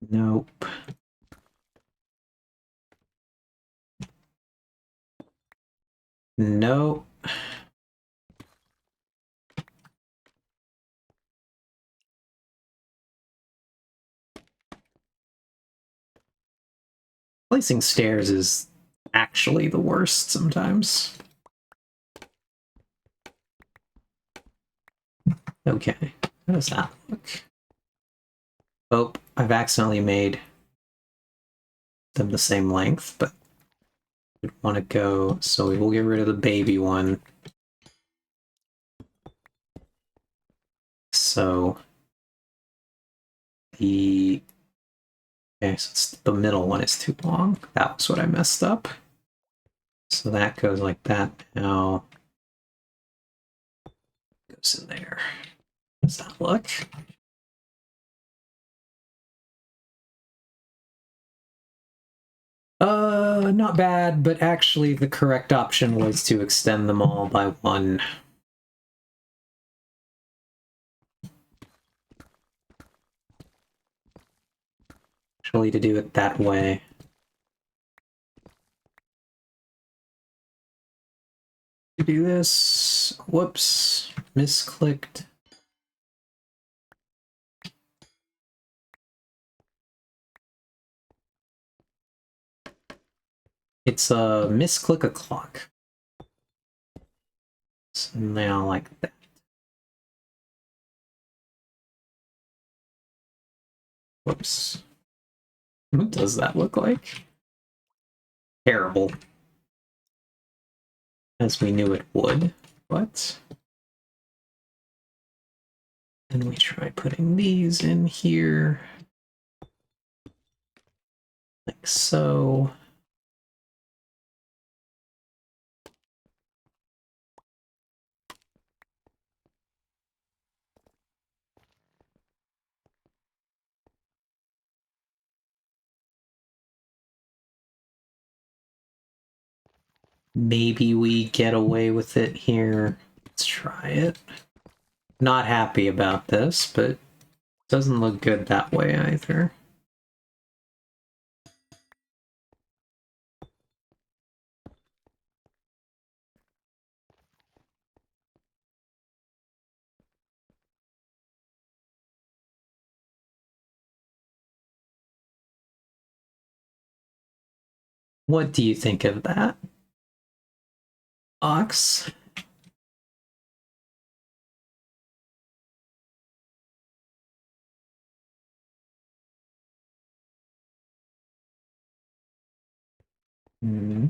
Nope. Nope. Placing stairs is actually the worst sometimes. Okay, how does that look? Oh, I've accidentally made them the same length, but we want to go, so we will get rid of the baby one. So the okay, so the middle one is too long. That was what I messed up. So that goes like that now. Goes in there. How does that look? Not bad, but actually the correct option was to extend them all by one. Actually, to do it that way. To do this, whoops, misclicked. It's a misclick a clock. So now like that. Whoops. What does that look like? Terrible. As we knew it would, but... Then we try putting these in here. Like so. Maybe we get away with it here. Let's try it. Not happy about this, but doesn't look good that way either. What do you think of that, Ox? Hmm.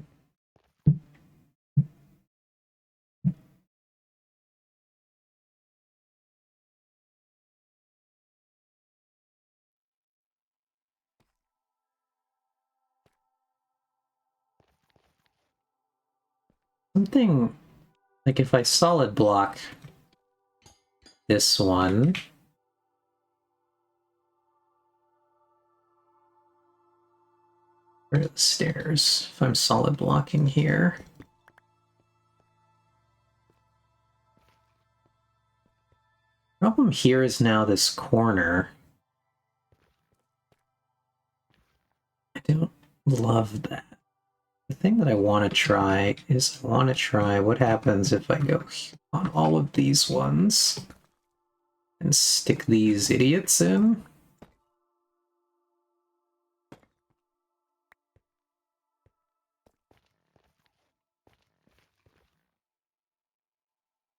Something like if I solid block this one, where are the stairs? If I'm solid blocking here. Problem here is now this corner. I don't love that. The thing that I want to try is I want to try what happens if I go on all of these ones and stick these idiots in.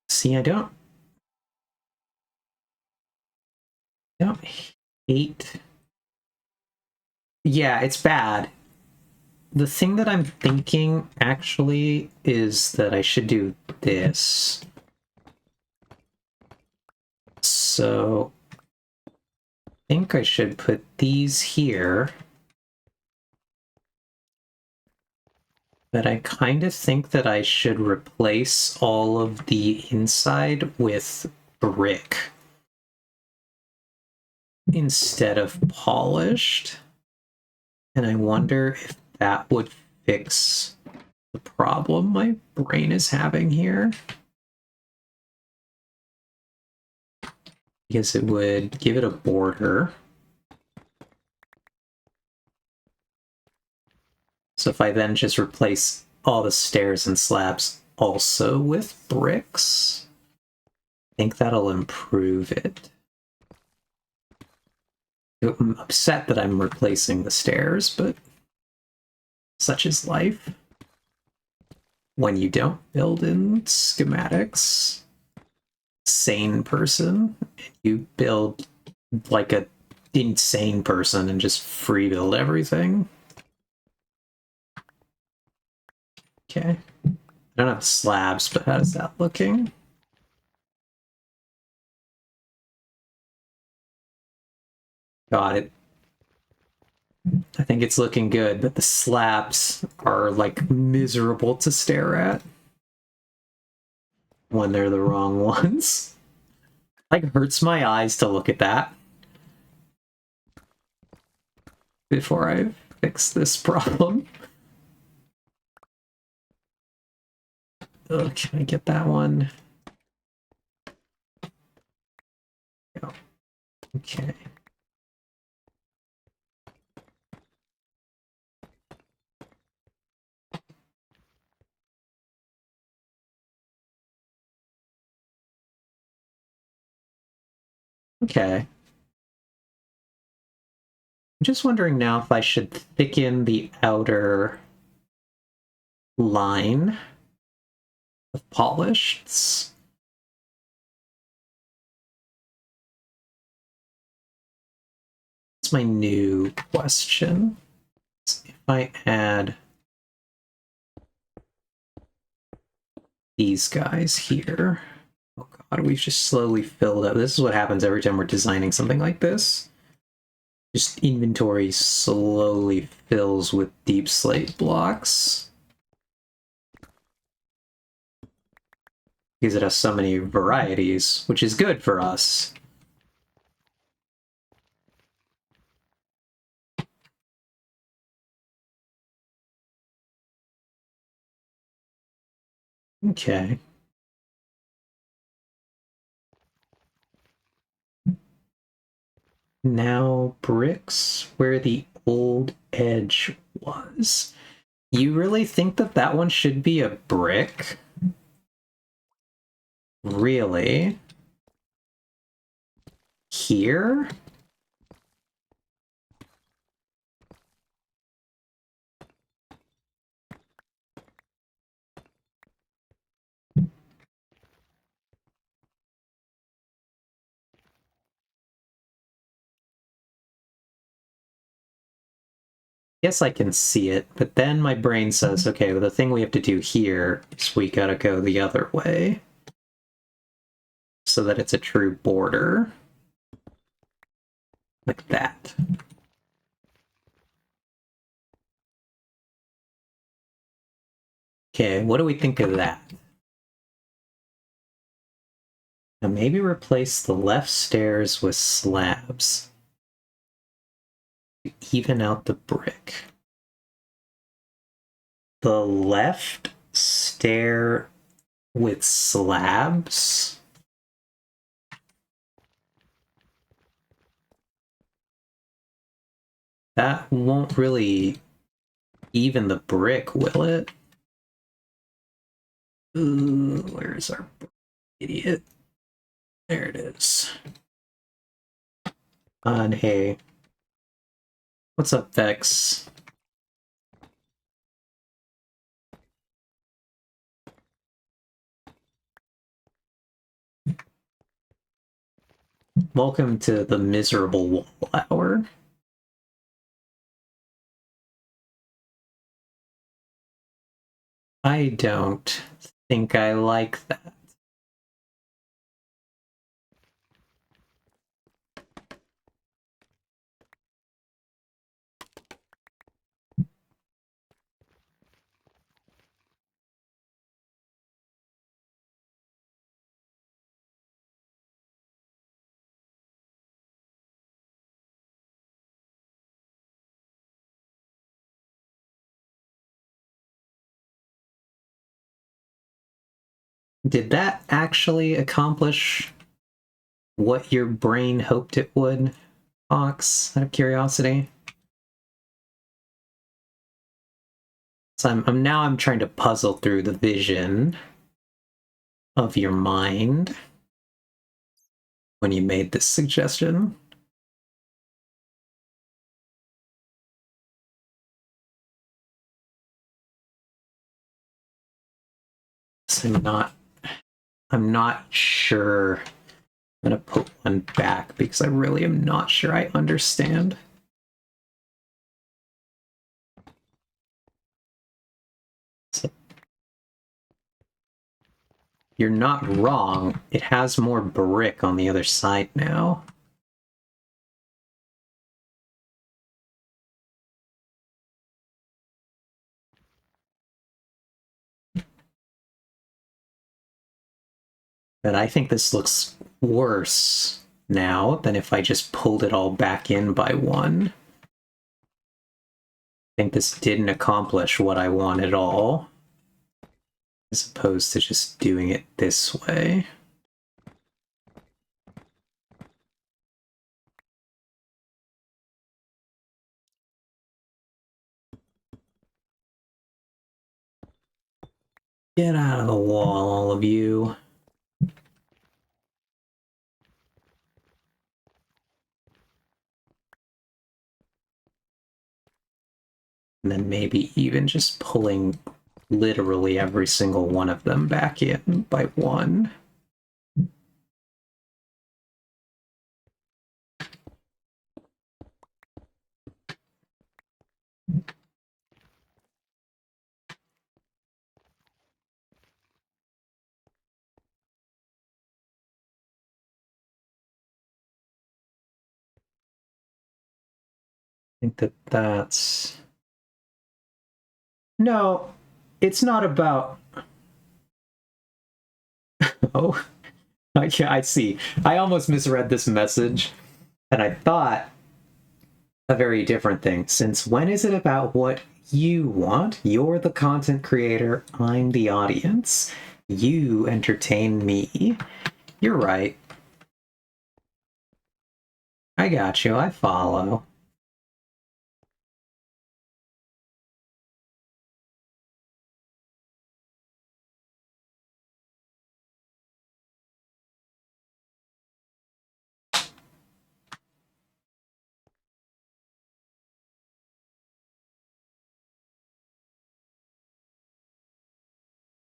See, I don't hate... Yeah, it's bad. The thing that I'm thinking, actually, is that I should do this. So, I think I should put these here. But I kind of think that I should replace all of the inside with brick instead of polished. And I wonder if that would fix the problem my brain is having here. Because it would give it a border. So if I then just replace all the stairs and slabs also with bricks, I think that'll improve it. I'm upset that I'm replacing the stairs, but such is life. When you don't build in schematics, sane person, you build like a insane person and just free build everything. Okay. I don't have slabs, but how's that looking? Got it. I think it's looking good, but the slabs are like miserable to stare at when they're the wrong ones. Like, hurts my eyes to look at that before I fix this problem. Can I get that one? No. Okay. Okay. I'm just wondering now if I should thicken the outer line of polish. It's my new question. If I add these guys here. Oh god, we've just slowly filled up. This is what happens every time we're designing something like this. Just inventory slowly fills with deep slate blocks. Because it has so many varieties, which is good for us. Okay. Now bricks where the old edge was. You really think that that one should be a brick? Really? Here? Guess I can see it, but then my brain says, okay, well, the thing we have to do here is we gotta go the other way so that it's a true border. Like that. Okay, what do we think of that? Now maybe replace the left stairs with slabs to even out the brick. The left stair with slabs? That won't really even the brick, will it? Ooh, where's our idiot? There it is. And hey. What's up, Vex? Welcome to the miserable wall hour. I don't think I like that. Did that actually accomplish what your brain hoped it would, Ox, out of curiosity? So I'm trying to puzzle through the vision of your mind when you made this suggestion. So I'm not sure. I'm gonna put one back because I really am not sure I understand. So, you're not wrong. It has more brick on the other side now. But I think this looks worse now than if I just pulled it all back in by one. I think this didn't accomplish what I wanted at all, as opposed to just doing it this way. Get out of the wall, all of you. And then maybe even just pulling literally every single one of them back in by one. I think that's... No, it's not about... Oh, I see. I almost misread this message, and I thought a very different thing. Since when is it about what you want? You're the content creator, I'm the audience. You entertain me. You're right. I got you, I follow.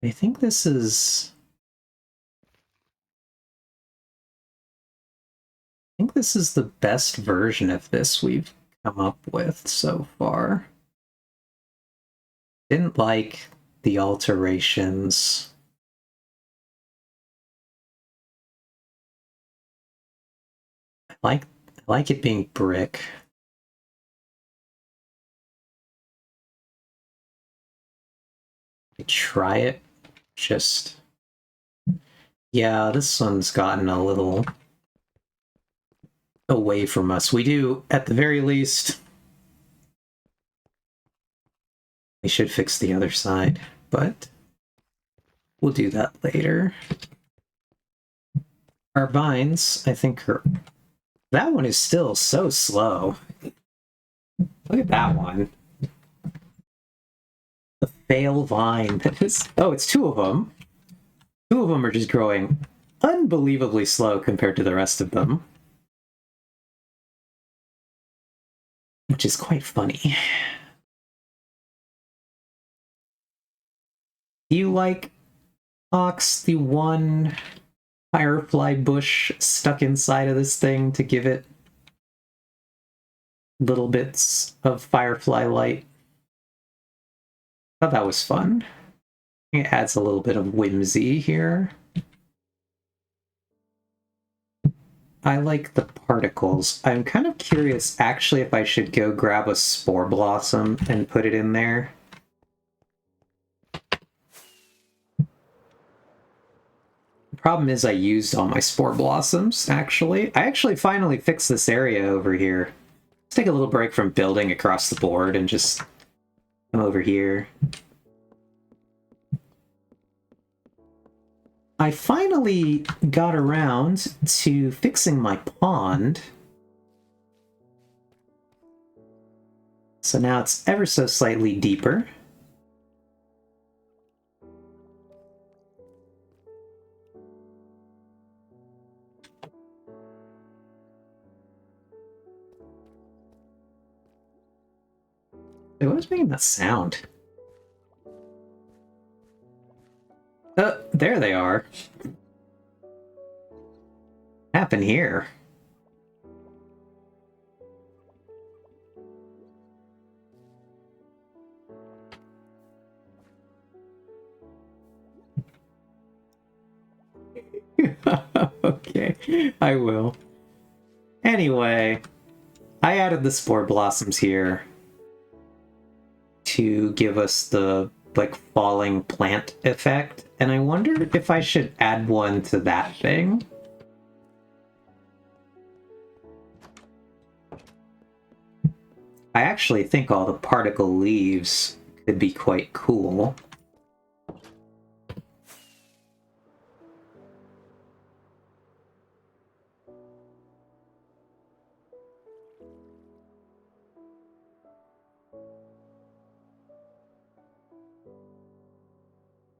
I think this is... I think this is the best version of this we've come up with so far. Didn't like the alterations. I like it being brick. Try it. Just... Yeah, this one's gotten a little away from us. We do, at the very least... We should fix the other side, but we'll do that later. Our vines, I think, are... That one is still so slow. Look at that one. The fail vine. That is... Oh, it's two of them. Two of them are just growing unbelievably slow compared to the rest of them. Which is quite funny. Do you like, Ox, the one firefly bush stuck inside of this thing to give it little bits of firefly light? I thought that was fun. It adds a little bit of whimsy here. I like the particles. I'm kind of curious, actually, if I should go grab a spore blossom and put it in there. The problem is I used all my spore blossoms, actually. I actually finally fixed this area over here. Let's take a little break from building across the board and just come over here. I finally got around to fixing my pond. So now it's ever so slightly deeper. Wait, what was making that sound? There they are. What happened here? Okay, I will. Anyway, I added the spore blossoms here to give us the like falling plant effect, and I wondered if I should add one to that thing. I actually think all the particle leaves could be quite cool.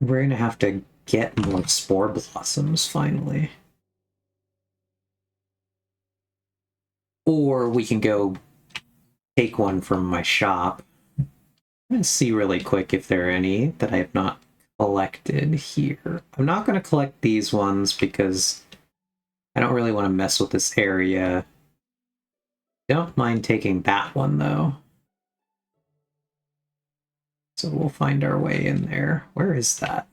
We're gonna have to get more spore blossoms finally. Or we can go take one from my shop. I'm gonna see really quick if there are any that I have not collected here. I'm not gonna collect these ones because I don't really want to mess with this area. Don't mind taking that one though. So we'll find our way in there. Where is that?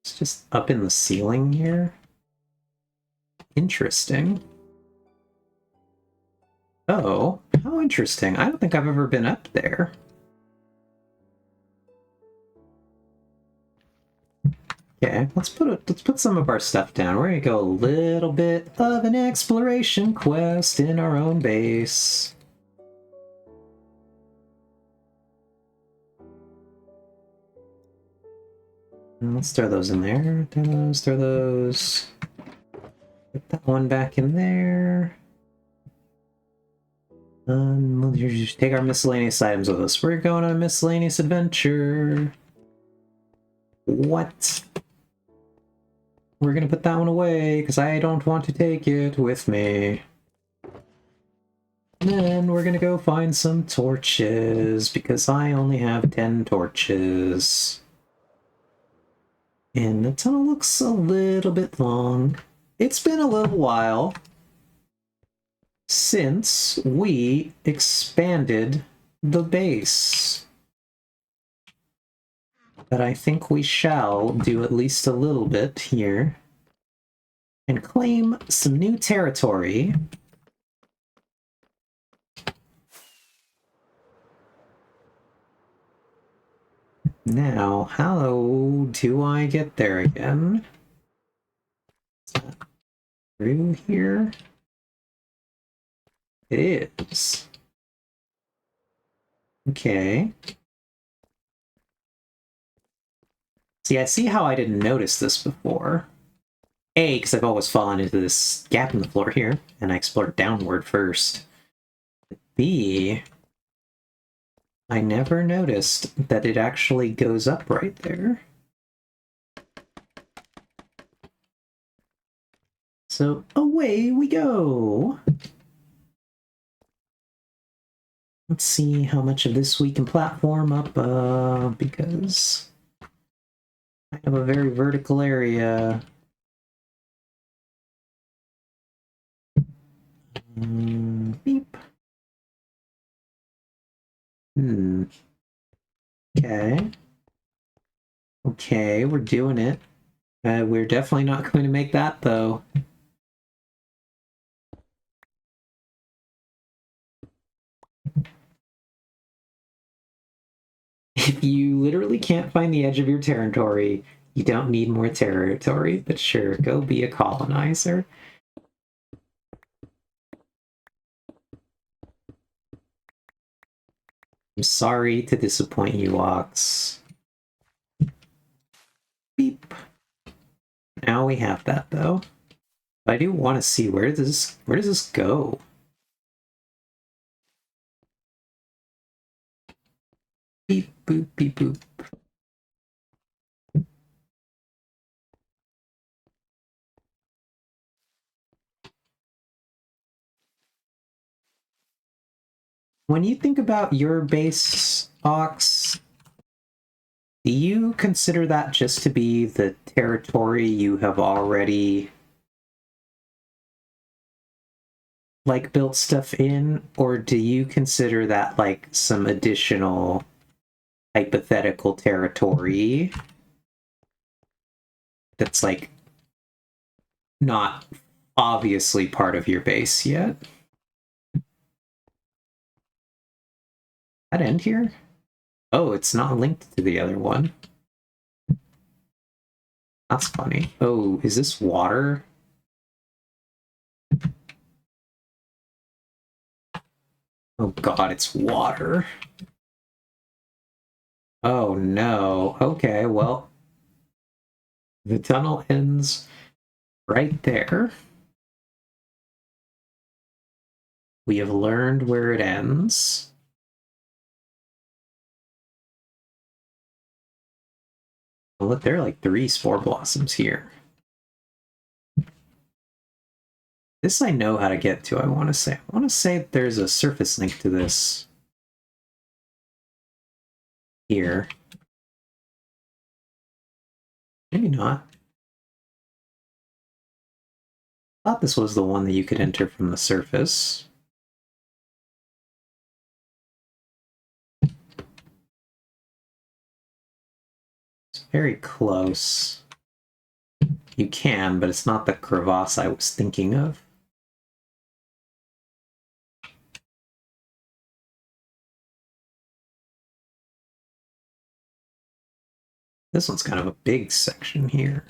It's just up in the ceiling here. Interesting. Oh, how interesting. I don't think I've ever been up there. Okay, let's put some of our stuff down. We're gonna go a little bit of an exploration quest in our own base. And let's throw those in there. Throw those. Put that one back in there. We'll just take our miscellaneous items with us. We're going on a miscellaneous adventure. What? We're gonna put that one away because I don't want to take it with me. And then we're gonna go find some torches because I only have 10 torches. And the tunnel looks a little bit long. It's been a little while since we expanded the base. But I think we shall do at least a little bit here and claim some new territory. Now, how do I get there again? Is that through here? It is. Okay. See, I see how I didn't notice this before. A, because I've always fallen into this gap in the floor here, and I explored downward first. B, I never noticed that it actually goes up right there. So away we go! Let's see how much of this we can platform up, because I have a very vertical area. Beep. Okay. Okay, we're doing it. We're definitely not going to make that, though. If you literally can't find the edge of your territory, you don't need more territory, but sure, go be a colonizer. I'm sorry to disappoint you, Ox. Beep. Now we have that, though. I do want to see where does this go? Beep boop beep boop. When you think about your base, Ox, do you consider that just to be the territory you have already like built stuff in, or do you consider that like some additional hypothetical territory that's like not obviously part of your base yet? That end here? Oh, it's not linked to the other one. That's funny. Oh, is this water? Oh god, it's water. Oh no. Okay, well, the tunnel ends right there. We have learned where it ends. Oh, look, there are like 3 spore blossoms here. This I know how to get to, I want to say. I want to say that there's a surface link to this here. Maybe not. I thought this was the one that you could enter from the surface. It's very close. You can, but it's not the crevasse I was thinking of. This one's kind of a big section here.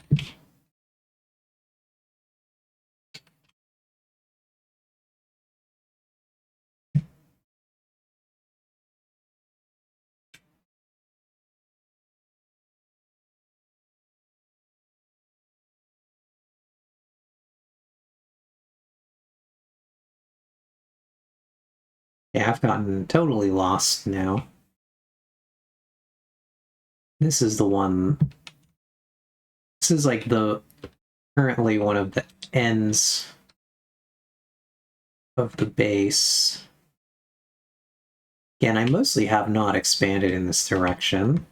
Yeah, I've gotten totally lost now. This is the one. This is like currently one of the ends of the base. Again, I mostly have not expanded in this direction.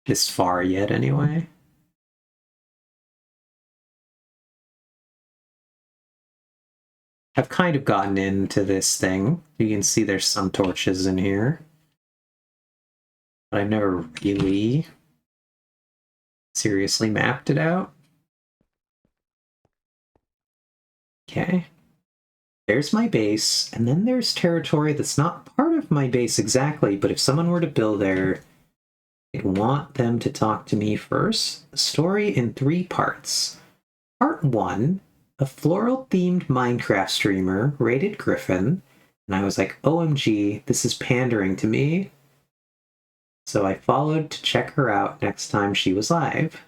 This far yet, anyway. I've kind of gotten into this thing. You can see there's some torches in here. But I've never really seriously mapped it out. Okay. There's my base, and then there's territory that's not part of my base exactly, but if someone were to build there, I'd want them to talk to me first. The story in 3 parts. Part 1, a floral-themed Minecraft streamer rated Griffin, and I was like, OMG, this is pandering to me. So I followed to check her out next time she was live.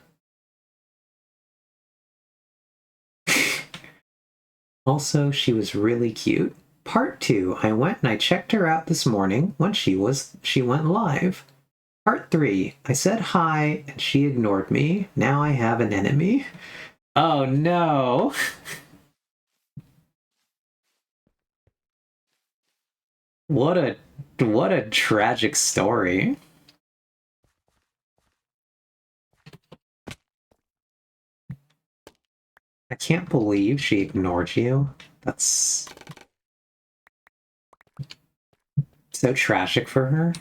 Also, she was really cute. Part 2, I went and I checked her out this morning when she went live. Part 3, I said hi and she ignored me. Now I have an enemy. Oh no. What a tragic story. I can't believe she ignored you. That's so tragic for her.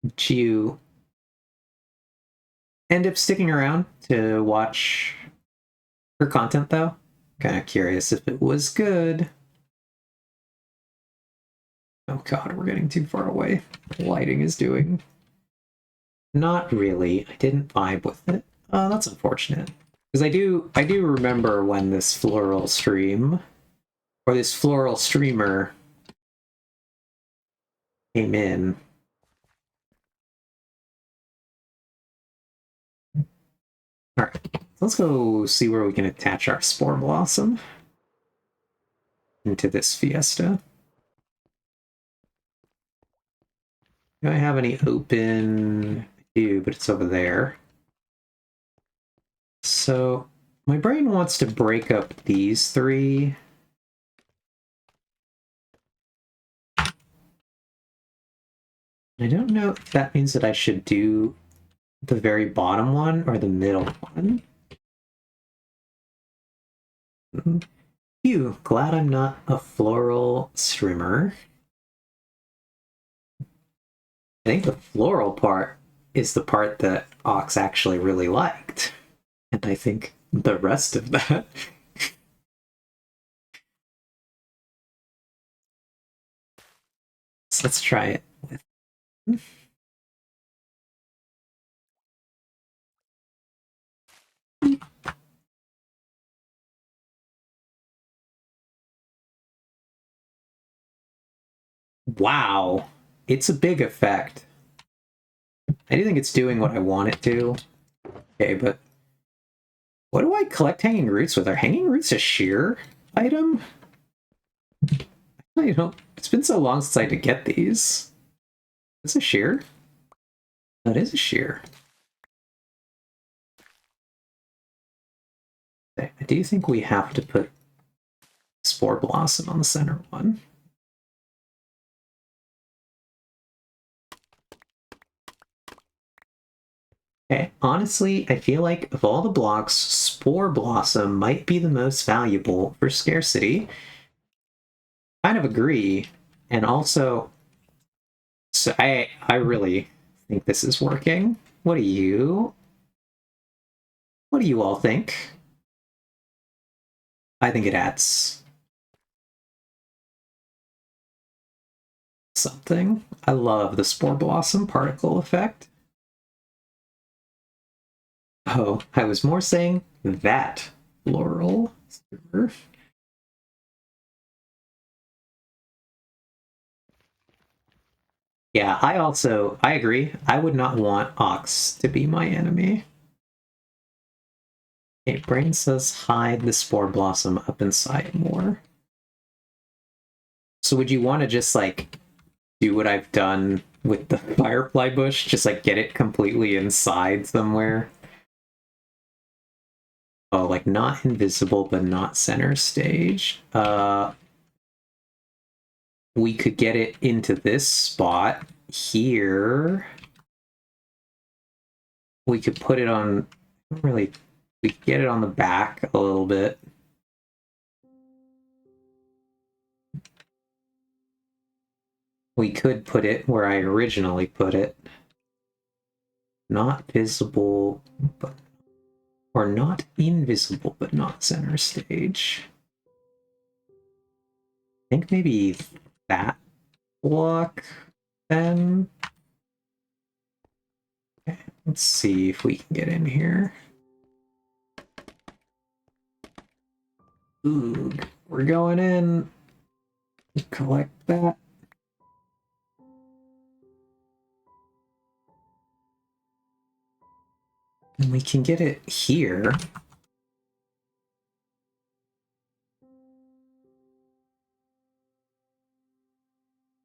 Did you end up sticking around to watch her content, though? Kind of curious if it was good. Oh god, we're getting too far away. The lighting is doing. Not really. I didn't vibe with it. That's unfortunate. Because I do remember when this floral stream, or this floral streamer came in. Alright, let's go see where we can attach our spore blossom into this fiesta. Do I have any open? I do, but it's over there. So my brain wants to break up these 3. I don't know if that means that I should do the very bottom one or the middle one. Phew, glad I'm not a floral streamer. I think the floral part is the part that Ox actually really liked. And I think the rest of that... So let's try it with... Wow, it's a big effect. I do think it's doing what I want it to. Okay, but what do I collect hanging roots with? Are hanging roots a shear item? You know, it's been so long since I had to get these. Is it a shear? That is a shear. Okay, I do think we have to put Spore Blossom on the center one. Okay, honestly, I feel like of all the blocks, Spore Blossom might be the most valuable for scarcity. Kind of agree, and also, so I really think this is working. What do you all think? I think it adds something. I love the Spore Blossom particle effect. Oh, I was more saying that floral. Yeah, I agree. I would not want Ox to be my enemy. Okay, Brain says hide the Spore Blossom up inside more. So would you want to just like do what I've done with the Firefly Bush? Just like get it completely inside somewhere? Oh, like not invisible, but not center stage. We could get it into this spot here. We could put it on, really, we could get it on the back a little bit. We could put it where I originally put it. Not visible, but, or not invisible, but not center stage. I think maybe that block then. Okay, let's see if we can get in here. Ooh, we're going in. Collect that. And we can get it here.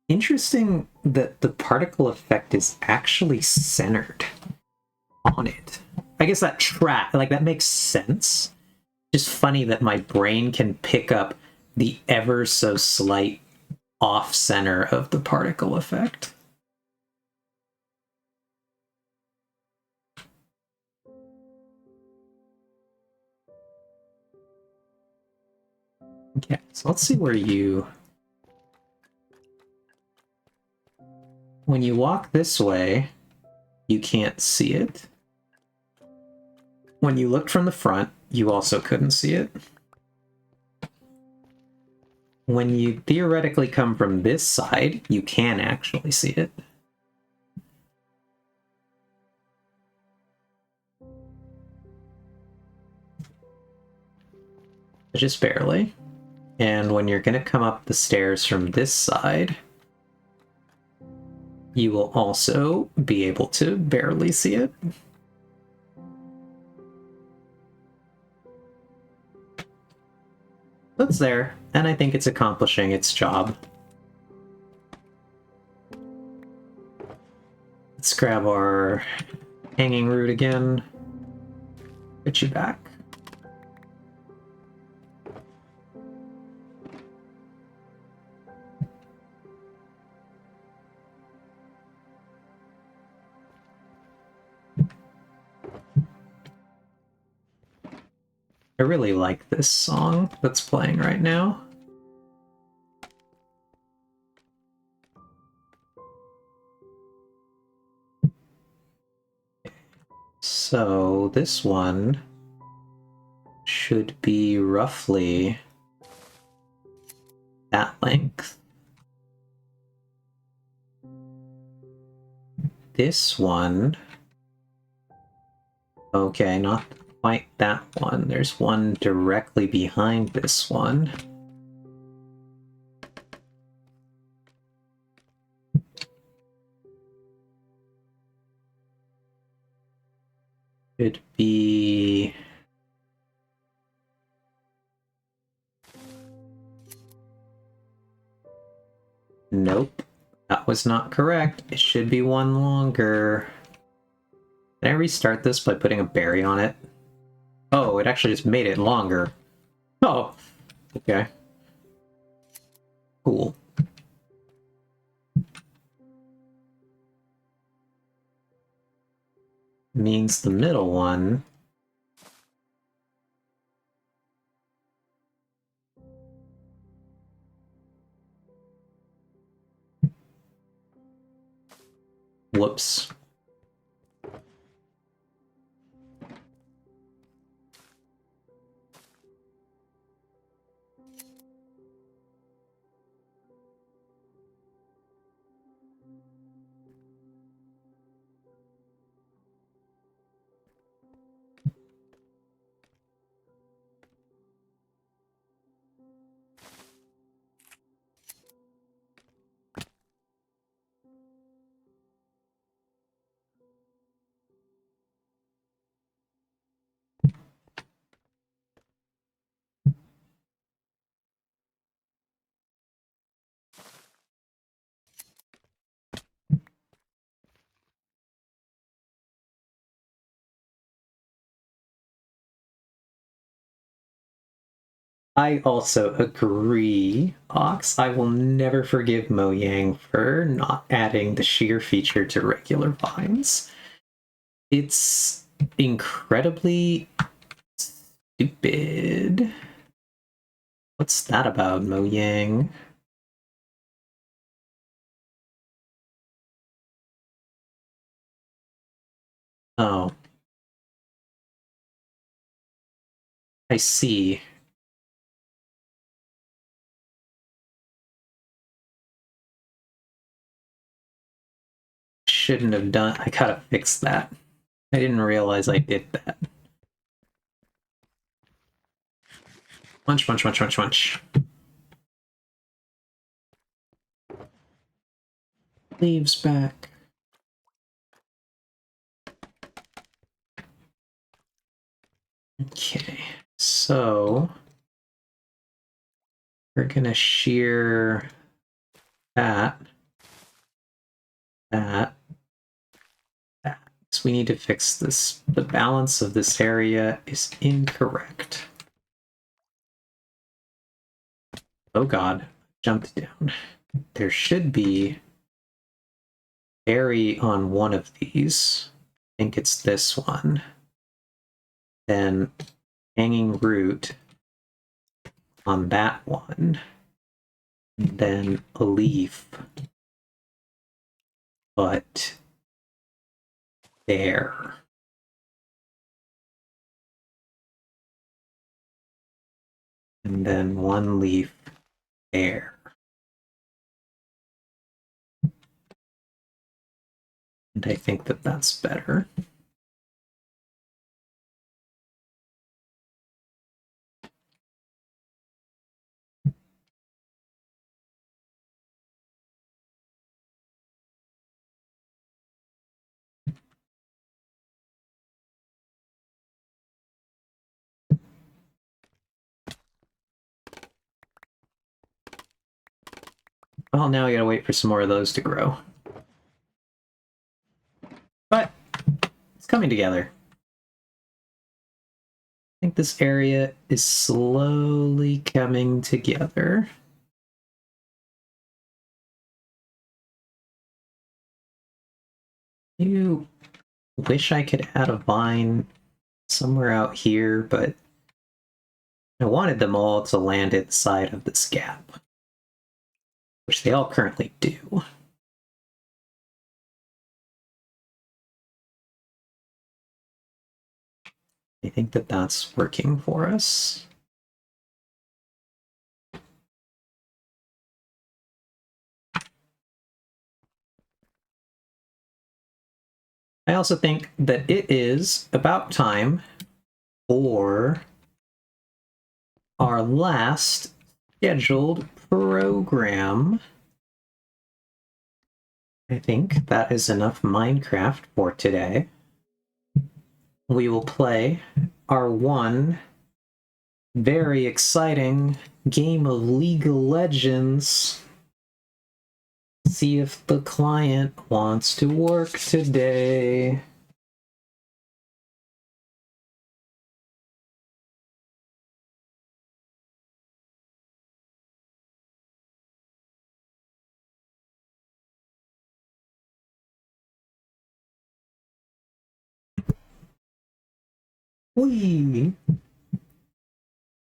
Interesting that the particle effect is actually centered on it. I guess that that makes sense. Just funny that my brain can pick up the ever so slight off center of the particle effect. Okay, so let's see where when you walk this way, you can't see it. When you looked from the front, you also couldn't see it. When you theoretically come from this side, you can actually see it. Just barely. And when you're going to come up the stairs from this side, you will also be able to barely see it. It's there, and I think it's accomplishing its job. Let's grab our hanging root again. Get you back. I really like this song that's playing right now. So this one should be roughly that length. This one, okay, not quite that one. There's one directly behind this one. Should be... Nope, that was not correct. It should be one longer. Can I restart this by putting a berry on it? Oh, it actually just made it longer. Oh, okay. Cool. Means the middle one. Whoops. I also agree, Ox. I will never forgive Mojang for not adding the shear feature to regular vines. It's incredibly stupid. What's that about, Mojang? Oh. I see. Shouldn't have done... I gotta fix that. I didn't realize I did that. Munch, munch, munch, munch, munch. Leaves back. Okay, so we're gonna shear that, that. So we need to fix this. The balance of this area is incorrect. Oh god, jumped down. There should be berry on one of these. I think it's this one. Then hanging root on that one. And then a leaf. But there. And then one leaf there. And I think that that's better. Well, now I gotta wait for some more of those to grow. But it's coming together. I think this area is slowly coming together. You wish I could add a vine somewhere out here, but I wanted them all to land inside of this gap, which they all currently do. I think that that's working for us. I also think that it is about time for our last scheduled program. I think that is enough Minecraft for today. We will play our one very exciting game of League of Legends. See if the client wants to work today. Whee!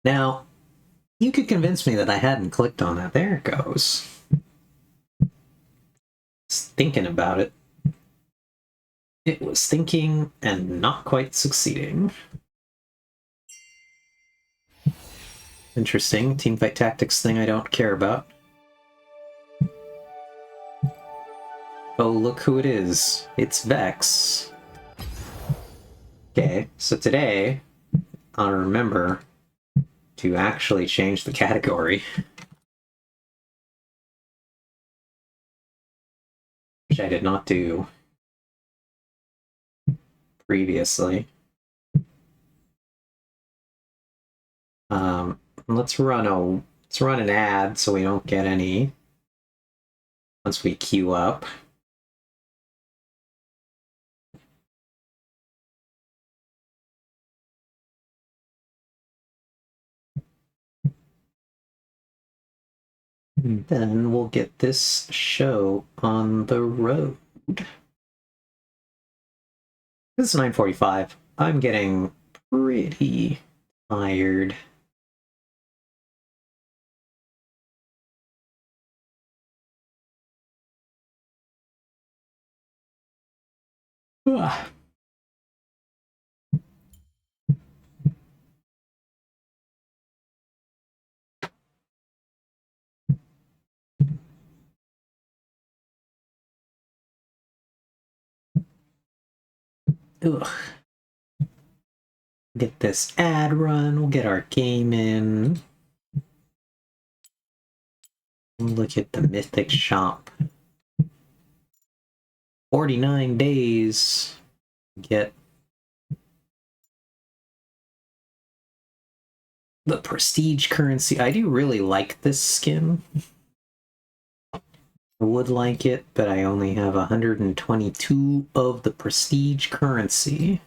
Now, you could convince me that I hadn't clicked on that. There it goes. Just thinking about it. It was thinking and not quite succeeding. Interesting. Teamfight tactics thing I don't care about. Oh, look who it is. It's Vex. Okay, so today, I'll remember to actually change the category. Which I did not do previously. Let's run an ad so we don't get any once we queue up. And then we'll get this show on the road. This is 9:45. I'm getting pretty tired. Ugh. Ugh. Get this ad run, we'll get our game in. Look at the Mythic Shop. 49 days. Get the prestige currency. I do really like this skin. I would like it, but I only have 122 of the prestige currency.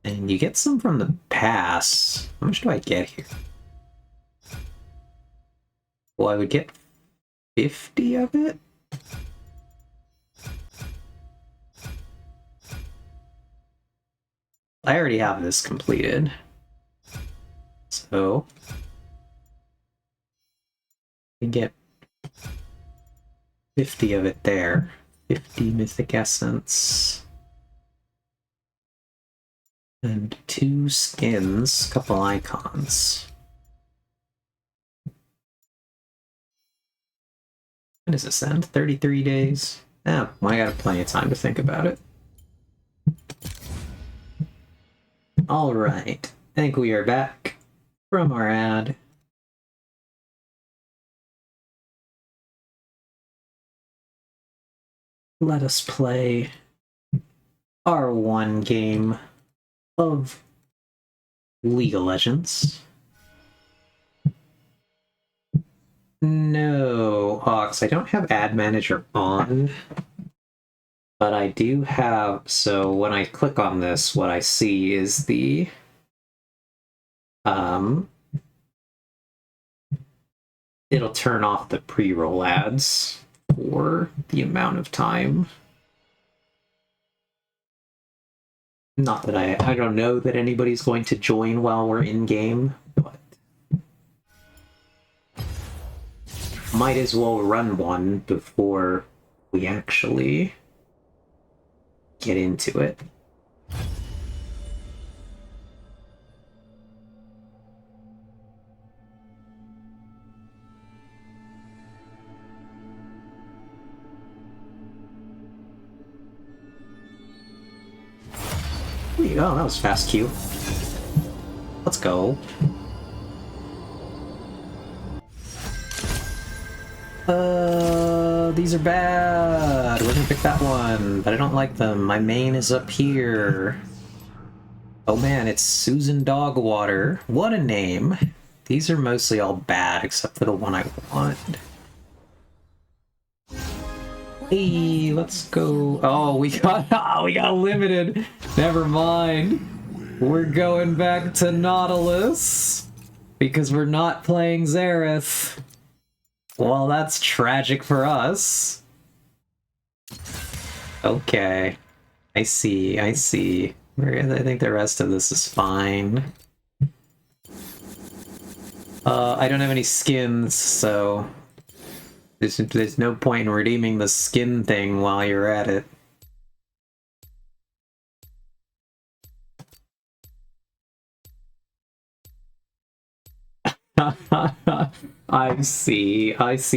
And you get some from the pass. How much do I get here? Well, I would get 50 of it? I already have this completed. So I get 50 of it there. 50 mythic essence. And 2 skins, couple icons. When does this end? 33 days? Ah, well, I got plenty of time to think about it. Alright, I think we are back from our ad. Let us play our one game of League of Legends. No, Hawks, I don't have Ad Manager on, but I do have, so when I click on this, what I see is the it'll turn off the pre-roll ads for the amount of time. Not that I don't know that anybody's going to join while we're in game, but might as well run one before we actually get into it. really? Oh, that was fast Q. Let's go. These are bad. We're gonna pick that one, but I don't like them. My main is up here. Oh man, it's Susan Dogwater. What a name. These are mostly all bad, except for the one I want. Hey, let's go. Oh, we got limited. Never mind. We're going back to Nautilus because we're not playing Xerath. Well, that's tragic for us. Okay. I see. I think the rest of this is fine. I don't have any skins, so there's no point in redeeming the skin thing while you're at it. I see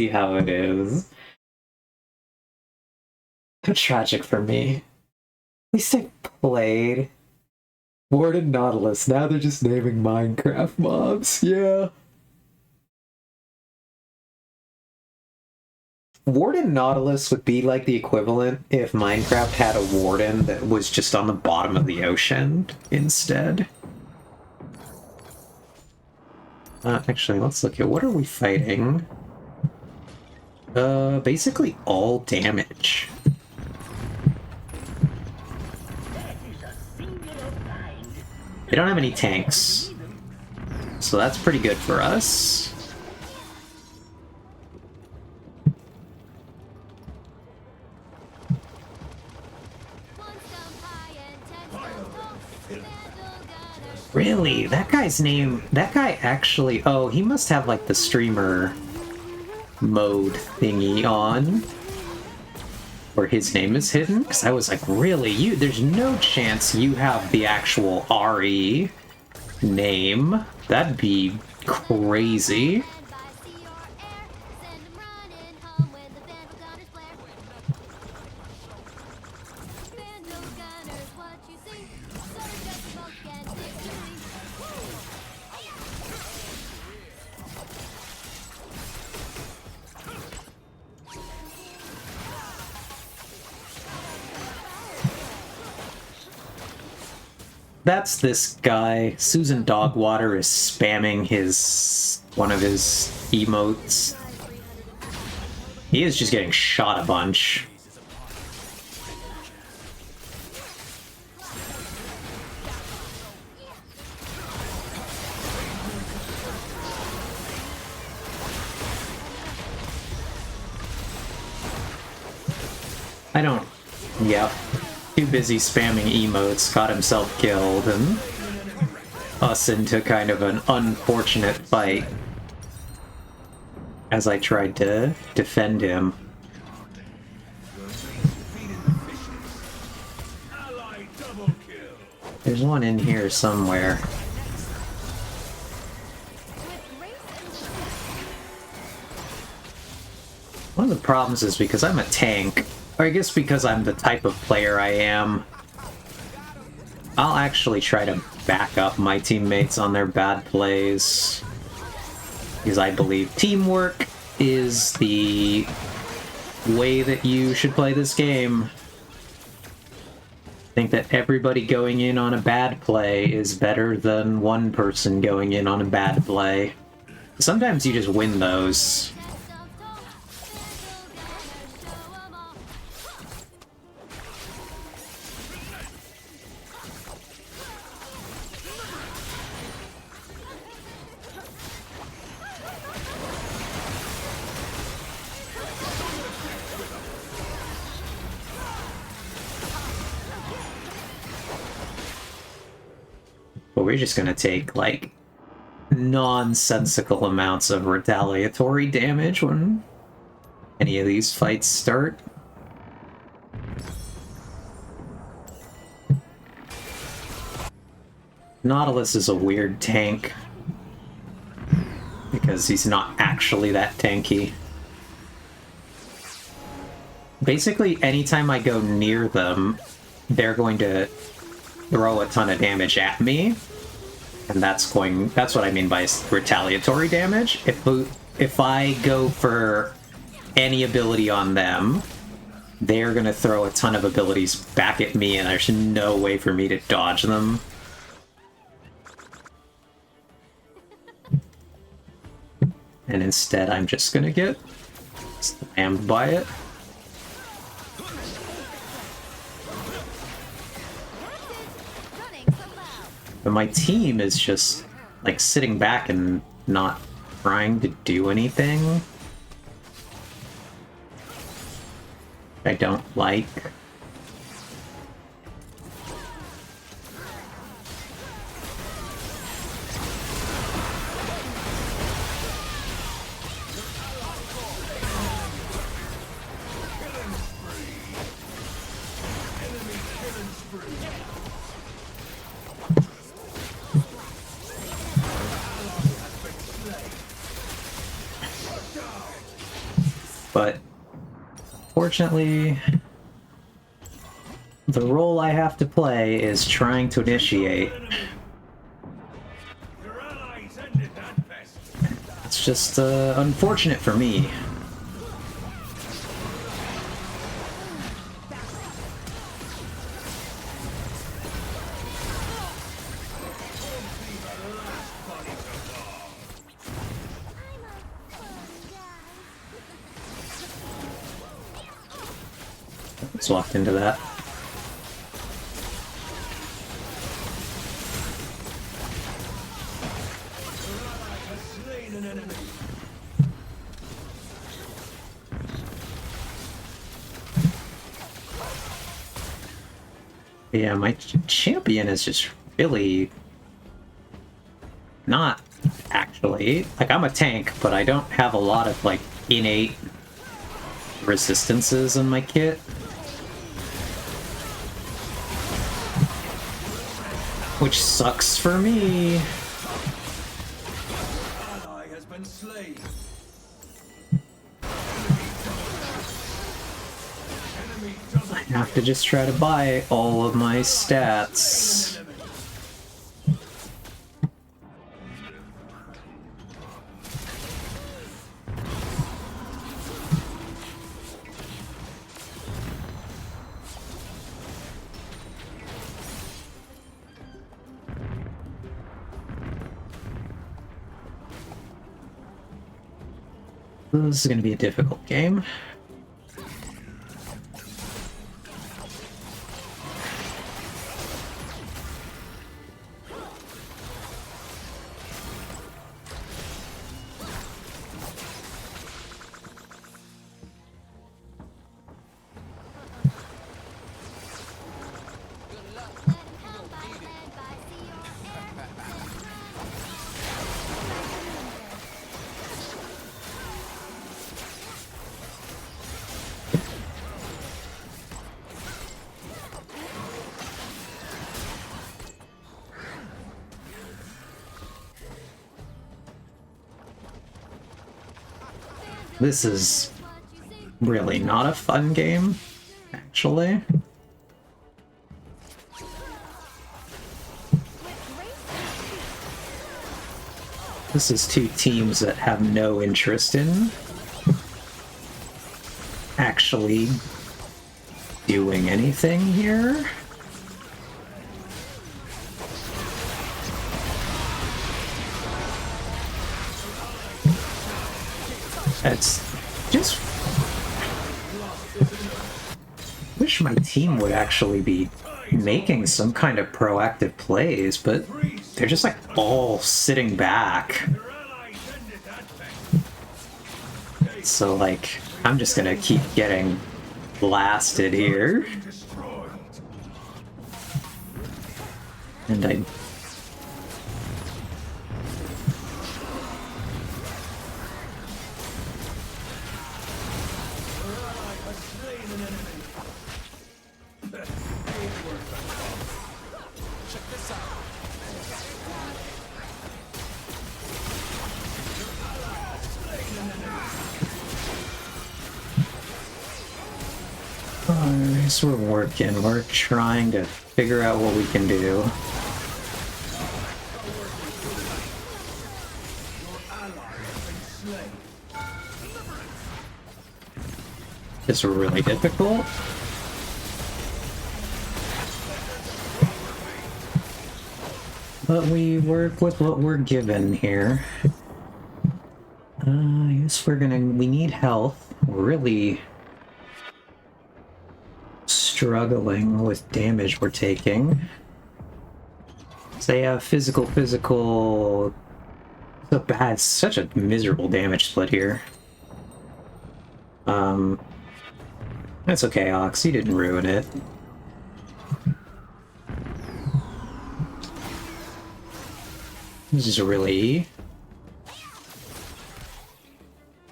how it is. Tragic for me. At least I played Warden Nautilus. Now they're just naming Minecraft mobs. Yeah. Warden Nautilus would be like the equivalent if Minecraft had a warden that was just on the bottom of the ocean instead. Actually, let's look at what are we fighting? Basically all damage. They don't have any tanks, so that's pretty good for us. Really? That guy's name... That guy actually... Oh, he must have, like, the streamer mode thingy on. Where his name is hidden? Because I was like, really? There's no chance you have the actual RE name. That'd be crazy. That's this guy. Susan Dogwater is spamming one of his emotes. He is just getting shot a bunch. I don't... Yep. Too busy spamming emotes, got himself killed, and us into kind of an unfortunate fight as I tried to defend him. There's one in here somewhere. One of the problems is because I'm a tank, or I guess because I'm the type of player I am, I'll actually try to back up my teammates on their bad plays. Because I believe teamwork is the way that you should play this game. I think that everybody going in on a bad play is better than one person going in on a bad play. Sometimes you just win those. But we're just gonna take, like, nonsensical amounts of retaliatory damage when any of these fights start. Nautilus is a weird tank, because he's not actually that tanky. Basically, anytime I go near them, they're going to throw a ton of damage at me. And that's what I mean by retaliatory damage. If I go for any ability on them, they're gonna throw a ton of abilities back at me, and there's no way for me to dodge them. And instead, I'm just gonna get slammed by it. But my team is just, like, sitting back and not trying to do anything. I don't like. But fortunately, the role I have to play is trying to initiate. It's just unfortunate for me. Let's walk into that. Yeah, my champion is just really not actually. Like, I'm a tank, but I don't have a lot of, like, innate resistances in my kit. Which sucks for me. I have to just try to buy all of my stats. This is going to be a difficult game. This is really not a fun game, actually. This is two teams that have no interest in actually doing anything here. It's just... wish my team would actually be making some kind of proactive plays, but they're just like all sitting back. So like, I'm just gonna keep getting blasted here. And I... So we're trying to figure out what we can do. It's really difficult. But we work with what we're given here. I guess we need health. We're really struggling with damage we're taking. So yeah, physical. Such a miserable damage split here. That's okay, Ox, you didn't ruin it. This is really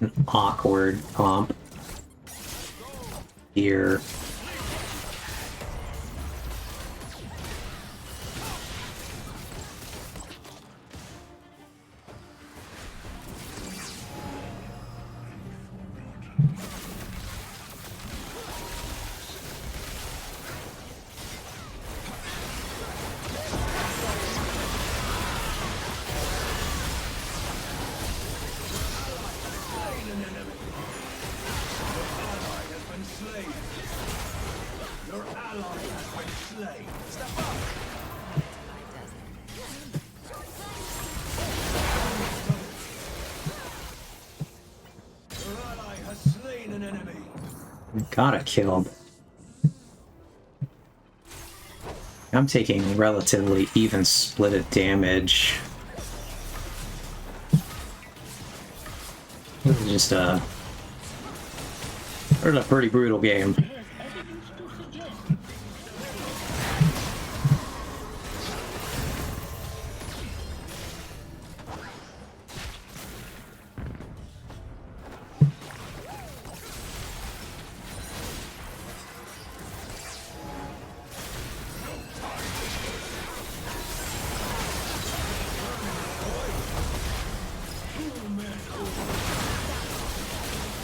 an awkward comp here. Got a kill. I'm taking relatively even split of damage. This is just a pretty brutal game.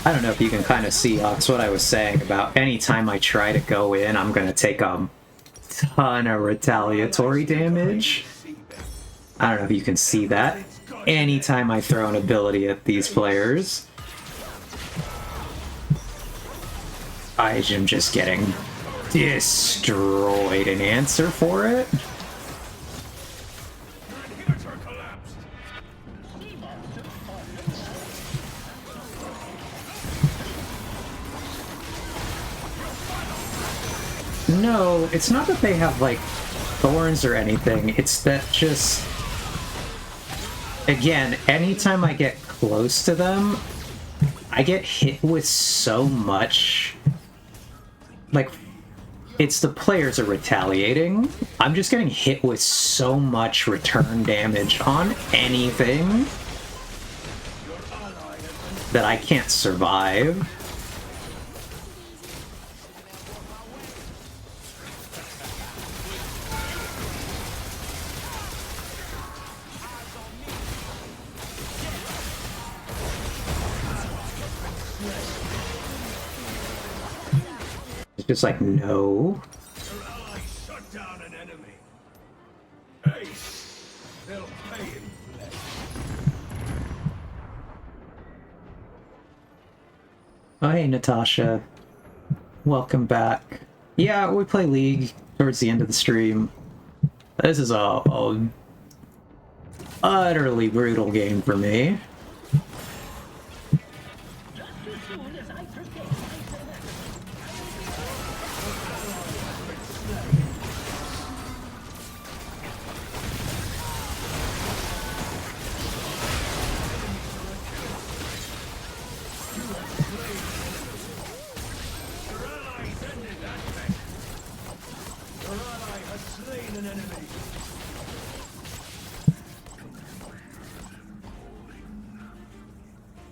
I don't know if you can kind of see, Ox, what I was saying about anytime I try to go in, I'm going to take a ton of retaliatory damage. I don't know if you can see that. Anytime I throw an ability at these players, I am just getting destroyed. An answer for it? No, it's not that they have, like, thorns or anything. It's that just... Again, anytime I get close to them, I get hit with so much... Like, it's the players are retaliating. I'm just getting hit with so much return damage on anything that I can't survive. It's just like, no. Your ally shut down an enemy. Ace, they'll pay in flesh. Oh, hey, Natasha. Welcome back. Yeah, we play League towards the end of the stream. This is a utterly brutal game for me.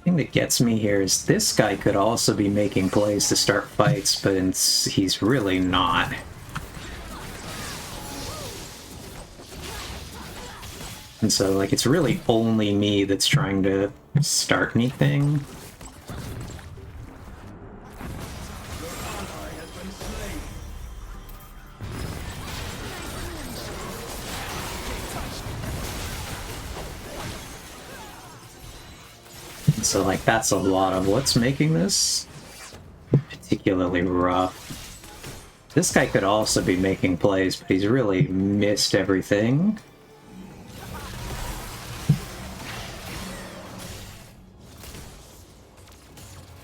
Thing that gets me here is this guy could also be making plays to start fights, but he's really not. And so, like, it's really only me that's trying to start anything. So, like, that's a lot of what's making this particularly rough. This guy could also be making plays, but he's really missed everything.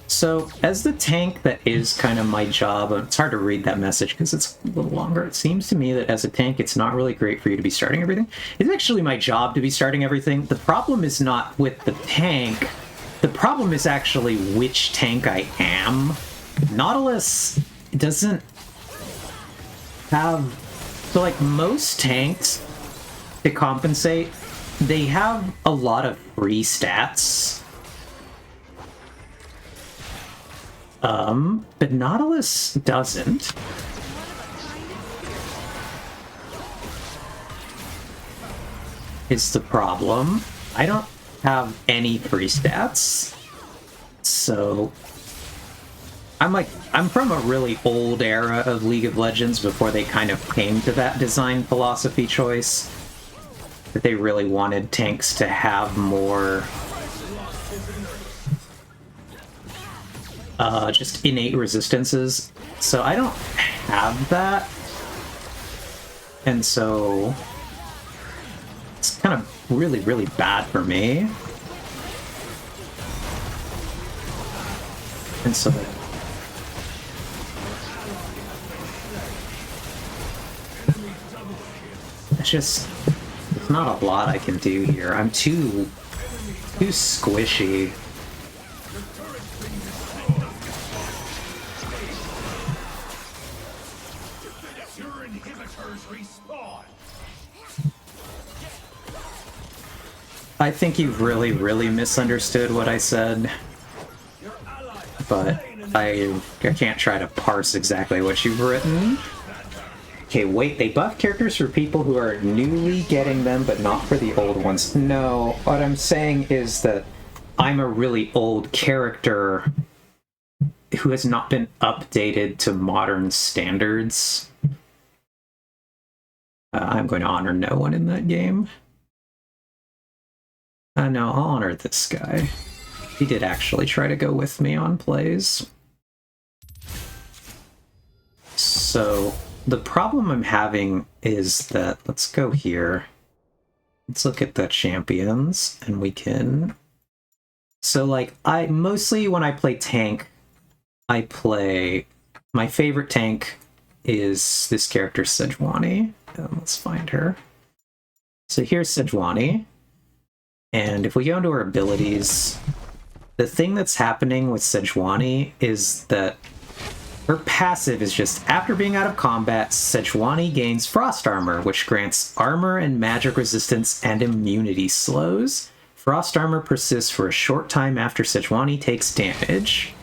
So, as the tank that is kind of my job, it's hard to read that message because it's a little longer. It seems to me that as a tank, it's not really great for you to be starting everything. It's actually my job to be starting everything. The problem is not with the tank. The problem is actually which tank I am. Nautilus doesn't have... So, like, most tanks, to compensate, they have a lot of free stats. But Nautilus doesn't. Is the problem. I don't have any free stats. So I'm from a really old era of League of Legends before they kind of came to that design philosophy choice. That they really wanted tanks to have more just innate resistances. So I don't have that. And so it's kind of really, really bad for me. And so it's just, there's not a lot I can do here. I'm too squishy. I think you've really, really misunderstood what I said, but I can't try to parse exactly what you've written. Okay, wait, they buff characters for people who are newly getting them, but not for the old ones. No, what I'm saying is that I'm a really old character who has not been updated to modern standards. I'm going to honor no one in that game. No, I'll honor this guy. He did actually try to go with me on plays. So, the problem I'm having is that, let's go here. Let's look at the champions, and we can... So, like, mostly when I play tank, I play... My favorite tank is this character, Sejuani. Let's find her. So here's Sejuani. And if we go into her abilities, the thing that's happening with Sejuani is that her passive is just, after being out of combat, Sejuani gains Frost Armor, which grants armor and magic resistance and immunity slows. Frost Armor persists for a short time after Sejuani takes damage.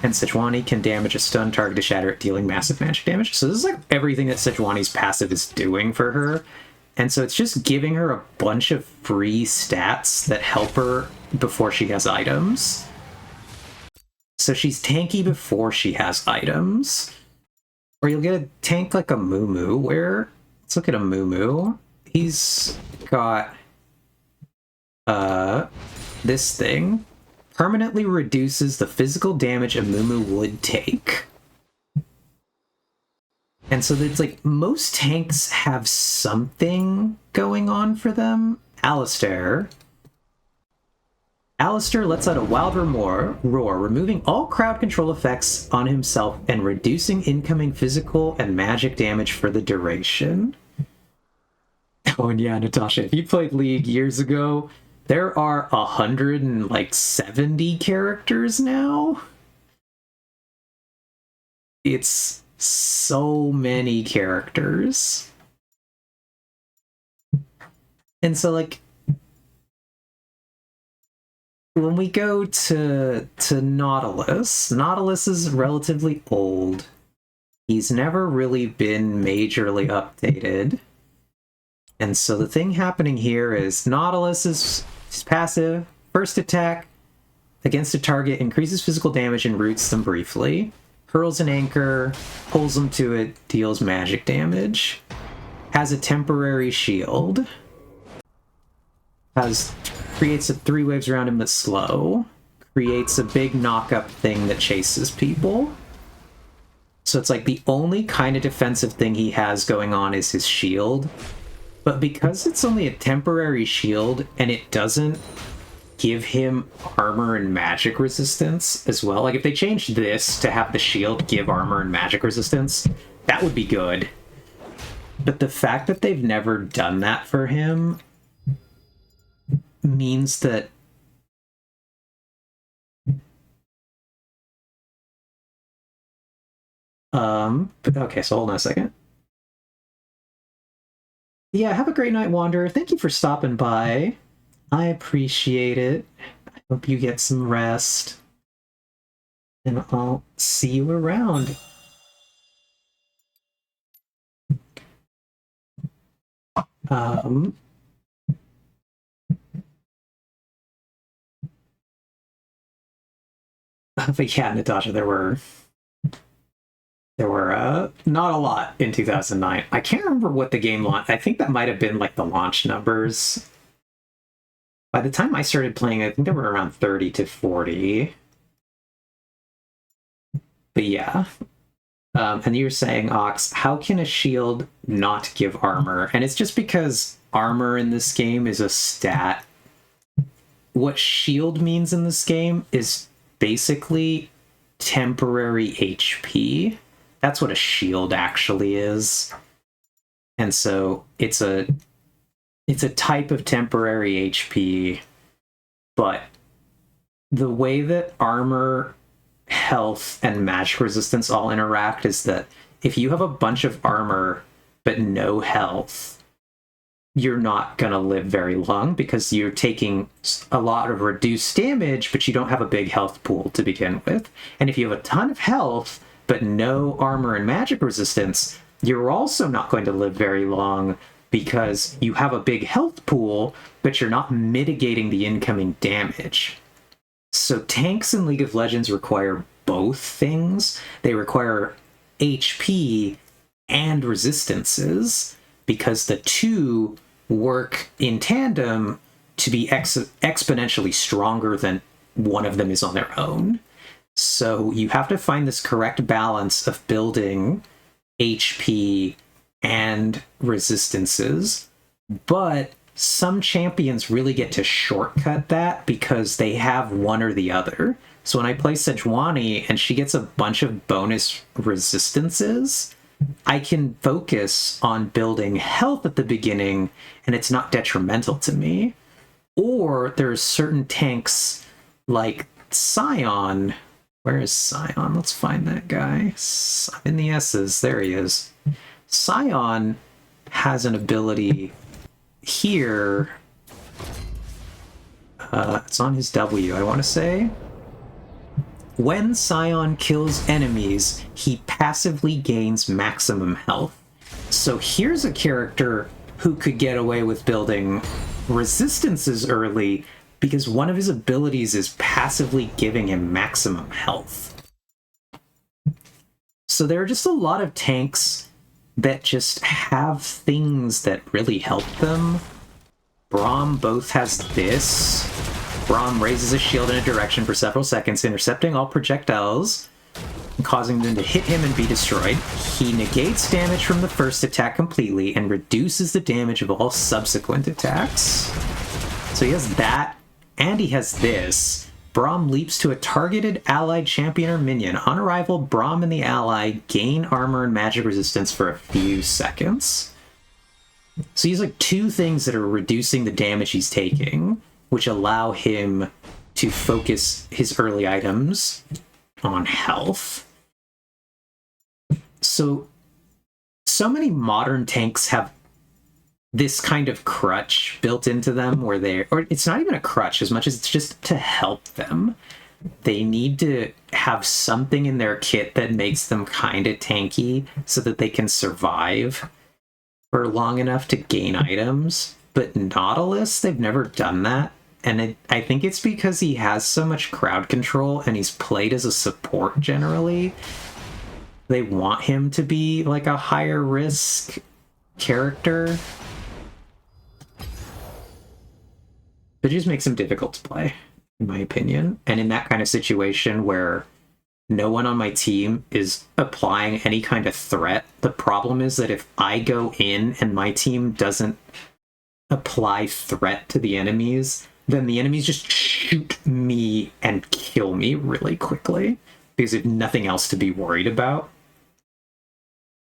And Sejuani can damage a stun target to shatter it, dealing massive magic damage. So this is like everything that Sejuani's passive is doing for her. And so it's just giving her a bunch of free stats that help her before she has items. So she's tanky before she has items. Or you'll get a tank like a Moo, where... Let's look at a Moo. He's got... this thing. Permanently reduces the physical damage a Moo would take. And so it's like, most tanks have something going on for them. Alistair lets out a wild roar, removing all crowd control effects on himself and reducing incoming physical and magic damage for the duration. Oh, and yeah, Natasha, if you played League years ago, there are 170 characters now. It's so many characters. And so, like, when we go to Nautilus is relatively old. He's never really been majorly updated. And so the thing happening here is Nautilus is passive. First attack against a target increases physical damage and roots them briefly. Hurls an anchor, pulls them to it, deals magic damage. Has a temporary shield. Has creates a 3 waves around him that's slow, creates a big knock-up thing that chases people. So it's like the only kind of defensive thing he has going on is his shield. But because it's only a temporary shield and it doesn't give him armor and magic resistance as well, like if they changed this to have the shield give armor and magic resistance, that would be good. But the fact that they've never done that for him means that okay, so hold on a second. Yeah, have a great night, Wanderer. Thank you for stopping by. I appreciate it. I hope you get some rest. And I'll see you around. But yeah, Natasha, there were not a lot in 2009. I can't remember what the game launched. I think that might have been like the launch numbers. By the time I started playing, I think there were around 30 to 40. But yeah. And you were saying, Ox, how can a shield not give armor? And it's just because armor in this game is a stat. What shield means in this game is basically temporary HP. That's what a shield actually is. And so it's a type of temporary HP, but the way that armor, health, and magic resistance all interact is that if you have a bunch of armor but no health, you're not going to live very long because you're taking a lot of reduced damage, but you don't have a big health pool to begin with. And if you have a ton of health but no armor and magic resistance, you're also not going to live very long because you have a big health pool, but you're not mitigating the incoming damage. So tanks in League of Legends require both things. They require HP and resistances because the two work in tandem to be exponentially stronger than one of them is on their own. So you have to find this correct balance of building HP and resistances, but some champions really get to shortcut that because they have one or the other. So when I play Sejuani and she gets a bunch of bonus resistances, I can focus on building health at the beginning and it's not detrimental to me. Or there's certain tanks like Scion. Where is Scion? Let's find that guy. I'm in the S's. There he is. Scion has an ability here. It's on his W, I want to say. When Scion kills enemies, he passively gains maximum health. So here's a character who could get away with building resistances early because one of his abilities is passively giving him maximum health. So there are just a lot of tanks that just have things that really help them. Braum both has this. Braum raises a shield in a direction for several seconds, intercepting all projectiles and causing them to hit him and be destroyed. He negates damage from the first attack completely and reduces the damage of all subsequent attacks. So he has that, and he has this. Braum leaps to a targeted allied champion or minion. On arrival, Braum and the ally gain armor and magic resistance for a few seconds. So he's like two things that are reducing the damage he's taking, which allow him to focus his early items on health. So many modern tanks have this kind of crutch built into them where or it's not even a crutch as much as it's just to help them. They need to have something in their kit that makes them kind of tanky so that they can survive for long enough to gain items. But Nautilus, they've never done that. And I think it's because he has so much crowd control and he's played as a support generally. They want him to be like a higher risk character. It just makes him difficult to play, in my opinion. And in that kind of situation where no one on my team is applying any kind of threat, the problem is that if I go in and my team doesn't apply threat to the enemies, then the enemies just shoot me and kill me really quickly because they have nothing else to be worried about.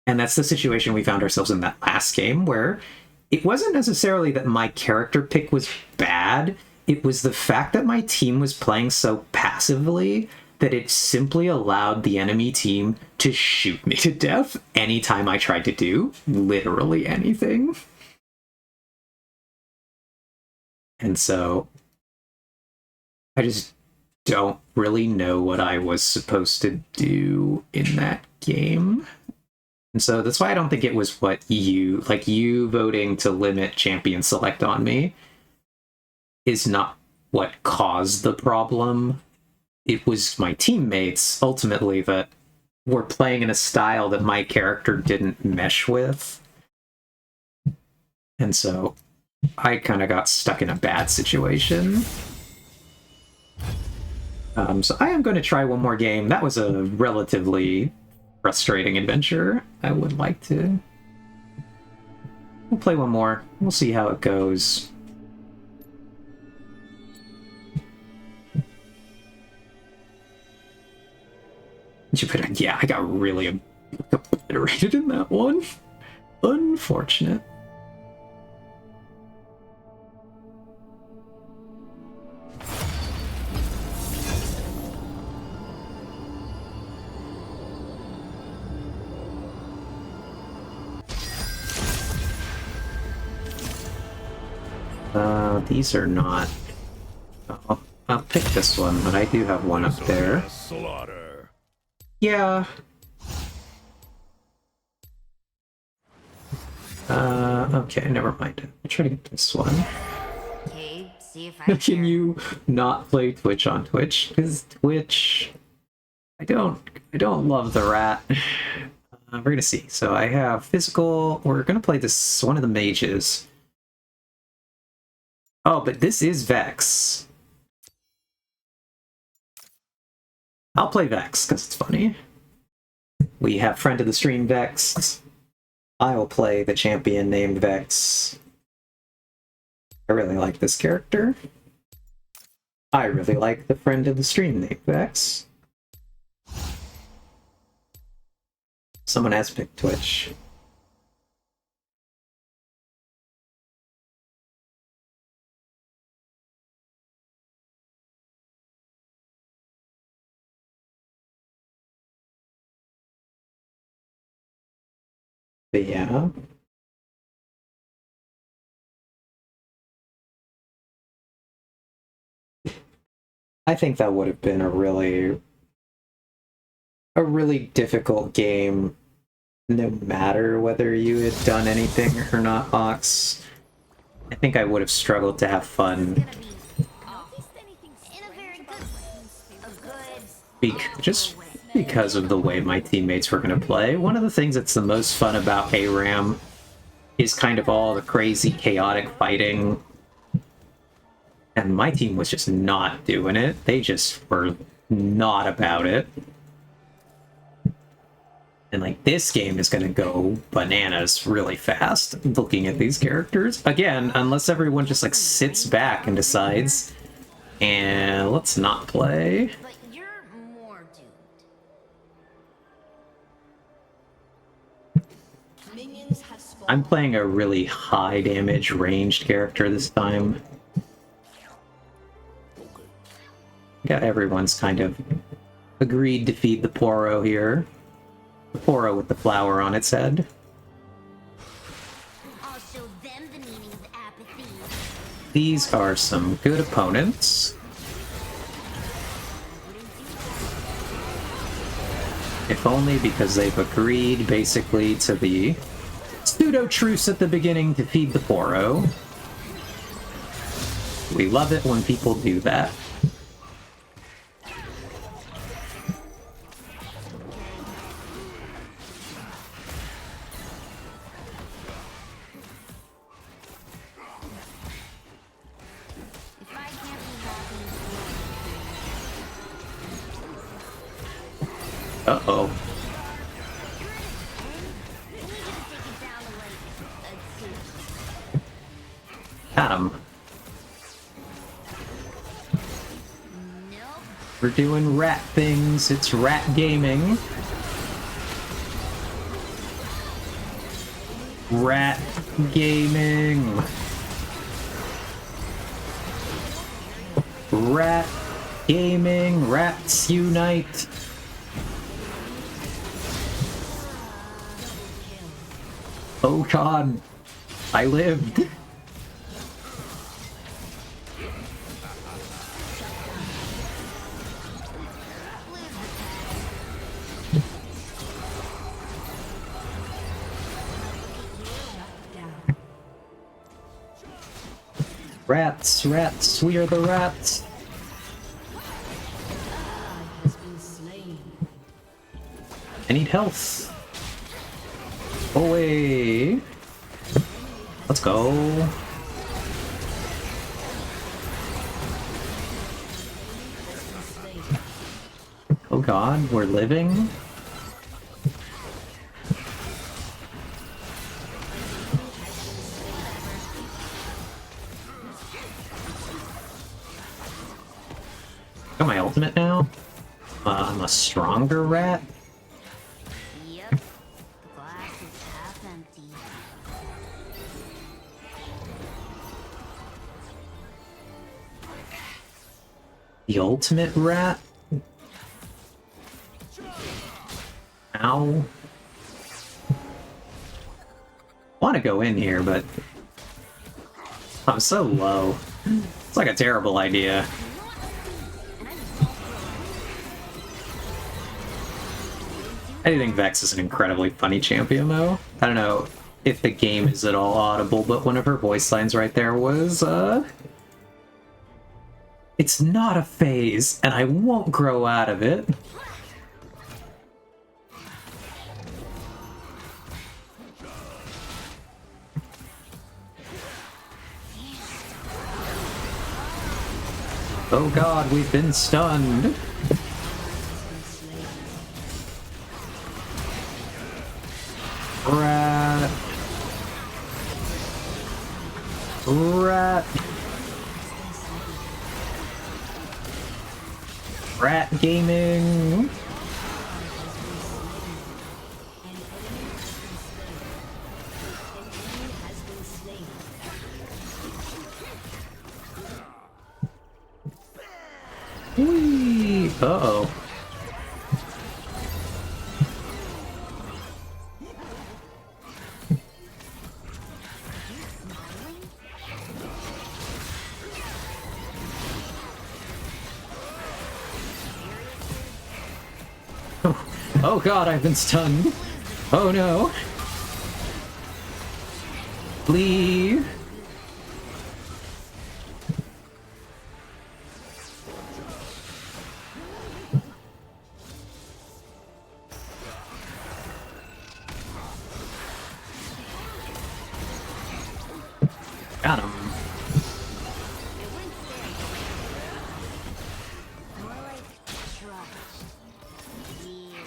And that's the situation we found ourselves in that last game, where it wasn't necessarily that my character pick was bad, it was the fact that my team was playing so passively that it simply allowed the enemy team to shoot me to death anytime I tried to do literally anything. And so I just don't really know what I was supposed to do in that game. And so that's why I don't think it was what you voting to limit champion select on me is not what caused the problem. It was my teammates, ultimately, that were playing in a style that my character didn't mesh with. And so I kind of got stuck in a bad situation. So I am going to try one more game. That was a relatively frustrating adventure. I would like to... We'll play one more. We'll see how it goes. Yeah, I got really obliterated in that one. Unfortunate. These are not... I'll pick this one, but I do have one up there. Slaughter. Yeah. Okay, never mind. I'll try to get this one. Okay, see if I Can you not play Twitch on Twitch? Because Twitch... I don't love the rat. We're gonna see. So I have physical... We're gonna play this, one of the mages. Oh, but this is Vex. I'll play Vex, because it's funny. We have friend of the stream Vex. I will play the champion named Vex. I really like this character. I really like the friend of the stream named Vex. Someone has picked Twitch. But yeah. I think that would have been a really difficult game, no matter whether you had done anything or not, Ox. I think I would have struggled to have fun. Just because of the way my teammates were going to play. One of the things that's the most fun about ARAM is kind of all the crazy, chaotic fighting. And my team was just not doing it. They just were not about it. And like, this game is going to go bananas really fast, looking at these characters. Again, unless everyone just like sits back and decides, and let's not play. But you're more doomed. Minions have spawned. I'm playing a really high damage ranged character this time. Yeah, everyone's kind of agreed to feed the Poro here. The Poro with the flower on its head. I'll show them the meaning of apathy. These are some good opponents. If only because they've agreed, basically, to the pseudo-truce at the beginning to feed the Poro. We love it when people do that. Uh-oh. Got him. Nope. We're doing rat things. It's rat gaming. Rat gaming. Rat gaming. Rats unite. Oh god. I lived. Rats, rats, we are the rats. I need health. Away. Let's go. Oh god, we're living? Got my ultimate now? I'm a stronger rat? Yep. The glass is half empty. The ultimate rat? Ow. Want to go in here, but I'm so low. It's like a terrible idea. I think Vex is an incredibly funny champion, though. I don't know if the game is at all audible, but one of her voice lines right there was, it's not a phase, and I won't grow out of it. Oh god, we've been stunned. Rat. Rat. Rat gaming. Whee! Uh-oh. Oh god, I've been stunned. Oh no. Leave. Got him. More like trust. Yeah,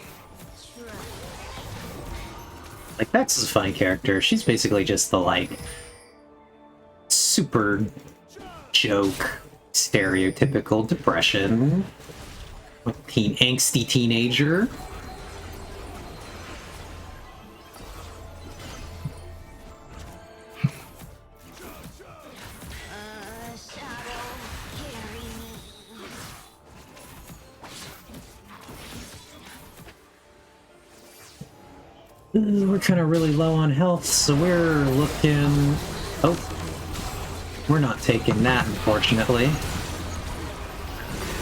trust. Like, Vex is a funny character. She's basically just the, like, super joke, stereotypical depression. Angsty teenager. Shadow, carry me. We're kind of really low on health, so we're looking... Oh. We're not taking that, unfortunately.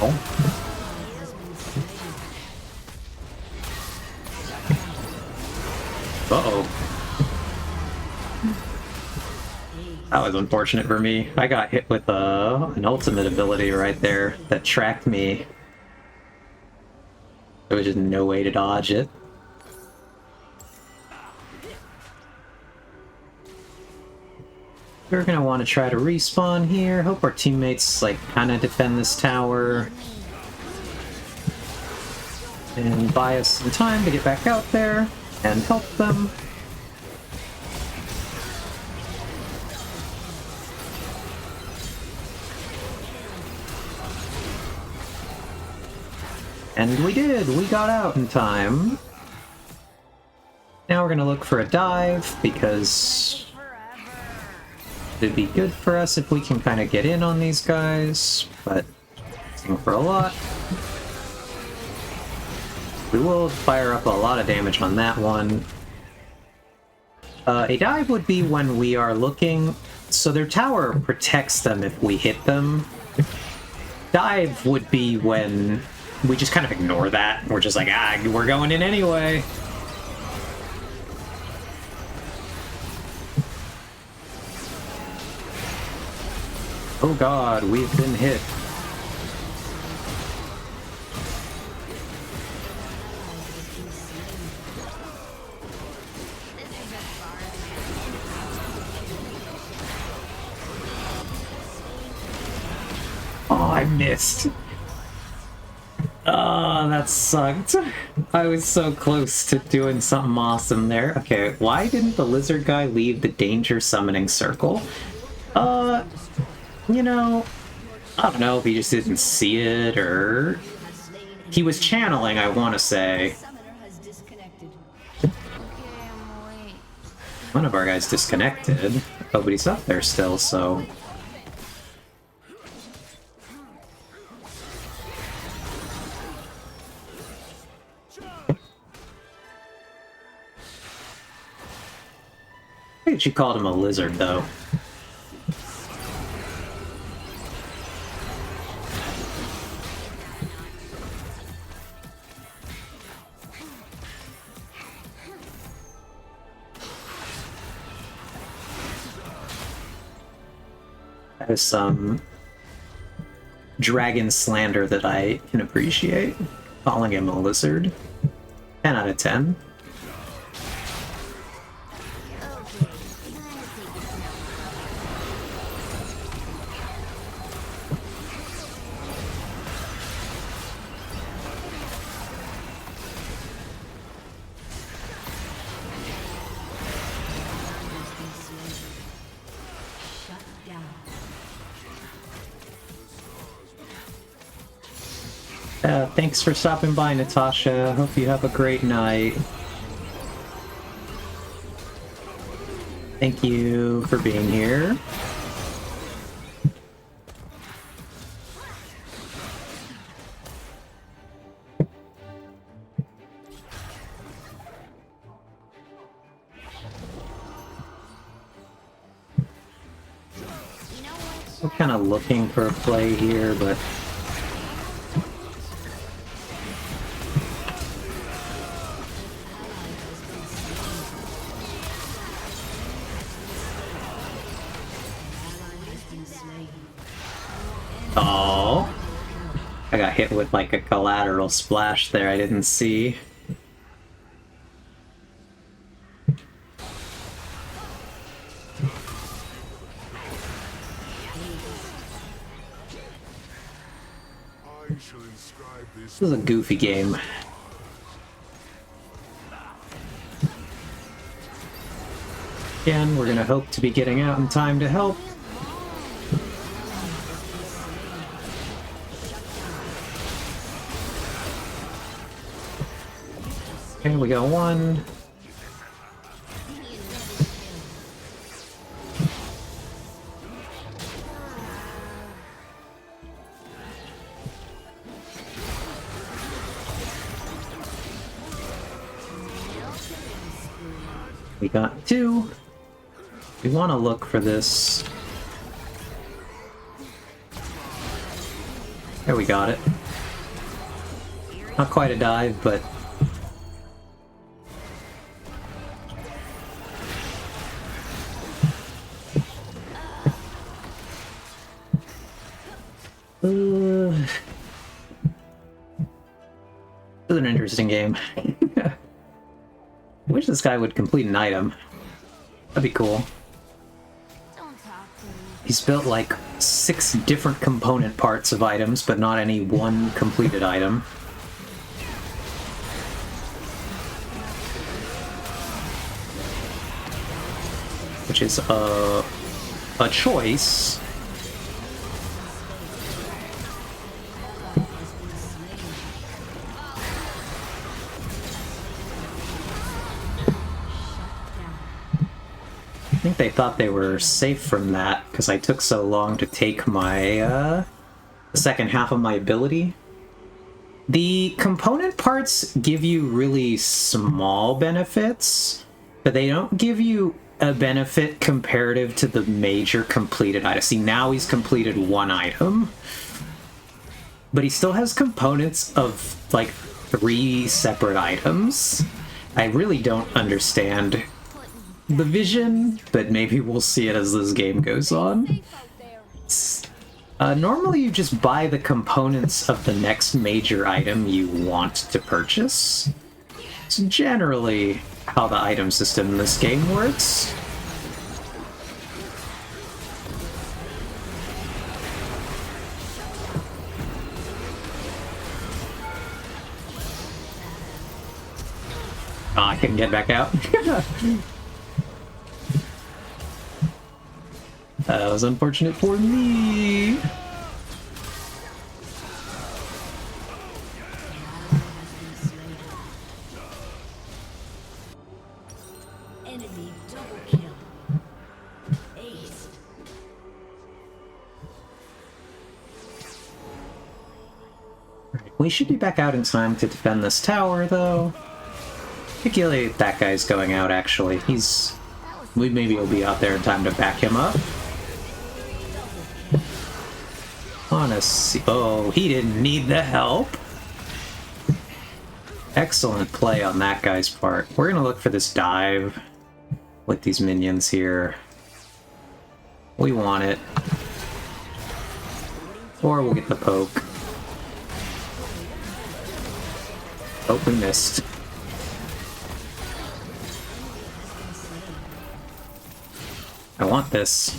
Oh. Uh-oh. That was unfortunate for me. I got hit with an ultimate ability right there that tracked me. There was just no way to dodge it. We're gonna want to try to respawn here. Hope our teammates, like, kind of defend this tower. and buy us some time to get back out there and help them. And we did! We got out in time. Now we're gonna look for a dive, because it'd be good for us if we can kind of get in on these guys, but asking for a lot. We will fire up a lot of damage on that one. A dive would be when we are looking, so their tower protects them if we hit them. Dive would be when we just kind of ignore that. We're just like, ah, we're going in anyway. Oh god, we've been hit. Oh, I missed. Oh, that sucked. I was so close to doing something awesome there. Okay, why didn't the lizard guy leave the danger summoning circle? You know, I don't know if he just didn't see it, or... He was channeling, I want to say. One of our guys disconnected. Oh, but he's up there still, so... I think she called him a lizard, though. That is some dragon slander that I can appreciate. Calling him a lizard. 10 out of 10. Thanks for stopping by, Natasha. Hope you have a great night. Thank you for being here. We're kind of looking for a play here, but... Oh, I got hit with like a collateral splash there I didn't see. This is a goofy game. Again, we're gonna hope to be getting out in time to help. Okay, we got one. We got two. We want to look for this. There, we got it. Not quite a dive, but... This is an interesting game. I wish this guy would complete an item. That'd be cool. He's built like 6 different component parts of items, but not any one completed item. which is a choice. I think they thought they were safe from that because I took so long to take my the second half of my ability. The component parts give you really small benefits, but they don't give you a benefit comparative to the major completed item. See, now he's completed one item, but he still has components of like 3 separate items. I really don't understand the vision, but maybe we'll see it as this game goes on. Normally you just buy the components of the next major item you want to purchase. It's generally how the item system in this game works. Oh, I couldn't get back out. That was unfortunate for me. Enemy double kill. Ace. We should be back out in time to defend this tower, though. Particularly that guy's going out, actually. Maybe he'll be out there in time to back him up. Oh, he didn't need the help. Excellent play on that guy's part. We're gonna look for this dive with these minions here. We want it. Or we'll get the poke. Oh, we missed. I want this.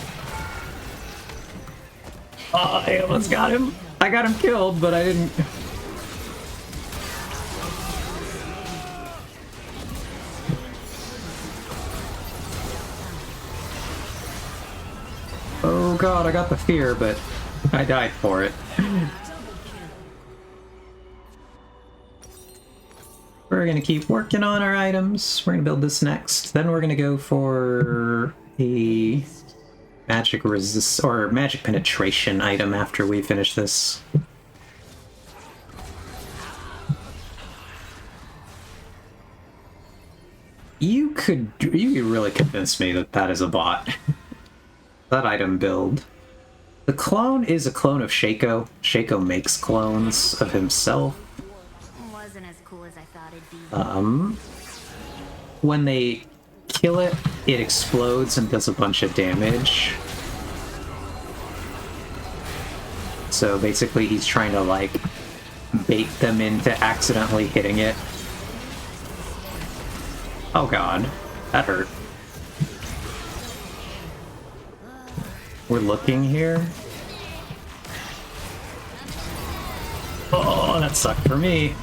Oh, I almost got him. I got him killed, but I didn't. Oh god, I got the fear, but I died for it. We're gonna keep working on our items. We're gonna build this next. Then we're gonna go for a magic resist or magic penetration item after we finish this. You could really convince me that that is a bot. That item build. The clone is a clone of Shaco. Shaco makes clones of himself. Wasn't as cool as I thought it'd be. When they kill it, it explodes and does a bunch of damage. So basically he's trying to like bait them into accidentally hitting it. Oh god, that hurt. We're looking here. Oh, that sucked for me.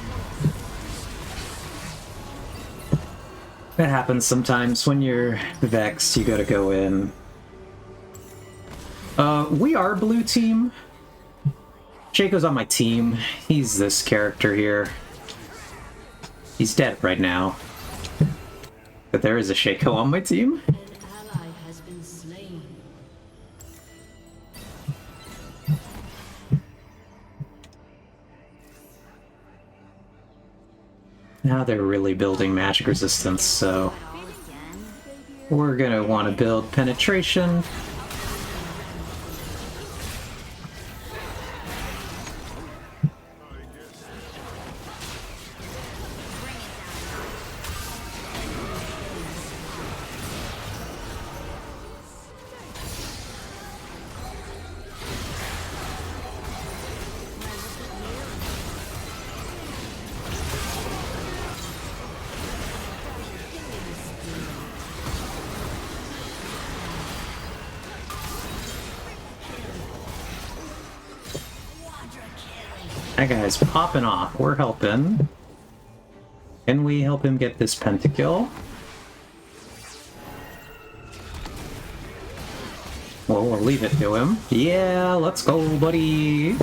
That happens sometimes when you're vexed, you gotta go in. We are blue team. Shaco's on my team. He's this character here. He's dead right now. But there is a Shaco on my team. An ally has been slain. Now they're really building magic resistance, so we're gonna want to build penetration. That guy's popping off. We're helping. Can we help him get this pentakill? We'll leave it to him. Yeah, let's go, buddy.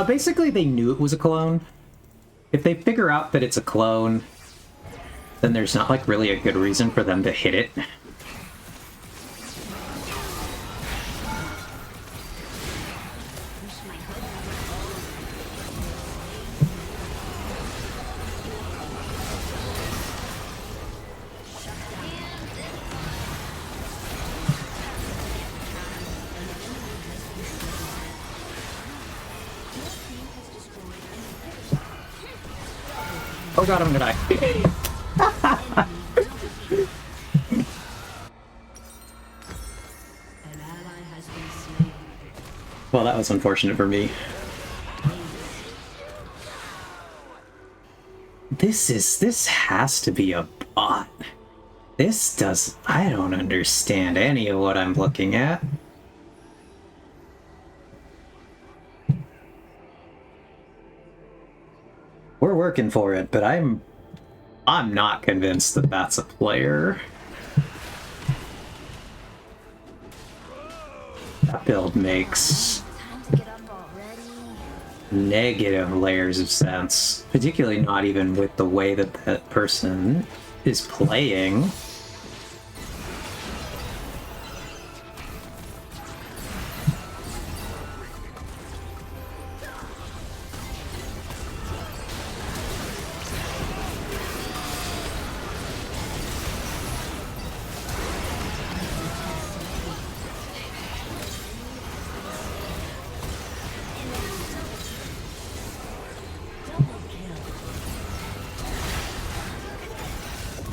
Basically, they knew it was a clone. If they figure out that it's a clone, then there's not, like, really a good reason for them to hit it. Oh god, I'm gonna die. An ally has been slain. Well, that was unfortunate for me. This has to be a bot. I don't understand any of what I'm looking at. We're working for it, but I'm not convinced that that's a player. That build makes Time to get up already. negative layers of sense, particularly not even with the way that that person is playing. Double kill.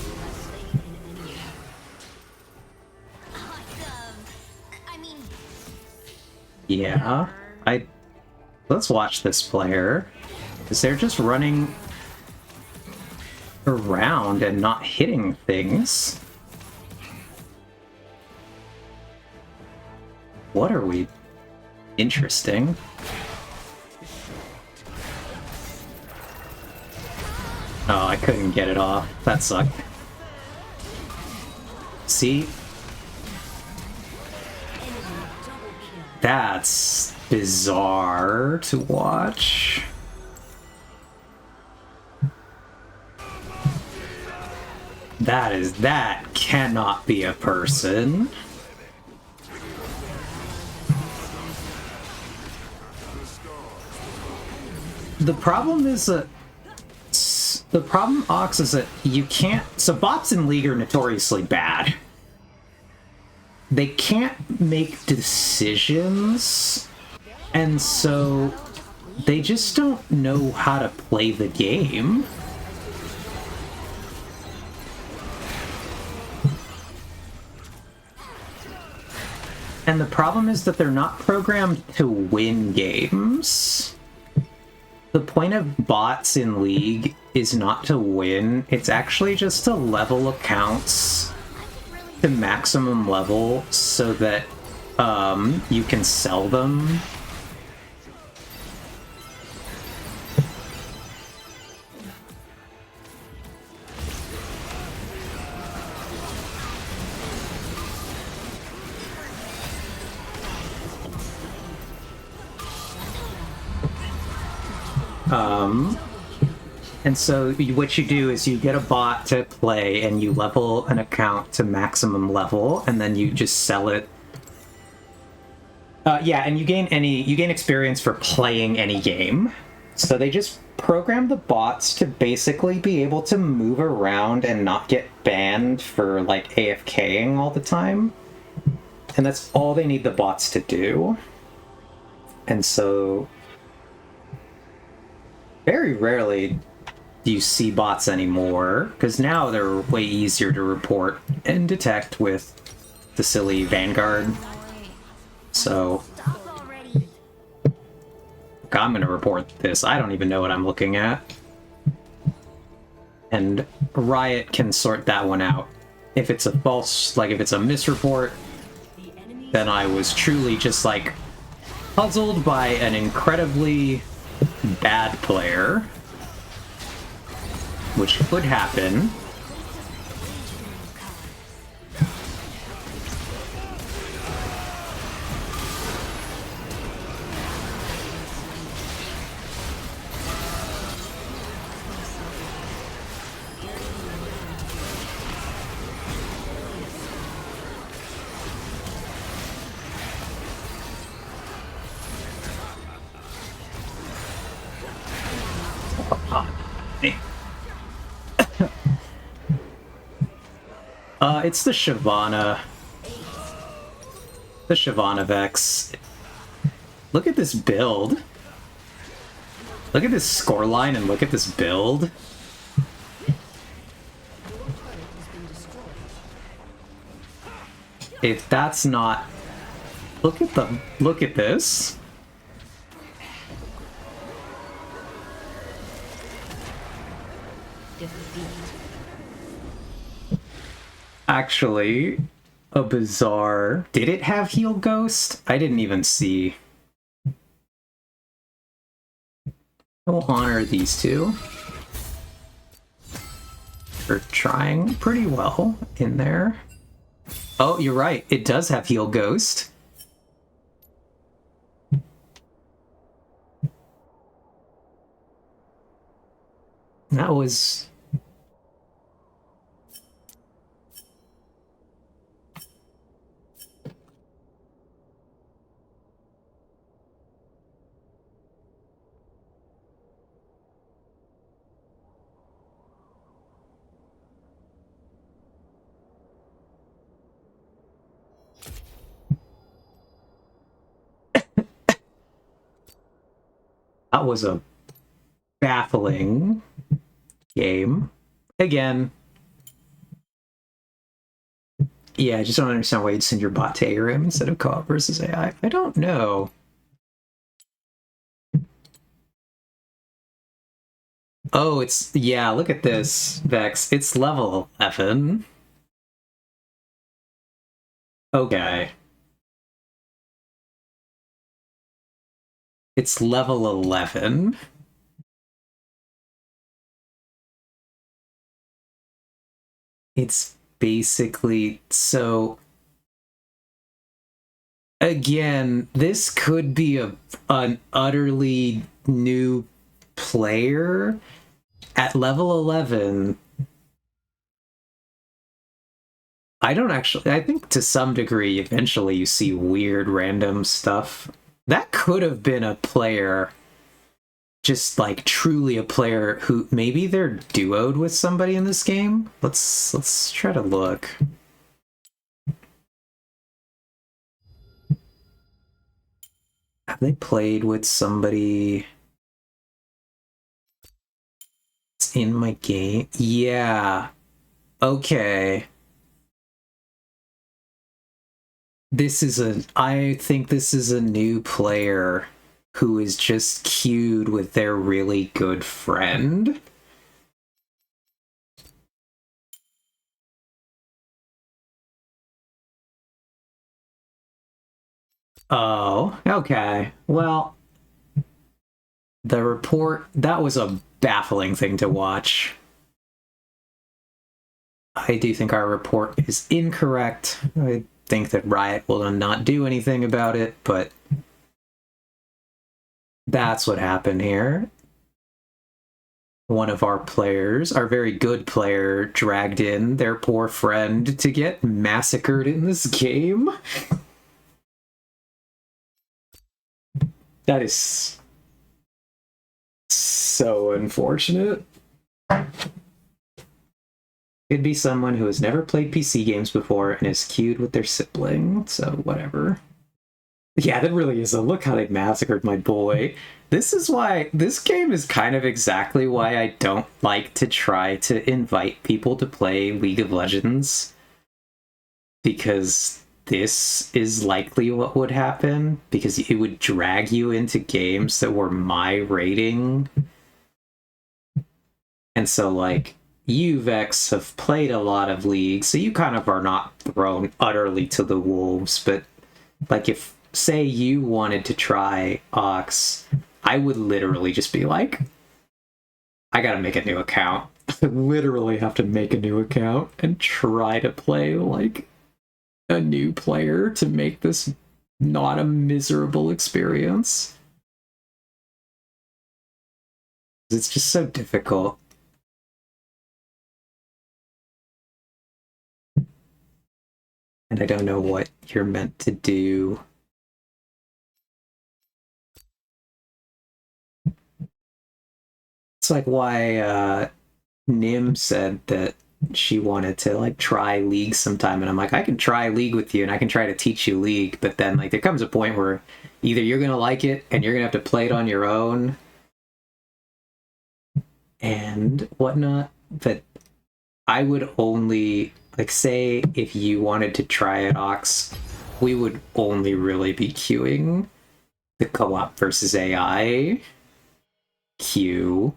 You have slain an enemy. Awesome. I mean, Yeah, let's watch this player, because they're just running around and not hitting things. What are we? Interesting. Oh, I couldn't get it off. That sucked. See? Double kill. That's bizarre to watch. That cannot be a person. The problem is that the problem, Ox, is that you can't. So bots in League are notoriously bad. They can't make decisions, and so they just don't know how to play the game. And the problem is that they're not programmed to win games. The point of bots in League is not to win, it's actually just to level accounts to maximum level so that you can sell them. And so what you do is you get a bot to play and you level an account to maximum level and then you just sell it. Yeah, and you gain experience for playing any game. So they just program the bots to basically be able to move around and not get banned for like AFKing all the time. And that's all they need the bots to do. And so very rarely do you see bots anymore, because now they're way easier to report and detect with the silly Vanguard. So stop already. I'm gonna report this. I don't even know what I'm looking at. And Riot can sort that one out. If it's a false, like if it's a misreport, The enemy then I was truly just like puzzled by an incredibly bad player. which could happen. It's the Shyvana. The Shyvana Vex. Look at this build. Look at this scoreline and look at this build. If that's not... Look at this. Actually, a bizarre... Did it have Heal Ghost? I didn't even see. We'll honor these two. They're trying pretty well in there. Oh, you're right. It does have Heal Ghost. That was... That was a baffling game. Again. Yeah, I just don't understand why you'd send your bot to ARAM instead of co-op versus AI. I don't know. Oh, it's... Yeah, look at this, Vex. It's level 11. Okay. It's level 11. It's basically... So... Again, this could be an utterly new player at level 11. I don't actually... I think to some degree, eventually you see weird random stuff. That could have been a player, just like truly a player who maybe they're duoed with somebody in this game. Let's try to look. Have they played with somebody? It's in my game. Yeah. Okay. I think this is a new player who is just queued with their really good friend. Oh, okay. Well, the report, that was a baffling thing to watch. I do think our report is incorrect. I think that Riot will not do anything about it, but that's what happened here. One of our players, our very good player, dragged in their poor friend to get massacred in this game. That is so unfortunate. Could be someone who has never played PC games before and is queued with their sibling, so whatever. Yeah, that really is a look how they massacred my boy. This is why this game is kind of exactly why I don't like to try to invite people to play League of Legends. Because this is likely what would happen, because it would drag you into games that were my rating. And so, like, you, Vex, have played a lot of League, so you kind of are not thrown utterly to the wolves, but, like, if, say, you wanted to try Ox, I would literally just be like, I gotta make a new account. I literally have to make a new account and try to play like a new player to make this not a miserable experience. It's just so difficult. And I don't know what you're meant to do. It's like why Nim said that she wanted to like try League sometime, and I'm like, I can try League with you and I can try to teach you League, but then like there comes a point where either you're gonna like it and you're gonna have to play it on your own and whatnot. But I would only like say if you wanted to try it, Ox, we would only really be queuing the co-op versus AI queue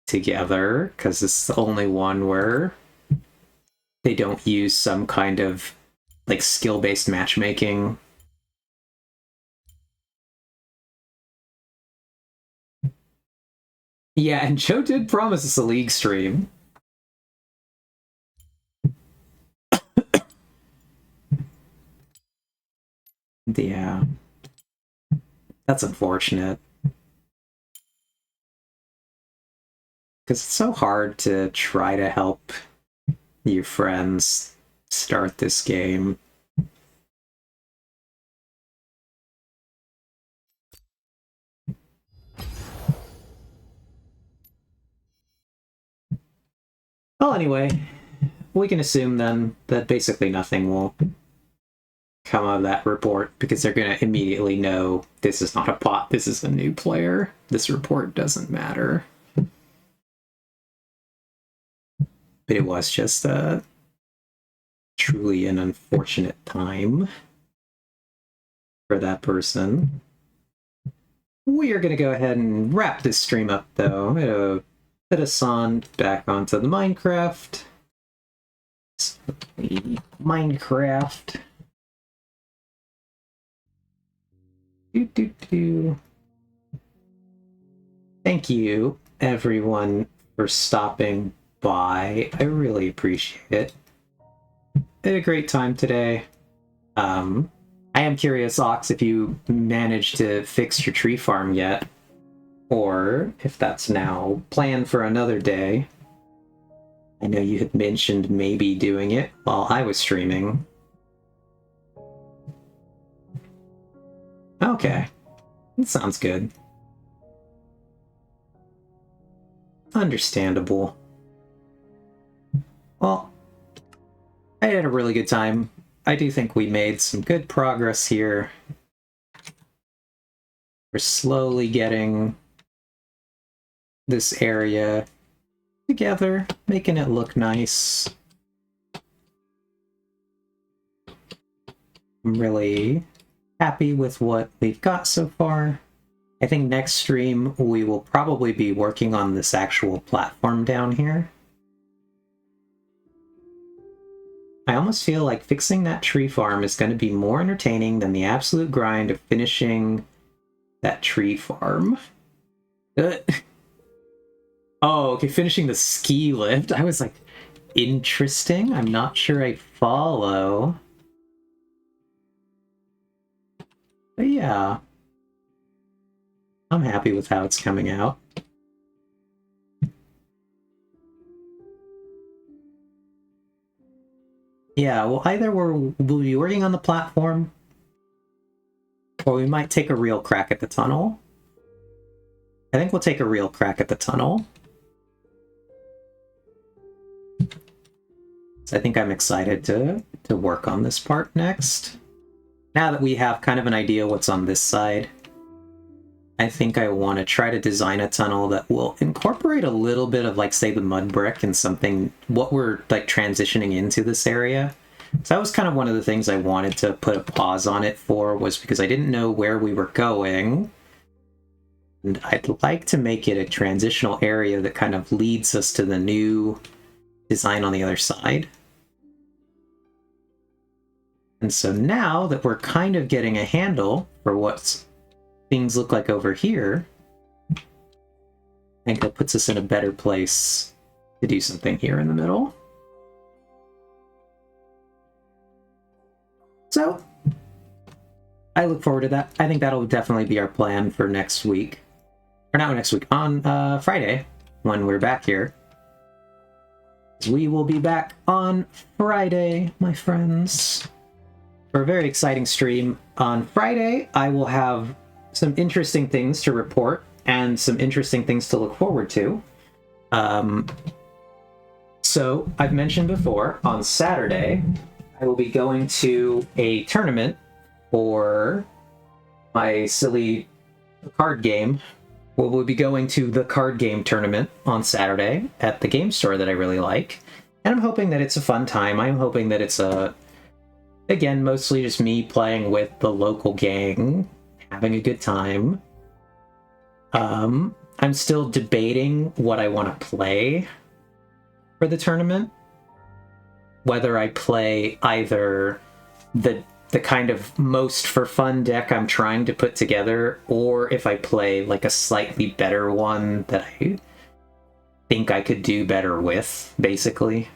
together, because it's the only one where they don't use some kind of like skill-based matchmaking. Yeah, and Joe did promise us a League stream. Yeah. That's unfortunate. Because it's so hard to try to help your friends start this game. Well, anyway, we can assume then that basically nothing will come out of that report, because they're going to immediately know this is not a bot, this is a new player. This report doesn't matter. But it was just truly an unfortunate time for that person. We are going to go ahead and wrap this stream up, though. I'm going to put Asan back onto the Minecraft. Minecraft. Thank you, everyone, for stopping by. I really appreciate it. I had a great time today. I am curious, Ox, if you managed to fix your tree farm yet, or if that's now planned for another day. I know you had mentioned maybe doing it while I was streaming. Okay, that sounds good. Understandable. Well, I had a really good time. I do think we made some good progress here. We're slowly getting this area together, making it look nice. I'm really happy with what we've got so far. I think next stream we will probably be working on this actual platform down here. I almost feel like fixing that tree farm is going to be more entertaining than the absolute grind of finishing that tree farm. Oh, okay, finishing the ski lift. I was like, interesting. I'm not sure I follow. But yeah, I'm happy with how it's coming out. Yeah, well, either we'll be working on the platform, or we might take a real crack at the tunnel. I think we'll take a real crack at the tunnel. So I think I'm excited to work on this part next. Now that we have kind of an idea what's on this side, I think I want to try to design a tunnel that will incorporate a little bit of, like, say, the mud brick and something, what we're, like, transitioning into this area. So that was kind of one of the things I wanted to put a pause on it for, was because I didn't know where we were going. And I'd like to make it a transitional area that kind of leads us to the new design on the other side. And so now that we're kind of getting a handle for what things look like over here, I think that puts us in a better place to do something here in the middle. So, I look forward to that. I think that'll definitely be our plan for next week. Or not next week, on Friday, when we're back here. We will be back on Friday, my friends, for a very exciting stream. On Friday, I will have some interesting things to report and some interesting things to look forward to. So, I've mentioned before, on Saturday, I will be going to a tournament for my silly card game. We'll be going to the card game tournament on Saturday at the game store that I really like. And I'm hoping that it's a fun time. I'm hoping that it's again, mostly just me playing with the local gang, having a good time. I'm still debating what I want to play for the tournament. Whether I play either the kind of most for fun deck I'm trying to put together, or if I play like a slightly better one that I think I could do better with, basically.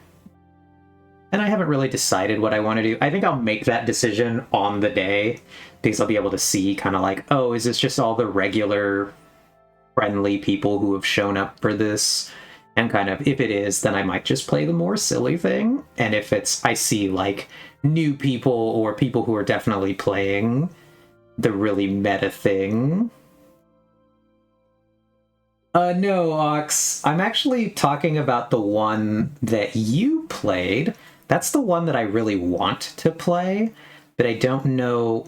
And I haven't really decided what I want to do. I think I'll make that decision on the day, because I'll be able to see kind of like, oh, is this just all the regular friendly people who have shown up for this? And kind of, if it is, then I might just play the more silly thing. And if it's, I see like new people or people who are definitely playing the really meta thing. No, Ox. I'm actually talking about the one that you played. That's the one that I really want to play, but I don't know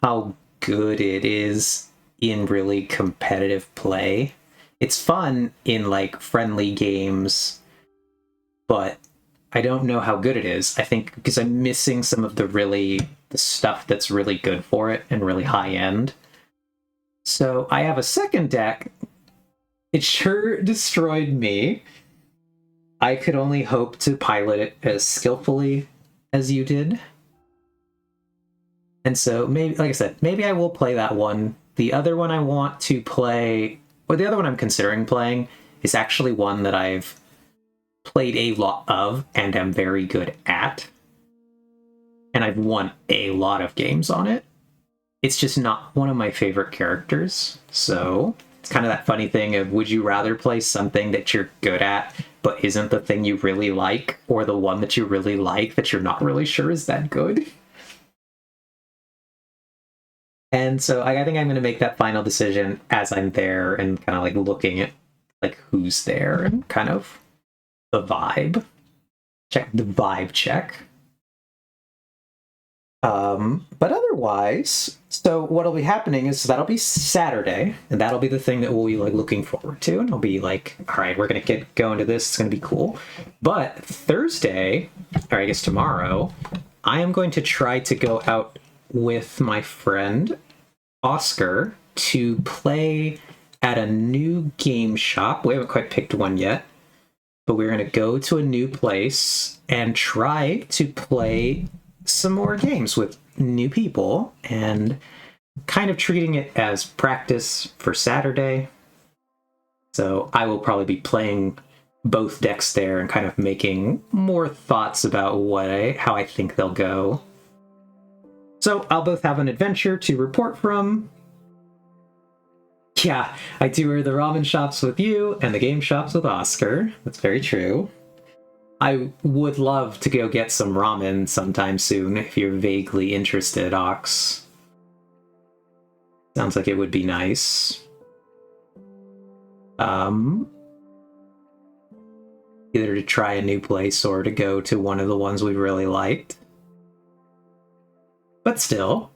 how good it is in really competitive play. It's fun in like friendly games, but I don't know how good it is. I think because I'm missing some of the stuff that's really good for it and really high end. So I have a second deck. It sure destroyed me. I could only hope to pilot it as skillfully as you did. And so maybe, like I said, maybe I will play that one. The other one I want to play, or the other one I'm considering playing, is actually one that I've played a lot of and am very good at. And I've won a lot of games on it. It's just not one of my favorite characters. So it's kind of that funny thing of, would you rather play something that you're good at but isn't the thing you really like, or the one that you really like that you're not really sure is that good? And so I think I'm going to make that final decision as I'm there and kind of like looking at like who's there and kind of the vibe. Check the vibe check. But otherwise, so what'll be happening is that'll be Saturday, and that'll be the thing that we'll be like looking forward to, and I'll be like, all right, we're gonna get going to this. It's gonna be cool. But Thursday, or I guess tomorrow, I am going to try to go out with my friend Oscar to play at a new game shop. We haven't quite picked one yet, but we're going to go to a new place and try to play some more games with new people, and kind of treating it as practice for Saturday. So I will probably be playing both decks there and kind of making more thoughts about how I think they'll go. So I'll both have an adventure to report from. Yeah, I tour the ramen shops with you and the game shops with Oscar. That's very true. I would love to go get some ramen sometime soon if you're vaguely interested, Ox. Sounds like it would be nice. Either to try a new place or to go to one of the ones we really liked. But still,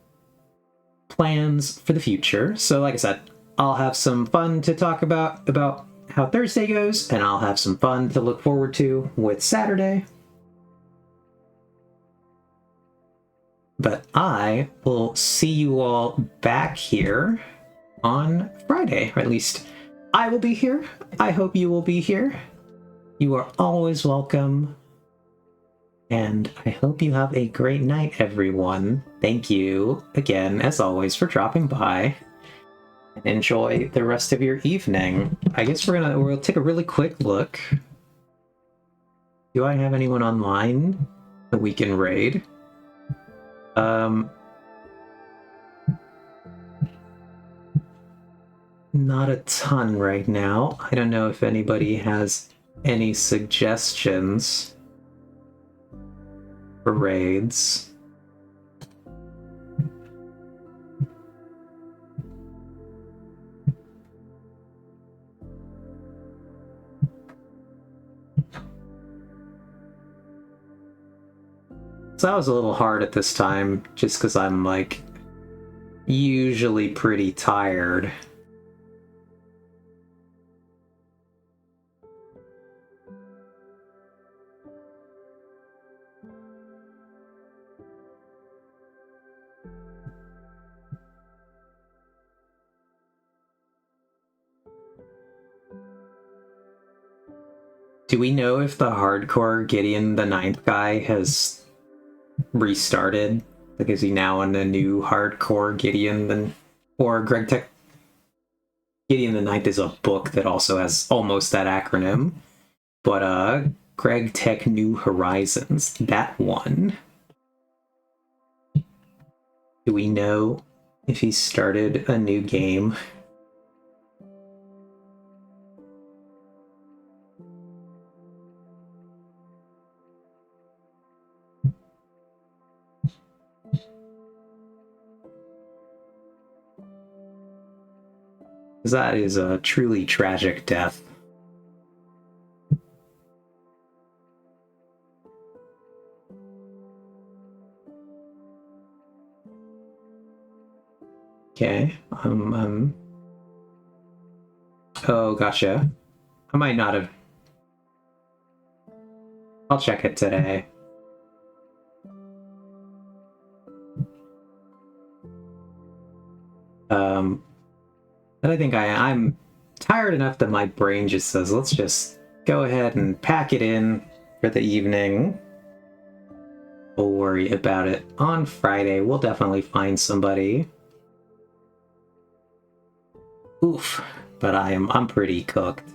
plans for the future. So like I said, I'll have some fun to talk about how Thursday goes, and I'll have some fun to look forward to with Saturday. But I will see you all back here on Friday, or at least I will be here. I hope you will be here. You are always welcome. And I hope you have a great night, everyone. Thank you again, as always, for dropping by. And enjoy the rest of your evening. I guess we'll take a really quick look Do I have anyone online that we can raid? Not a ton right now. I don't know if anybody has any suggestions for raids. So that was a little hard at this time, just because I'm, like, usually pretty tired. Do we know if the hardcore Gideon the Ninth guy has restarted? Like, is he now in the new hardcore Gideon or Greg Tech? Gideon the Ninth is a book that also has almost that acronym, but Greg Tech New Horizons, that one. Do we know if he started a new game? That is a truly tragic death. Okay, oh, gotcha. I might not have... I'll check it today. But I think I'm tired enough that my brain just says, let's just go ahead and pack it in for the evening. We'll worry about it on Friday. We'll definitely find somebody. Oof, but I'm pretty cooked.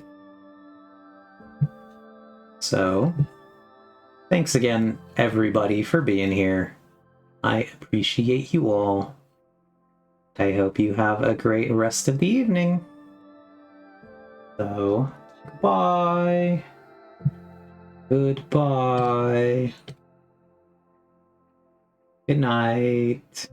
So, thanks again, everybody, for being here. I appreciate you all. I hope you have a great rest of the evening. So, goodbye. Goodbye. Good night.